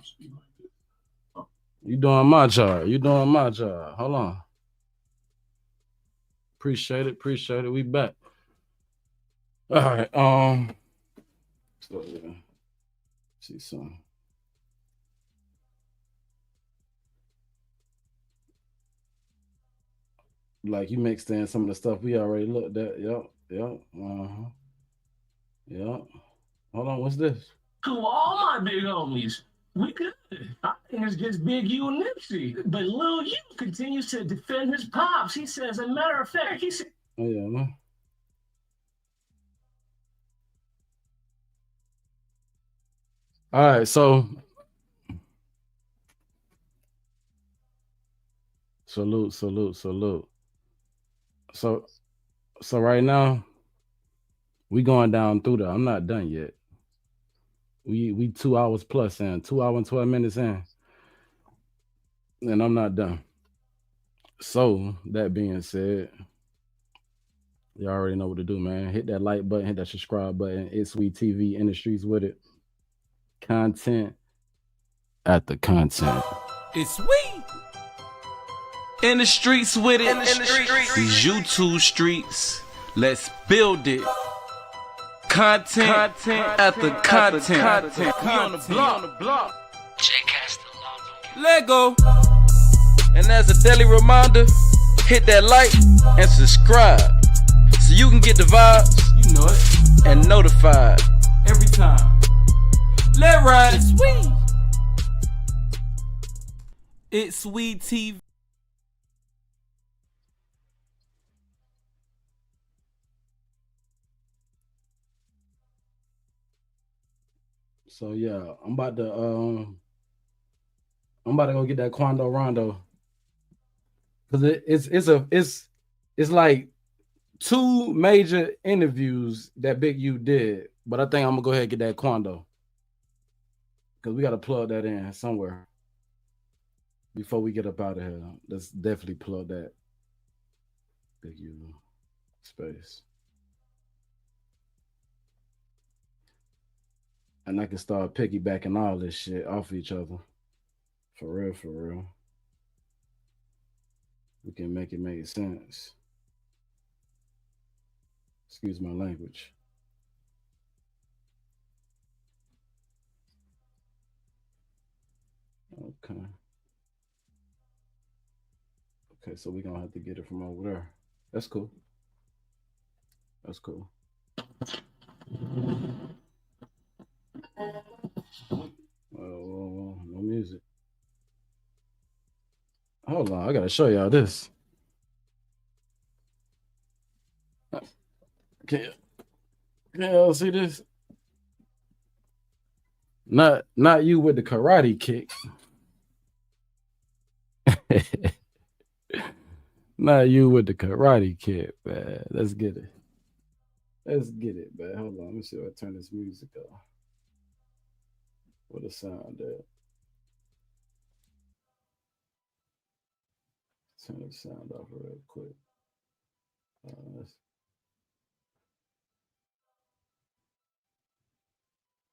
You doing my job. You doing my job. Hold on. Appreciate it. We back. All right. So yeah. See some. Like you mixed in some of the stuff we already looked at. Yep. Uh-huh. Yep. Hold on, what's this? To all my big homies, we good. I think it's just Big U and Nipsey. But Lil U continues to defend his pops. He says, as a matter of fact, he said, Oh yeah, man. All right, so salute. So right now, we going down through there. I'm not done yet. We 2 hours plus in, 2 hours and 12 minutes in, and I'm not done. So that being said, you already know what to do, man. Hit that like button, hit that subscribe button. It's Sweet TV Industries with it. Content at the content. It's we in the streets with it. These YouTube streets. Let's build it. Content at the content. We on the block. Lego. And as a daily reminder, hit that like and subscribe so you can get the vibes, you know it, and notified every time. Let ride. It's sweet. It's Sweet TV. So yeah, I'm about to go get that Quando Rondo. Cause it's like 2 major interviews that Big U did, but I think I'm gonna go ahead and get that Quando. Cause we gotta plug that in somewhere before we get up out of here. Let's definitely plug that Big U space. And I can start piggybacking all this shit off each other. For real. We can make it make sense. Excuse my language. Okay. Okay, so we're gonna have to get it from over there. That's cool. No music. Hold on, I gotta show y'all this. Can y'all see this? Not you with the karate kick. Not you with the karate kick, man. Let's get it, man. Hold on, let me see if I turn this music off. What a sound at. Turn the sound off real quick.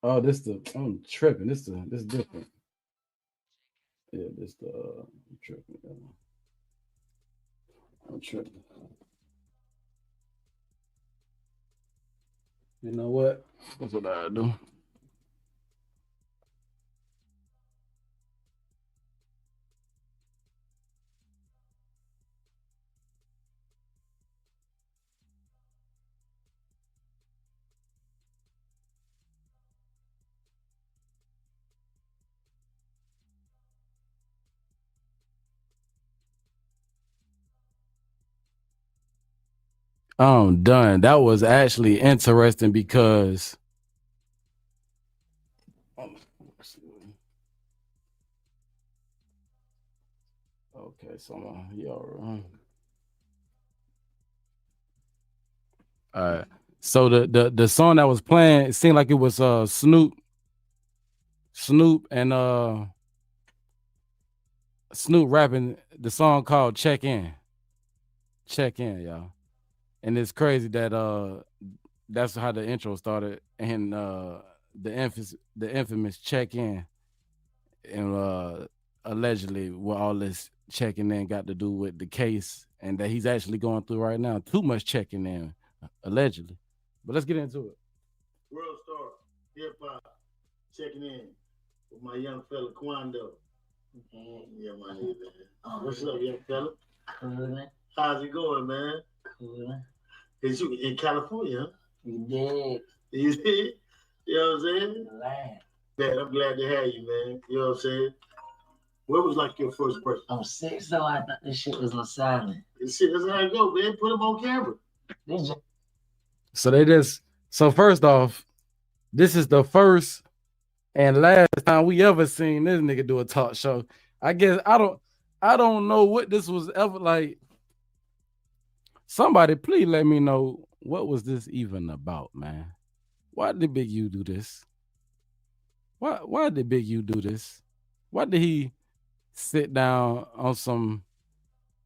Oh, I'm tripping. This different. Yeah, I'm tripping. I'm tripping. You know what? That's what I do. I'm done. That was actually interesting because okay, so all right. So the song that was playing, it seemed like it was Snoop and Snoop rapping the song called Check In. Check In, y'all. And it's crazy that that's how the intro started, and the infamous Check In, and allegedly what all this checking in got to do with the case and that he's actually going through right now. Too much checking in, allegedly. But let's get into it. World Star, hip hop, checking in with my young fella Quando. Yeah, my nigga, man. What's up, young fella? Coolin'. How's it going, man? Coolin'. Is you in California, huh? You did. You did? You know what I'm saying? Glad. Man, I'm glad to have you, man. You know what I'm saying? What was like your first birthday? I'm 6, so I thought this shit was on silent. This shit, that's how it go, man. Put them on camera. So first off, this is the first and last time we ever seen this nigga do a talk show. I guess I don't know what this was ever like. Somebody please let me know what was this even about, man. Why did Big U do this? Why did Big U do this? Why did he sit down on some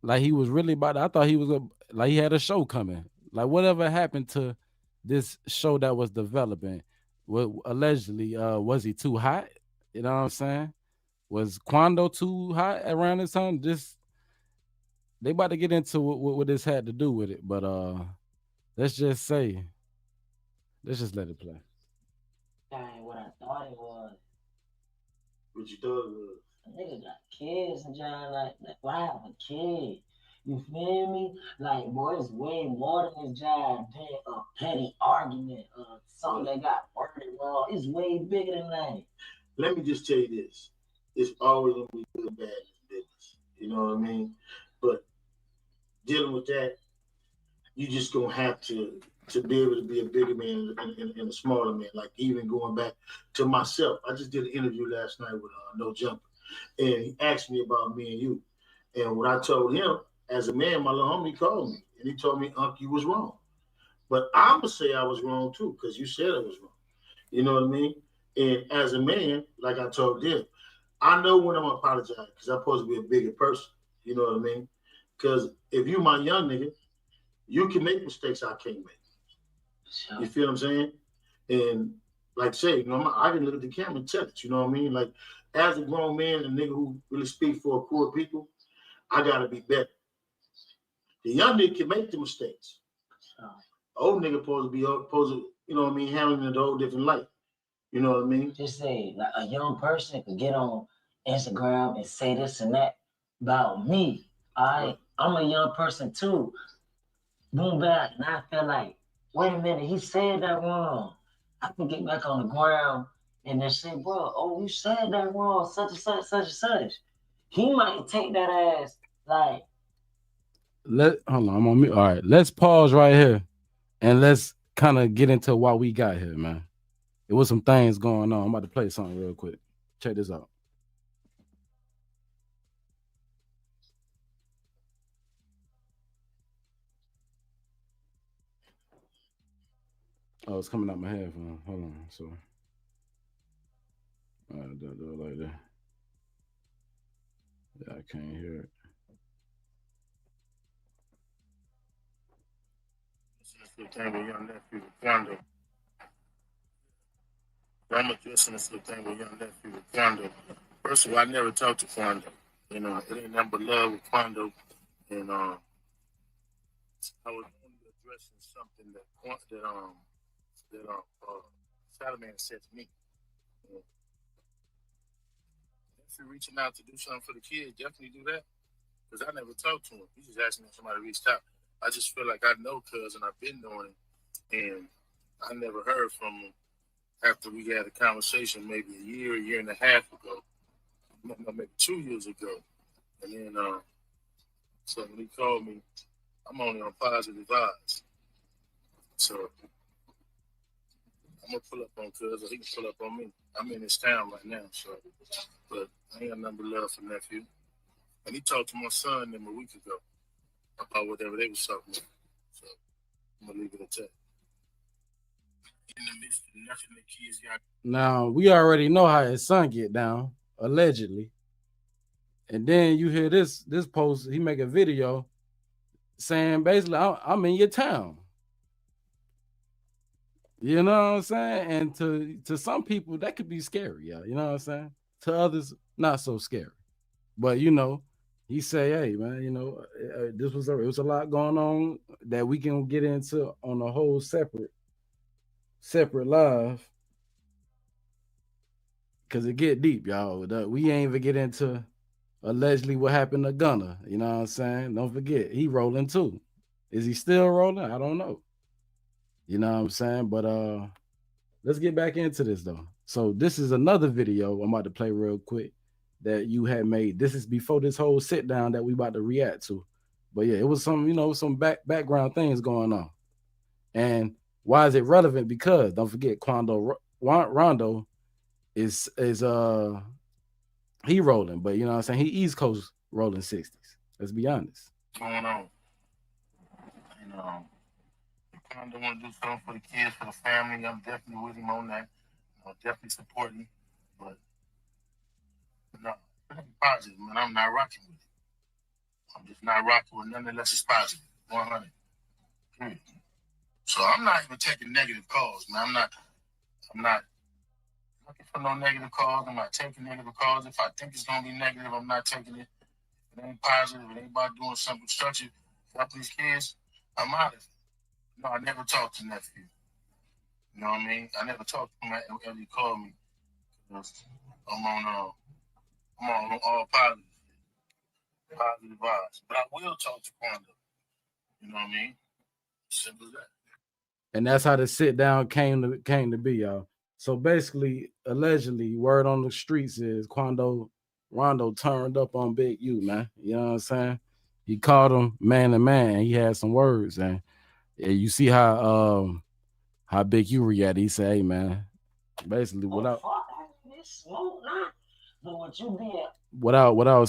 like he was really about to, I thought he was like he had a show coming. Like whatever happened to this show that was developing? Allegedly, was he too hot? You know what I'm saying? Was Quando too hot around this time? They about to get into what this had to do with it, but let's just let it play. That ain't what I thought it was. What you thought it was? A nigga got kids and John, like why have a kid? You feel me? Like, boy, it's way more than this job than a petty argument or something that got worded wrong. It's way bigger than that. Let me just tell you this. It's always going to be good and bad in business. You know what I mean? But dealing with that, you just going to have to be able to be a bigger man and a smaller man. Like even going back to myself. I just did an interview last night with No Jumper. And he asked me about me and you. And what I told him, as a man, my little homie called me. And he told me, Unc, you was wrong. But I'm going to say I was wrong too, because you said I was wrong. You know what I mean? And as a man, like I told them, I know when I'm going to apologize, because I'm supposed to be a bigger person. You know what I mean? Because if you my young nigga, you can make mistakes I can't make. Sure. You feel what I'm saying? And like say, you know, I can look at the camera and tell it, you know what I mean? Like, as a grown man, a nigga who really speak for poor people, I got to be better. The young nigga can make the mistakes. Sure. Old nigga supposed to, you know what I mean, handling it a whole different light. You know what I mean? Just say, like, a young person could get on Instagram and say this and that about me. I'm a young person too. Boom back, and I feel like, wait a minute, he said that wrong. I can get back on the ground and then say, bro, oh, you said that wrong, such and such, such and such. He might take that as like. Hold on, I'm on mute. All right, let's pause right here and let's kind of get into why we got here, man. There was some things going on. I'm about to play something real quick. Check this out. Oh, it's coming out my headphone. Hold on. So, all right, do it like that. Yeah, I can't hear it. Thing with young nephew with Quando. I'm addressing this little thing with young nephew with Quando. First of all, I never talked to Quando. You know, it ain't nothing but love with Quando. And I was only addressing something that Salaman said to me. If you're reaching out to do something for the kids, definitely do that. Because I never talked to him. He just asked me if somebody reached out. I just feel like I know Cuz and I've been knowing him. And I never heard from him after we had a conversation maybe a year and a half ago. Maybe 2 years ago. And then, so when he called me, I'm only on positive vibes. So I'm gonna pull up on cuz, or he can pull up on me. I'm in this town right now, so but I ain't got nothing but love for nephew. And he talked to my son them a week ago about whatever they was talking about. So I'm gonna leave it at that. In the midst of nothing the kids got. Now we already know how his son get down, allegedly. And then you hear this post, he make a video saying basically, I'm in your town. You know what I'm saying? And to some people, that could be scary, yeah. You know what I'm saying? To others, not so scary. But you know, he say, hey man, you know, it was a lot going on that we can get into on a whole separate live. Cause it get deep, y'all. We ain't even get into allegedly what happened to Gunna. You know what I'm saying? Don't forget, he rolling too. Is he still rolling? I don't know. You know what I'm saying? But let's get back into this though. So this is another video I'm about to play real quick that you had made. This is before this whole sit down that we about to react to. But yeah, it was some background things going on. And why is it relevant? Because don't forget, Rondo is he rolling, but you know what I'm saying? He East Coast rolling 60s. Let's be honest. Going on. You know, I don't want to do something for the kids, for the family. I'm definitely with him on that. I'm definitely supporting. But no, positive, man. I'm not rocking with it. I'm just not rocking with nothing unless it's positive. 100. Period. So I'm not even taking negative calls, man. I'm not looking for no negative calls. I'm not taking negative calls. If I think it's gonna be negative, I'm not taking it. If it ain't positive, if it ain't about doing something constructive to help these kids, I'm out of it. No, I never talked to nephew. You know what I mean? I never talked to him after he called me. I'm on all positive vibes. But I will talk to Quando. You know what I mean? Simple as that. And that's how the sit down came to be, y'all. So basically, allegedly, word on the streets is Rondo turned up on Big U, man. You know what I'm saying? He called him man to man. He had some words, and you see how Big U reacted. He said, "Hey, man, basically without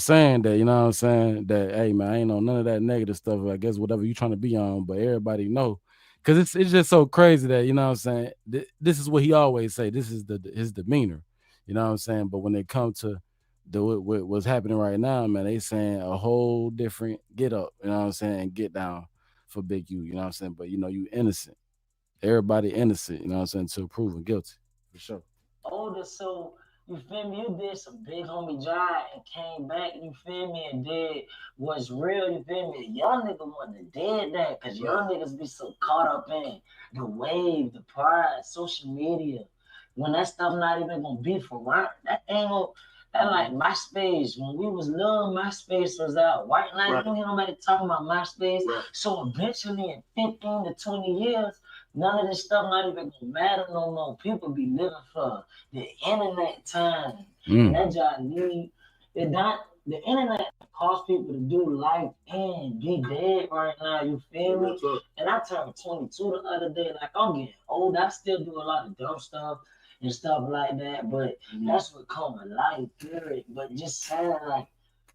saying that, you know what I'm saying? That hey, man, I ain't on none of that negative stuff. I guess whatever you trying to be on, but everybody know." Because it's just so crazy that, you know what I'm saying, this is what he always say. This is his demeanor, you know what I'm saying? But when it comes to what's happening right now, man, they saying a whole different get up, you know what I'm saying, get down for Big U, you know what I'm saying? But, you know, you innocent. Everybody innocent, you know what I'm saying, till proven guilty, for sure. Older, so you feel me? You did some big homie job and came back, you feel me, and did what's real, you feel me? Young nigga wouldn't have did that, because young niggas be so caught up in the wave, the pride, social media. When that stuff not even gonna be for right, that ain't gonna, that like MySpace. When we was little, MySpace was out. White night, you don't hear nobody talking about MySpace. So eventually in 15 to 20 years, none of this stuff not even gonna matter no more. People be living for the internet time. And that job need it not the internet cause people to do life and be dead right now, you feel me? And I turned 22 the other day, like I'm getting old. I still do a lot of dumb stuff and stuff like that, but that's what come with life, period. But just saying like,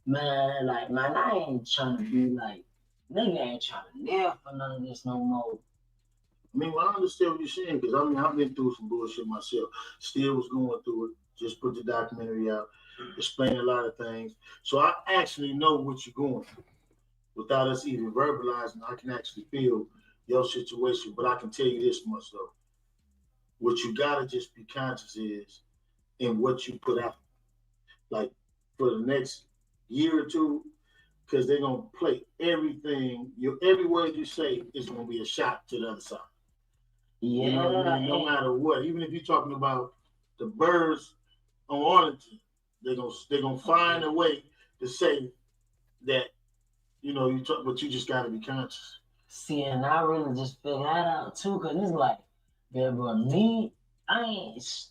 man, I ain't trying to be like, nigga ain't trying to live for none of this no more. I mean, well, I understand what you're saying, because I mean, I've been through some bullshit myself. Still was going through it. Just put the documentary out, explain a lot of things. So I actually know what you're going through. Without us even verbalizing, I can actually feel your situation. But I can tell you this much, though. What you gotta just be conscious is in what you put out. Like, for the next year or two, because they're gonna play everything. Every word you say is gonna be a shot to the other side. Yeah. You know what I mean? No matter what, even if you're talking about the birds on Arlington, they're gonna find a way to say that, you know, but you just gotta be conscious. See, and I really just figured that out too, cause it's like, yeah, bro, me, I ain't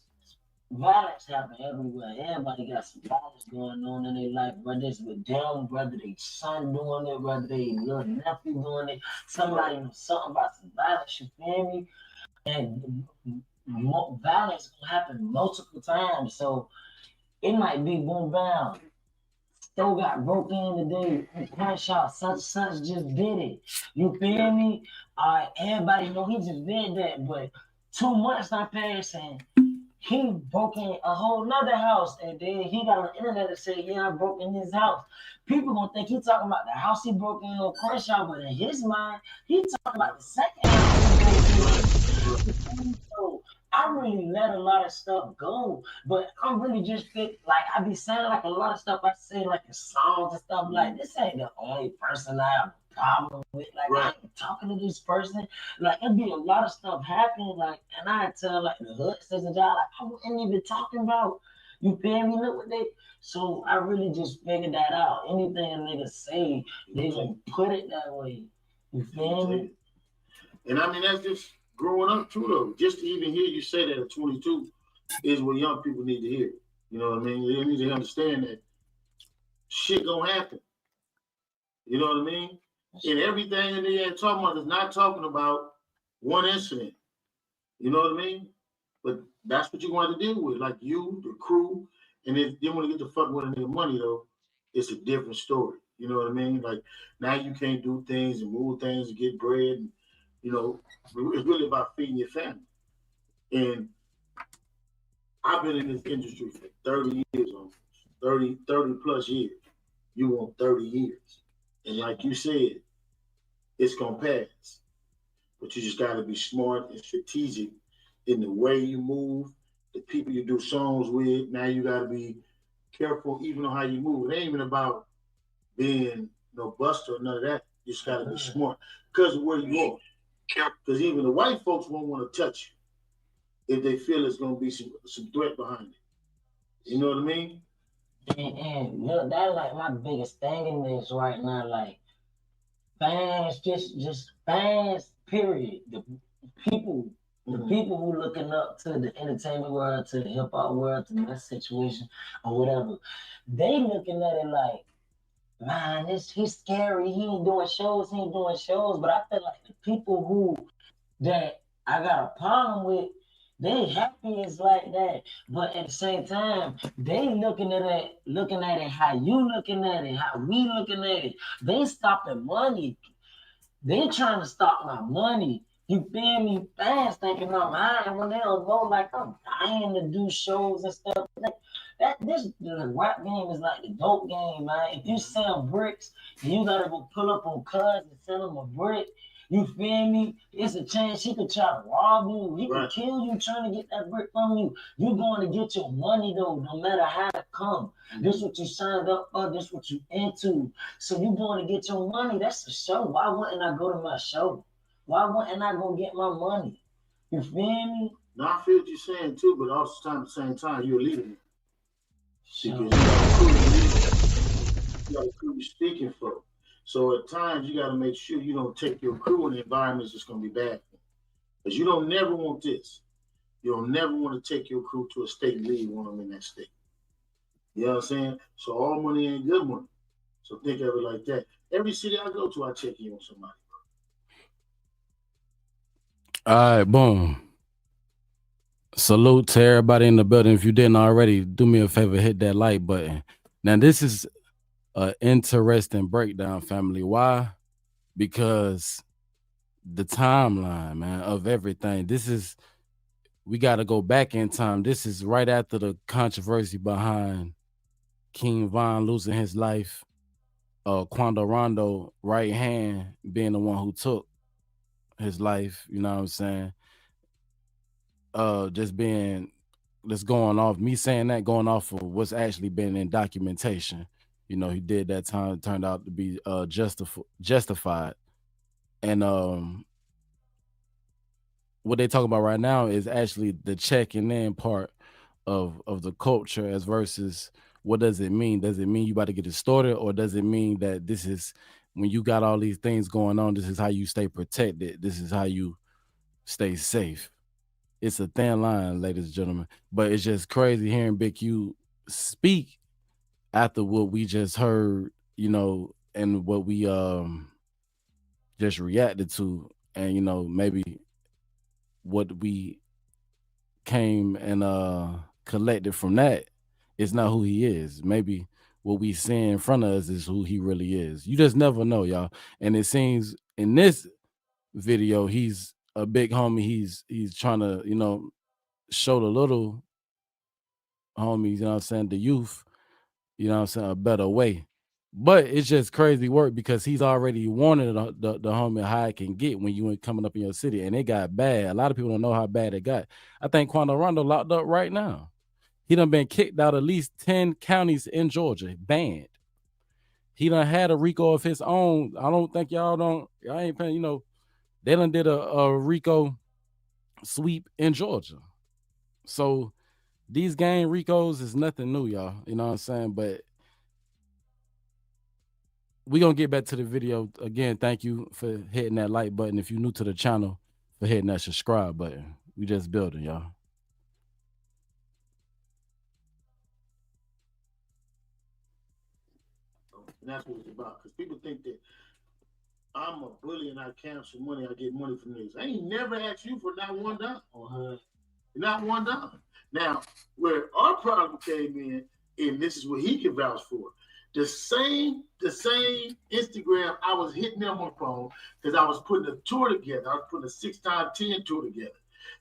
violence happen everywhere. Everybody got some violence going on in their life, whether it's with them, whether they son doing it, whether they little nephew doing it. Somebody knows something about some violence, you feel me? And violence gonna happen multiple times. So it might be boom bam. Store got broke in today. Cash out, such just did it. You feel me? Everybody know he just did that, but 2 months not passing. He broke in a whole nother house, and then he got on the internet and said, "Yeah, I broke in his house." People gonna think he talking about the house he broke in on Crenshaw, but in his mind, he talking about the second house he broke in. So I really let a lot of stuff go, but I'm really just like I be saying like a lot of stuff I say like in songs and stuff. Like this ain't the only person I have a problem with. Like I ain't talking to this person. Like it'd be a lot of stuff happening. Like and I tell like the hustlers and y'all like I wasn't even talking about. You feel me? Look what they. So I really just figured that out. Anything a nigga say, they gonna put it that way. You feel me? And I mean, that's just growing up too, though. Just to even hear you say that at 22 is what young people need to hear. You know what I mean? They need to understand that shit gonna happen. You know what I mean? And everything in the end talking about is not talking about one incident. You know what I mean? But that's what you're going to deal with, like you, the crew, and then when you get to fuck with a nigga money though, it's a different story. You know what I mean? Like now you can't do things and move things and get bread. And, you know, it's really about feeding your family. And I've been in this industry for 30 years almost, 30 plus years. You want 30 years. And like you said, it's going to pass. But you just got to be smart and strategic in the way you move, the people you do songs with. Now you got to be careful even on how you move. It ain't even about being no buster or none of that. You just got to be smart because of where you are. Because even the white folks won't want to touch you if they feel it's going to be some threat behind it. You know what I mean? And look, that's like my biggest thing in this right now. Like fans, just fans. Period. The people who looking up to the entertainment world, to the hip hop world, to my situation or whatever, they looking at it like, man, he's scary. He ain't doing shows. But I feel like the people that I got a problem with, they happy is like that. But at the same time, they looking at it how you looking at it, how we looking at it. They stopping money. They trying to stop my money. You feel me? Fans thinking I'm high when they don't know like I'm dying to do shows and stuff. The rap game is like the dope game, man. If you sell bricks and you gotta go pull up on cuz and sell them a brick, you feel me? It's a chance he could try to rob you. He could kill you trying to get that brick from you. You going to get your money though, no matter how it come. This what you signed up for. This what you into. So you going to get your money. That's the show. Why wouldn't I go to my show? Why wouldn't I go get my money? You feel me? No, I feel what you're saying too, but also at the same time, you're leading. Because you got a crew you're speaking for. So at times you got to make sure you don't take your crew in environments that's going to be bad. Because you don't never want this. You don't never want to take your crew to a state and leave one of them in that state. You know what I'm saying? So all money ain't good money. So think of it like that. Every city I go to, I check in on somebody. All right, boom. Salute to everybody in the building. If you didn't already, do me a favor, hit that like button. Now, this is an interesting breakdown, family. Why? Because the timeline, man, of everything. We got to go back in time. This is right after the controversy behind King Von losing his life. Quando Rondo, right hand, being the one who took his life. You know what I'm saying? Just going off me saying that, going off of what's actually been in documentation. You know, he did that time, turned out to be justified. And what they talk about right now is actually the checking in part of the culture as versus what does it mean? Does it mean you about to get distorted, or does it mean that this is when you got all these things going on, this is how you stay protected, this is how you stay safe? it's a thin line, ladies and gentlemen. But it's just crazy hearing Big Q speak after what we just heard, and what we just reacted to, and maybe what we came and collected from that is not who he is. Maybe what we see in front of us is who he really is. You just never know, y'all. And it seems in this video, he's a big homie. He's trying to, show the little homies, you know what I'm saying, the youth, you know what I'm saying, a better way. But it's just crazy work because he's already warning the homie how it can get when you ain't coming up in your city, and it got bad. A lot of people don't know how bad it got. I think Quando Rondo locked up right now. He done been kicked out at least 10 counties in Georgia, banned. He done had a RICO of his own. I don't think y'all ain't paying, they done did a RICO sweep in Georgia. So these gang RICOs is nothing new, y'all. You know what I'm saying? But we gonna get back to the video. Again, thank you for hitting that like button. If you're new to the channel, for hitting that subscribe button. We just building, y'all. And that's what it's about. Because people think that I'm a bully and I cancel money, I get money from these. I ain't never asked you for not one dime. Not one dime. Now, where our problem came in, and this is what he can vouch for. The same Instagram, I was hitting them on phone because I was putting a tour together. I was putting a 6x10 tour together.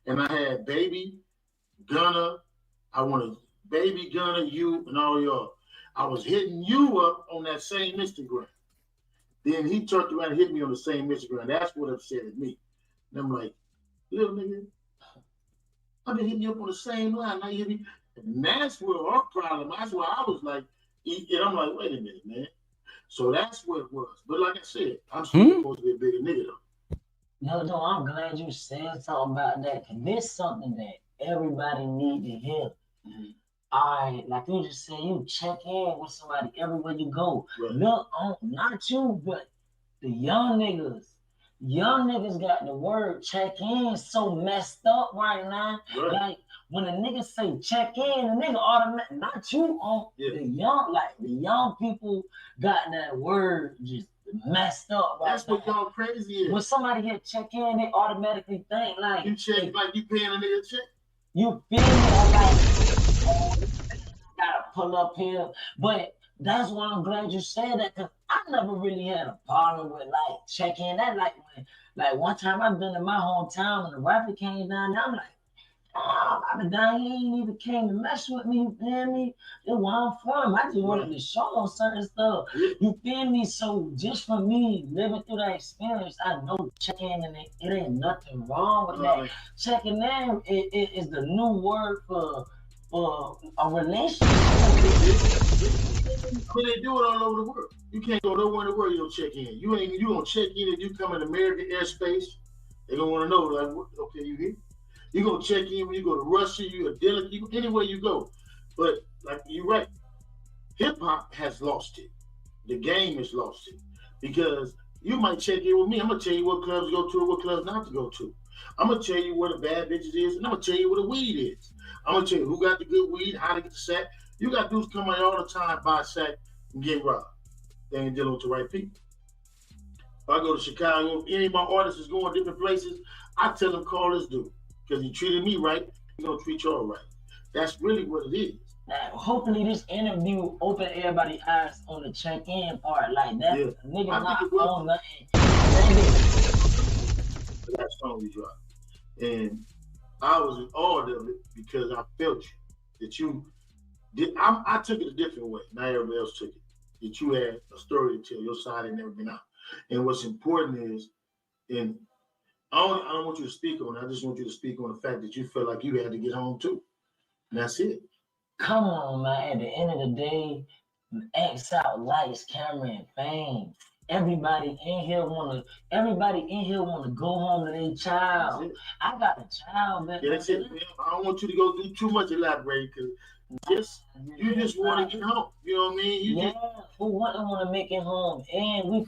And I had Baby, Gunna, Baby, Gunna, you, and all y'all. I was hitting you up on that same Instagram. Then he turned around and hit me on the same Instagram. That's what upset me. And I'm like, little nigga, I've been hitting you up on the same line. Now you hit me. And that's where our problem, that's why I was like, and I'm like, wait a minute, man. So that's what it was. But like I said, I'm still supposed to be a bigger nigga though. No, I'm glad you said something about that. Cause this is something that everybody need to hear. Mm-hmm. All right, like you just said, you check in with somebody everywhere you go. Right. Look, not you, but the young niggas. Young niggas got the word check in so messed up right now. Right. Like when a nigga say check in, the nigga automatic, not you on the young people got that word just messed up right That's now. What y'all crazy is. When somebody hit check in, they automatically think like you check like you paying a nigga check. You feel me? Like gotta pull up here, but that's why I'm glad you said that, because I never really had a problem with like checking that. Like one time I've been in my hometown and the rapper came down there, I'm like, I've been down here, he ain't even came to mess with me, you feel me? That's where I'm from. I just wanted to show certain stuff. You feel me? So just for me living through that experience, I know checking and it ain't nothing wrong with that. Checking in is the new word for a relationship. But they do it all over the world. You can't go nowhere in the world you don't check in. You gonna check in if you come in American airspace. They gonna want to know, like, okay, you here? You gonna check in when you go to Russia, you a dealer, anywhere you go. But like you're right, hip hop has lost it. The game has lost it because you might check in with me. I'm gonna tell you what clubs to go to and what clubs not to go to. I'm gonna tell you where the bad bitches is, and I'm gonna tell you where the weed is. I'm gonna tell you who got the good weed, how to get the sack. You got dudes come out all the time, buy a sack, and get robbed. They ain't dealing with the right people. If I go to Chicago, if any of my artists is going different places, I tell them call this dude. Because he treated me right, he gonna treat y'all right. That's really what it is. Hopefully this interview open everybody's eyes on the check-in part. Like that nigga not on nothing. That song we dropped. And I was in awe of it because I felt you. That you did. I took it a different way. Not everybody else took it. That you had a story to tell. Your side had never been out. And what's important is, and I don't want you to speak on it. I just want you to speak on the fact that you felt like you had to get home too. And that's it. Come on, man. At the end of the day, X out lights, camera, and fame. Everybody in here wanna go home to their child. I got a child, man. Yeah, that's it. I don't want you to go do too much elaborate because you just want to get home. You know what I mean? Who wouldn't want to make it home? And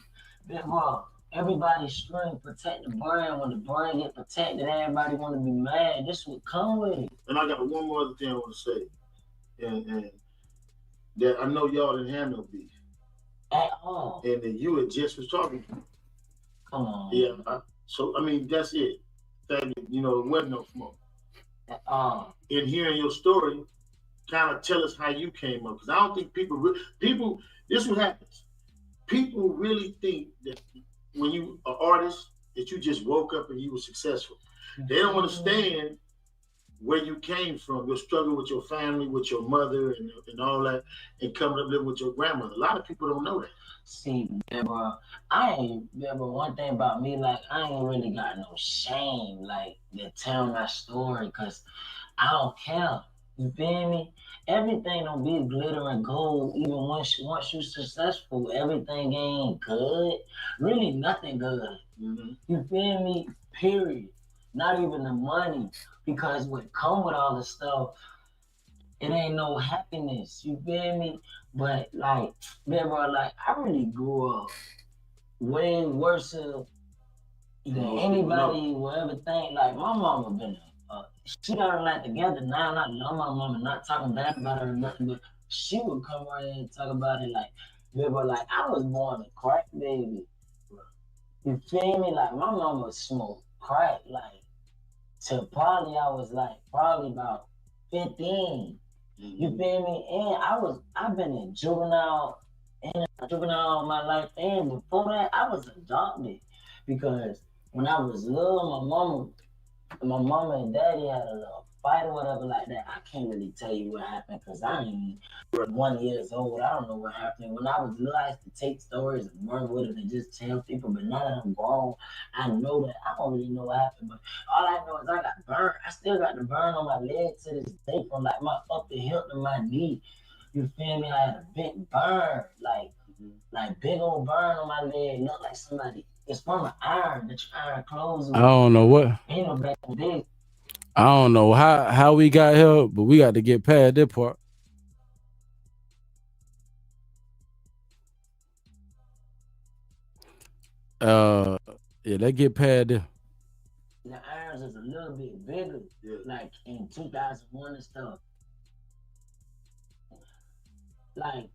everybody scream protect the brand. When the brand get protected, everybody want to be mad. This would come with it. And I got one more other thing I want to say, and that I know y'all didn't have no beef at all. And then you and Jess was talking. Come on. Yeah. So I mean, that's it. That you know, there wasn't no smoke. At all. In hearing your story, kind of tell us how you came up, because I don't think people. This is what happens. People really think that when you are artist, that you just woke up and you were successful. They don't understand where you came from, your struggle with your family, with your mother, and all that, and coming up living with your grandmother. A lot of people don't know that. See, bro, I ain't, bro, one thing about me, like, I ain't really got no shame, like, to tell my story, because I don't care. You feel me? Everything don't be glitter and gold. Even once you're successful, everything ain't good. Really, nothing good. Mm-hmm. You feel me? Period. Not even the money, because what come with all the stuff, it ain't no happiness. You feel me? But like, man, bro, like I really grew up way worse than anybody will ever think. Like my mama been she got her life together now. Not my mama, not talking bad about her or nothing, but she would come right in and talk about it like, man, bro, like I was born a crack baby. You feel me? Like my mama smoked crack like till probably I was like probably about 15. You feel me? And I've been in juvenile all my life, and before that I was adopted because when I was little, my mama and daddy had a little fight or whatever like that. I can't really tell you what happened because I ain't 1 year old. I don't know what happened. When I was little, I used to take stories and run with it and just tell people. But now that I'm grown, I know that I don't really know what happened. But all I know is I got burned. I still got the burn on my leg to this day from like my upper hip to my knee. You feel me? I had a big burn, like big old burn on my leg. Look like somebody. It's from an iron that you iron clothes with. I don't know what. Ain't no back in the day. I don't know how we got here, but we got to get past this part. Yeah, let's get past this. The irons is a little bit bigger, like in 2001 and stuff. Like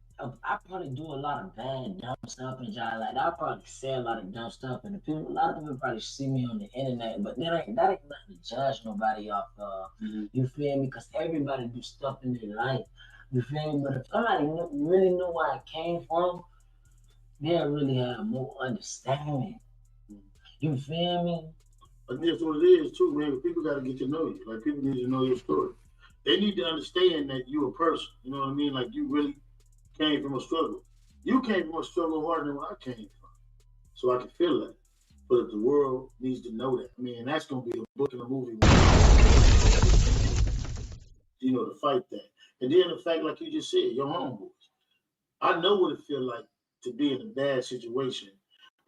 I probably do a lot of bad, dumb stuff and y'all like I probably say a lot of dumb stuff, and a lot of people probably see me on the internet, but that ain't nothing to judge nobody off of. You feel me? Because everybody do stuff in their life. You feel me? But if somebody really knew where I came from, they'll really have more understanding. You feel me? I think that's what it is too, man. People got to get to know you. Like people need to know your story. They need to understand that you're a person. You know what I mean? Like you really came from a struggle. You came from a struggle harder than where I came from. So I can feel that. But the world needs to know that. I mean, that's going to be a book and a movie. You know, to fight that. And then the fact, like you just said, your homeboys. I know what it feels like to be in a bad situation.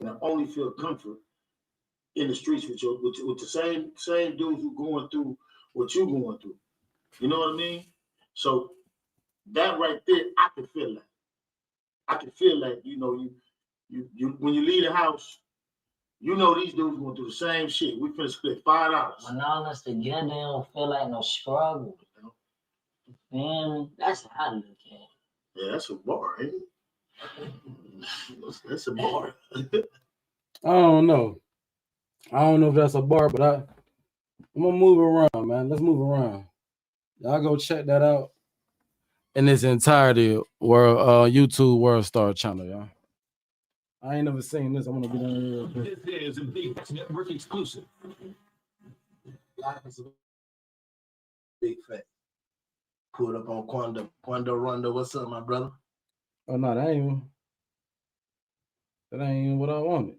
And I only feel comfort in the streets with the same dudes who going through what you going through. You know what I mean? So that right there, I can feel that. I can feel that, you know, you when you leave the house, you know these dudes going through the same shit. We finna split $5. When all us together, they don't feel like no struggle. You feel me? That's how I look at it. Yeah, that's a bar, ain't it? That's a bar. I don't know. I don't know if that's a bar, but I'm gonna move around, man. Let's move around. Y'all go check that out in its entirety. YouTube World Star channel, y'all. I ain't never seen this. I'm gonna get on here real quick. This is a Big Network exclusive. Life is a big fact. Pulled up on Quando Rondo. What's up, my brother? Oh no, that ain't even what I wanted.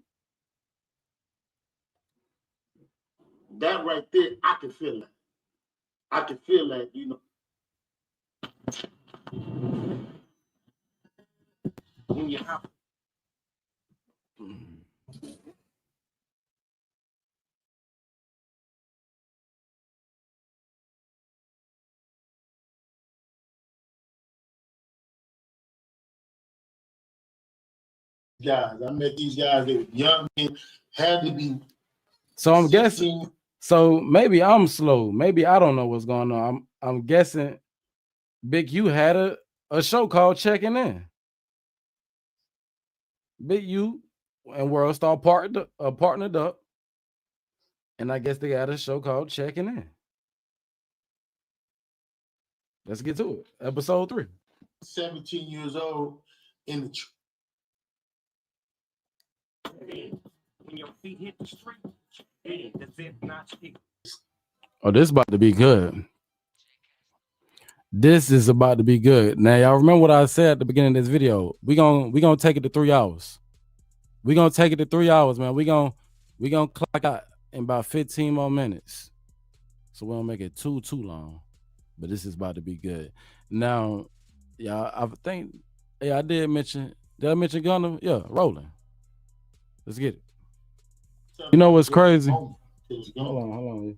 That right there, I can feel that. I can feel that, you know. When you have guys. I met these guys. They were young men, had to be. So I'm guessing. So maybe I'm slow. Maybe I don't know what's going on. I'm guessing Big U had a show called Checking In. Big U and World Star partnered up. And I guess they got a show called Checking In. Let's get to it. Episode 3. 17 years old in the When your feet hit the street, does it not speak? Oh, this is about to be good. This is about to be good. Now, y'all remember what I said at the beginning of this video. We gonna take it to 3 hours. We gonna take it to 3 hours, man. We gonna clock out in about 15 more minutes. So we don't make it too long. But this is about to be good. Now, y'all, I think, I did mention Gunna? Yeah, rolling. Let's get it. You know what's crazy? Hold on.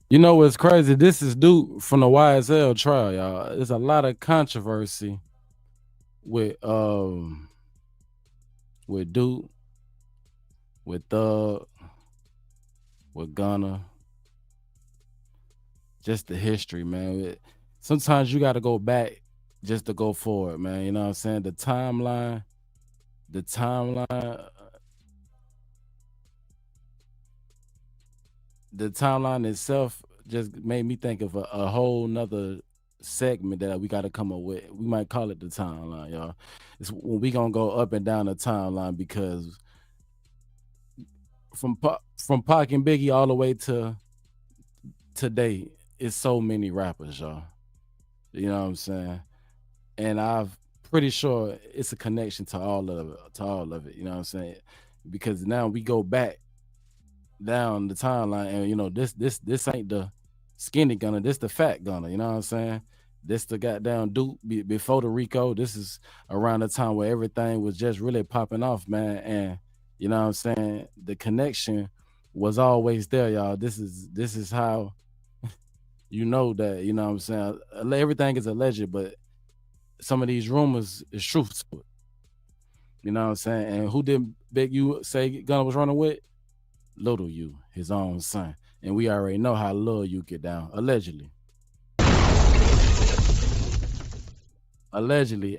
You know what's crazy? This is Duke from the YSL trial, y'all. There's a lot of controversy with Duke, with Thug, with Gunna. Just the history, man. Sometimes you got to go back just to go forward, man. You know what I'm saying? The timeline itself just made me think of a whole nother segment that we got to come up with. We might call it the timeline, y'all. It's when we gonna go up and down the timeline, because from Pac and Biggie all the way to today, it's so many rappers, y'all. You know what I'm saying? And I'm pretty sure it's a connection to all of it. You know what I'm saying? Because now we go back down the timeline, and you know, this ain't the skinny Gunna, this the fat Gunna. You know what I'm saying? This the goddamn Duke before the Rico. This is around the time where everything was just really popping off, man. And you know what I'm saying? The connection was always there, y'all. This is how you know that, you know what I'm saying? Everything is alleged, but some of these rumors is truth to it. You know what I'm saying? And who did Big U say Gunna was running with? Little U, his own son. And we already know how Lil U get down, allegedly.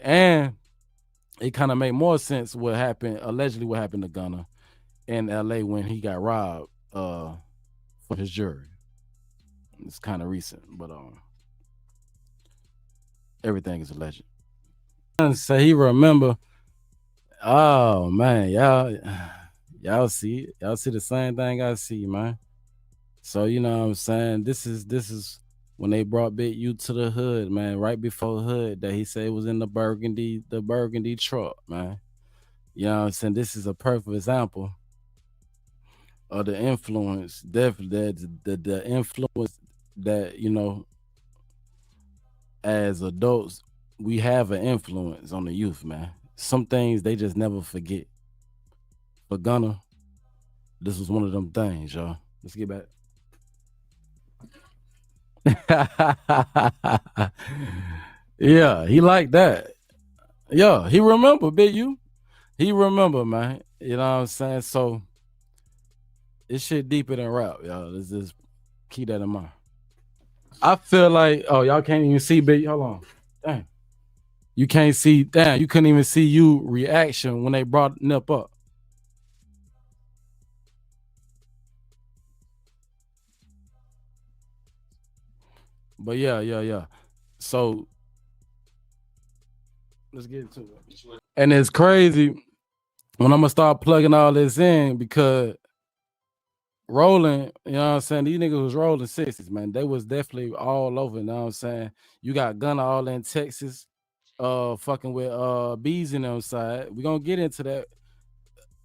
And it kind of made more sense what happened to Gunna in LA when he got robbed for his jury. It's kind of recent, but everything is alleged. Say he remember. Oh man, y'all see the same thing I see, man. So you know what I'm saying? This is when they brought Big U to the hood, man, right before hood, that he said it was in the burgundy truck, man. You know what I'm saying? This is a perfect example of the influence, definitely the influence that, you know, as adults, we have an influence on the youth, man. Some things they just never forget. For Gunna, this was one of them things, y'all. Let's get back. Yeah, he like that. Yeah, he remember, Big U. He remember, man. You know what I'm saying? So this shit deeper than rap, y'all. Let's just keep that in mind. I feel like, oh, y'all can't even see Big. Hold on. Dang. You can't see, damn, you couldn't even see you reaction when they brought Nip up. But yeah. So let's get into it. And it's crazy when I'm gonna start plugging all this in, because rolling, you know what I'm saying? These niggas was rolling 60s, man. They was definitely all over, you know what I'm saying? You got Gunna all in Texas, fucking with bees in them side. We're gonna get into that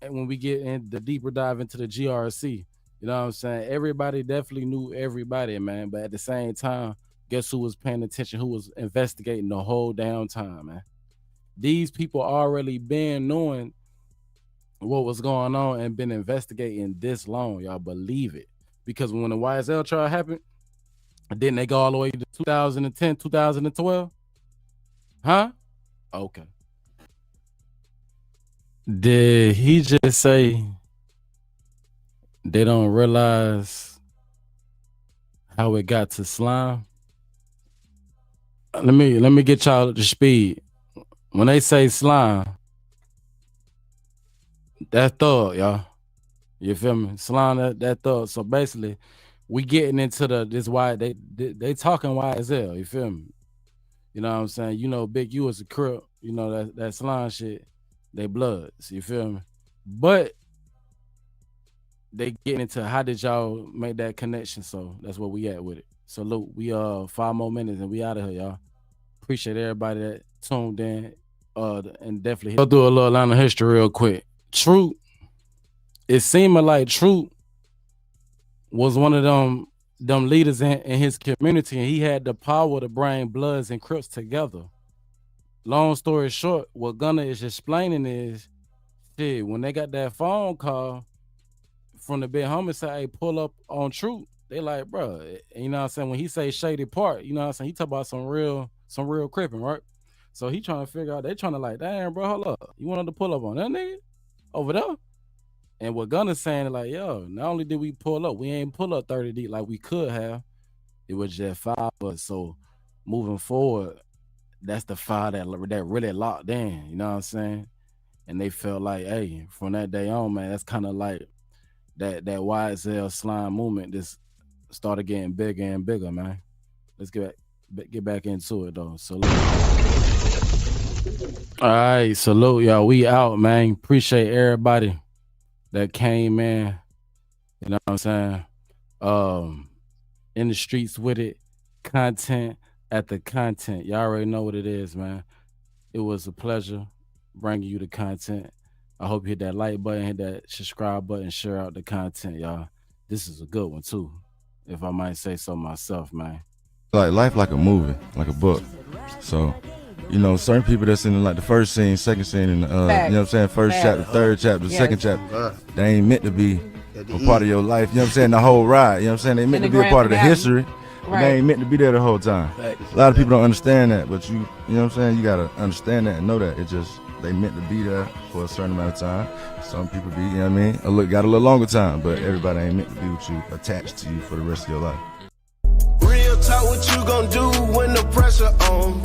when we get in the deeper dive into the GRC. You know what I'm saying? Everybody definitely knew everybody, man. But at the same time, guess who was paying attention? Who was investigating the whole damn time, man? These people already been knowing what was going on and been investigating this long. Y'all believe it? Because when the YSL trial happened, didn't they go all the way to 2010, 2012? Huh? Okay. Did he just say they don't realize how it got to slime? Let me get y'all up to speed. When they say slime, that thug, y'all. You feel me? Slime, that thug. So basically, we getting into this why they talking YSL. You feel me? You know what I'm saying? You know, Big U is a crip. You know that slime shit. They bloods. You feel me? But they getting into how did y'all make that connection? So that's where we at with it. So look, we 5 more minutes and we out of here, y'all. Appreciate everybody that tuned in. And definitely go through a little line of history real quick. Truth, it seemed like Truth was one of them leaders in his community, and he had the power to bring Bloods and Crips together. Long story short, what Gunna is explaining is, shit, when they got that phone call from the big homicide, hey, pull up on Truth, they like, bro, you know what I'm saying? When he say shady part, you know what I'm saying? He talk about some real cripping, right? So he trying to figure out, they trying to like, damn, bro, hold up. You wanted to pull up on that nigga over there? And what Gunna's saying, like, yo, not only did we pull up, we ain't pull up 30 deep like we could have. It was just 5 of us. So moving forward, that's the 5 that really locked in, you know what I'm saying? And they felt like, hey, from that day on, man, that's kind of like that YSL slime movement just started getting bigger and bigger, man. Let's get back into it, though. Salute. All right, salute, y'all. We out, man. Appreciate everybody that came in, you know what I'm saying? In the streets with it, content at the content. Y'all already know what it is, man. It was a pleasure bringing you the content. I hope you hit that like button, hit that subscribe button, share out the content, y'all. This is a good one too, if I might say so myself, man. Like life like a movie, like a book. So, you know, certain people that's in like the first scene, second scene, and you know what I'm saying, first chapter, third chapter, second chapter, they ain't meant to be a part of your life. You know what I'm saying? The whole ride. You know what I'm saying? They meant to be a part of the history. Right. They ain't meant to be there the whole time. Right. A lot of people don't understand that, but you know what I'm saying? You gotta understand that and know that. It just they meant to be there for a certain amount of time. Some people be, you know what I mean? Got a little longer time, but everybody ain't meant to be with you, attached to you for the rest of your life. Real talk, what you gonna do when the pressure on?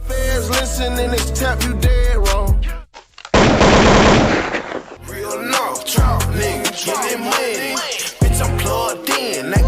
Fans listen and it's tap you dead wrong. Real no, trap nigga, give me money. Bitch, I'm plugged in.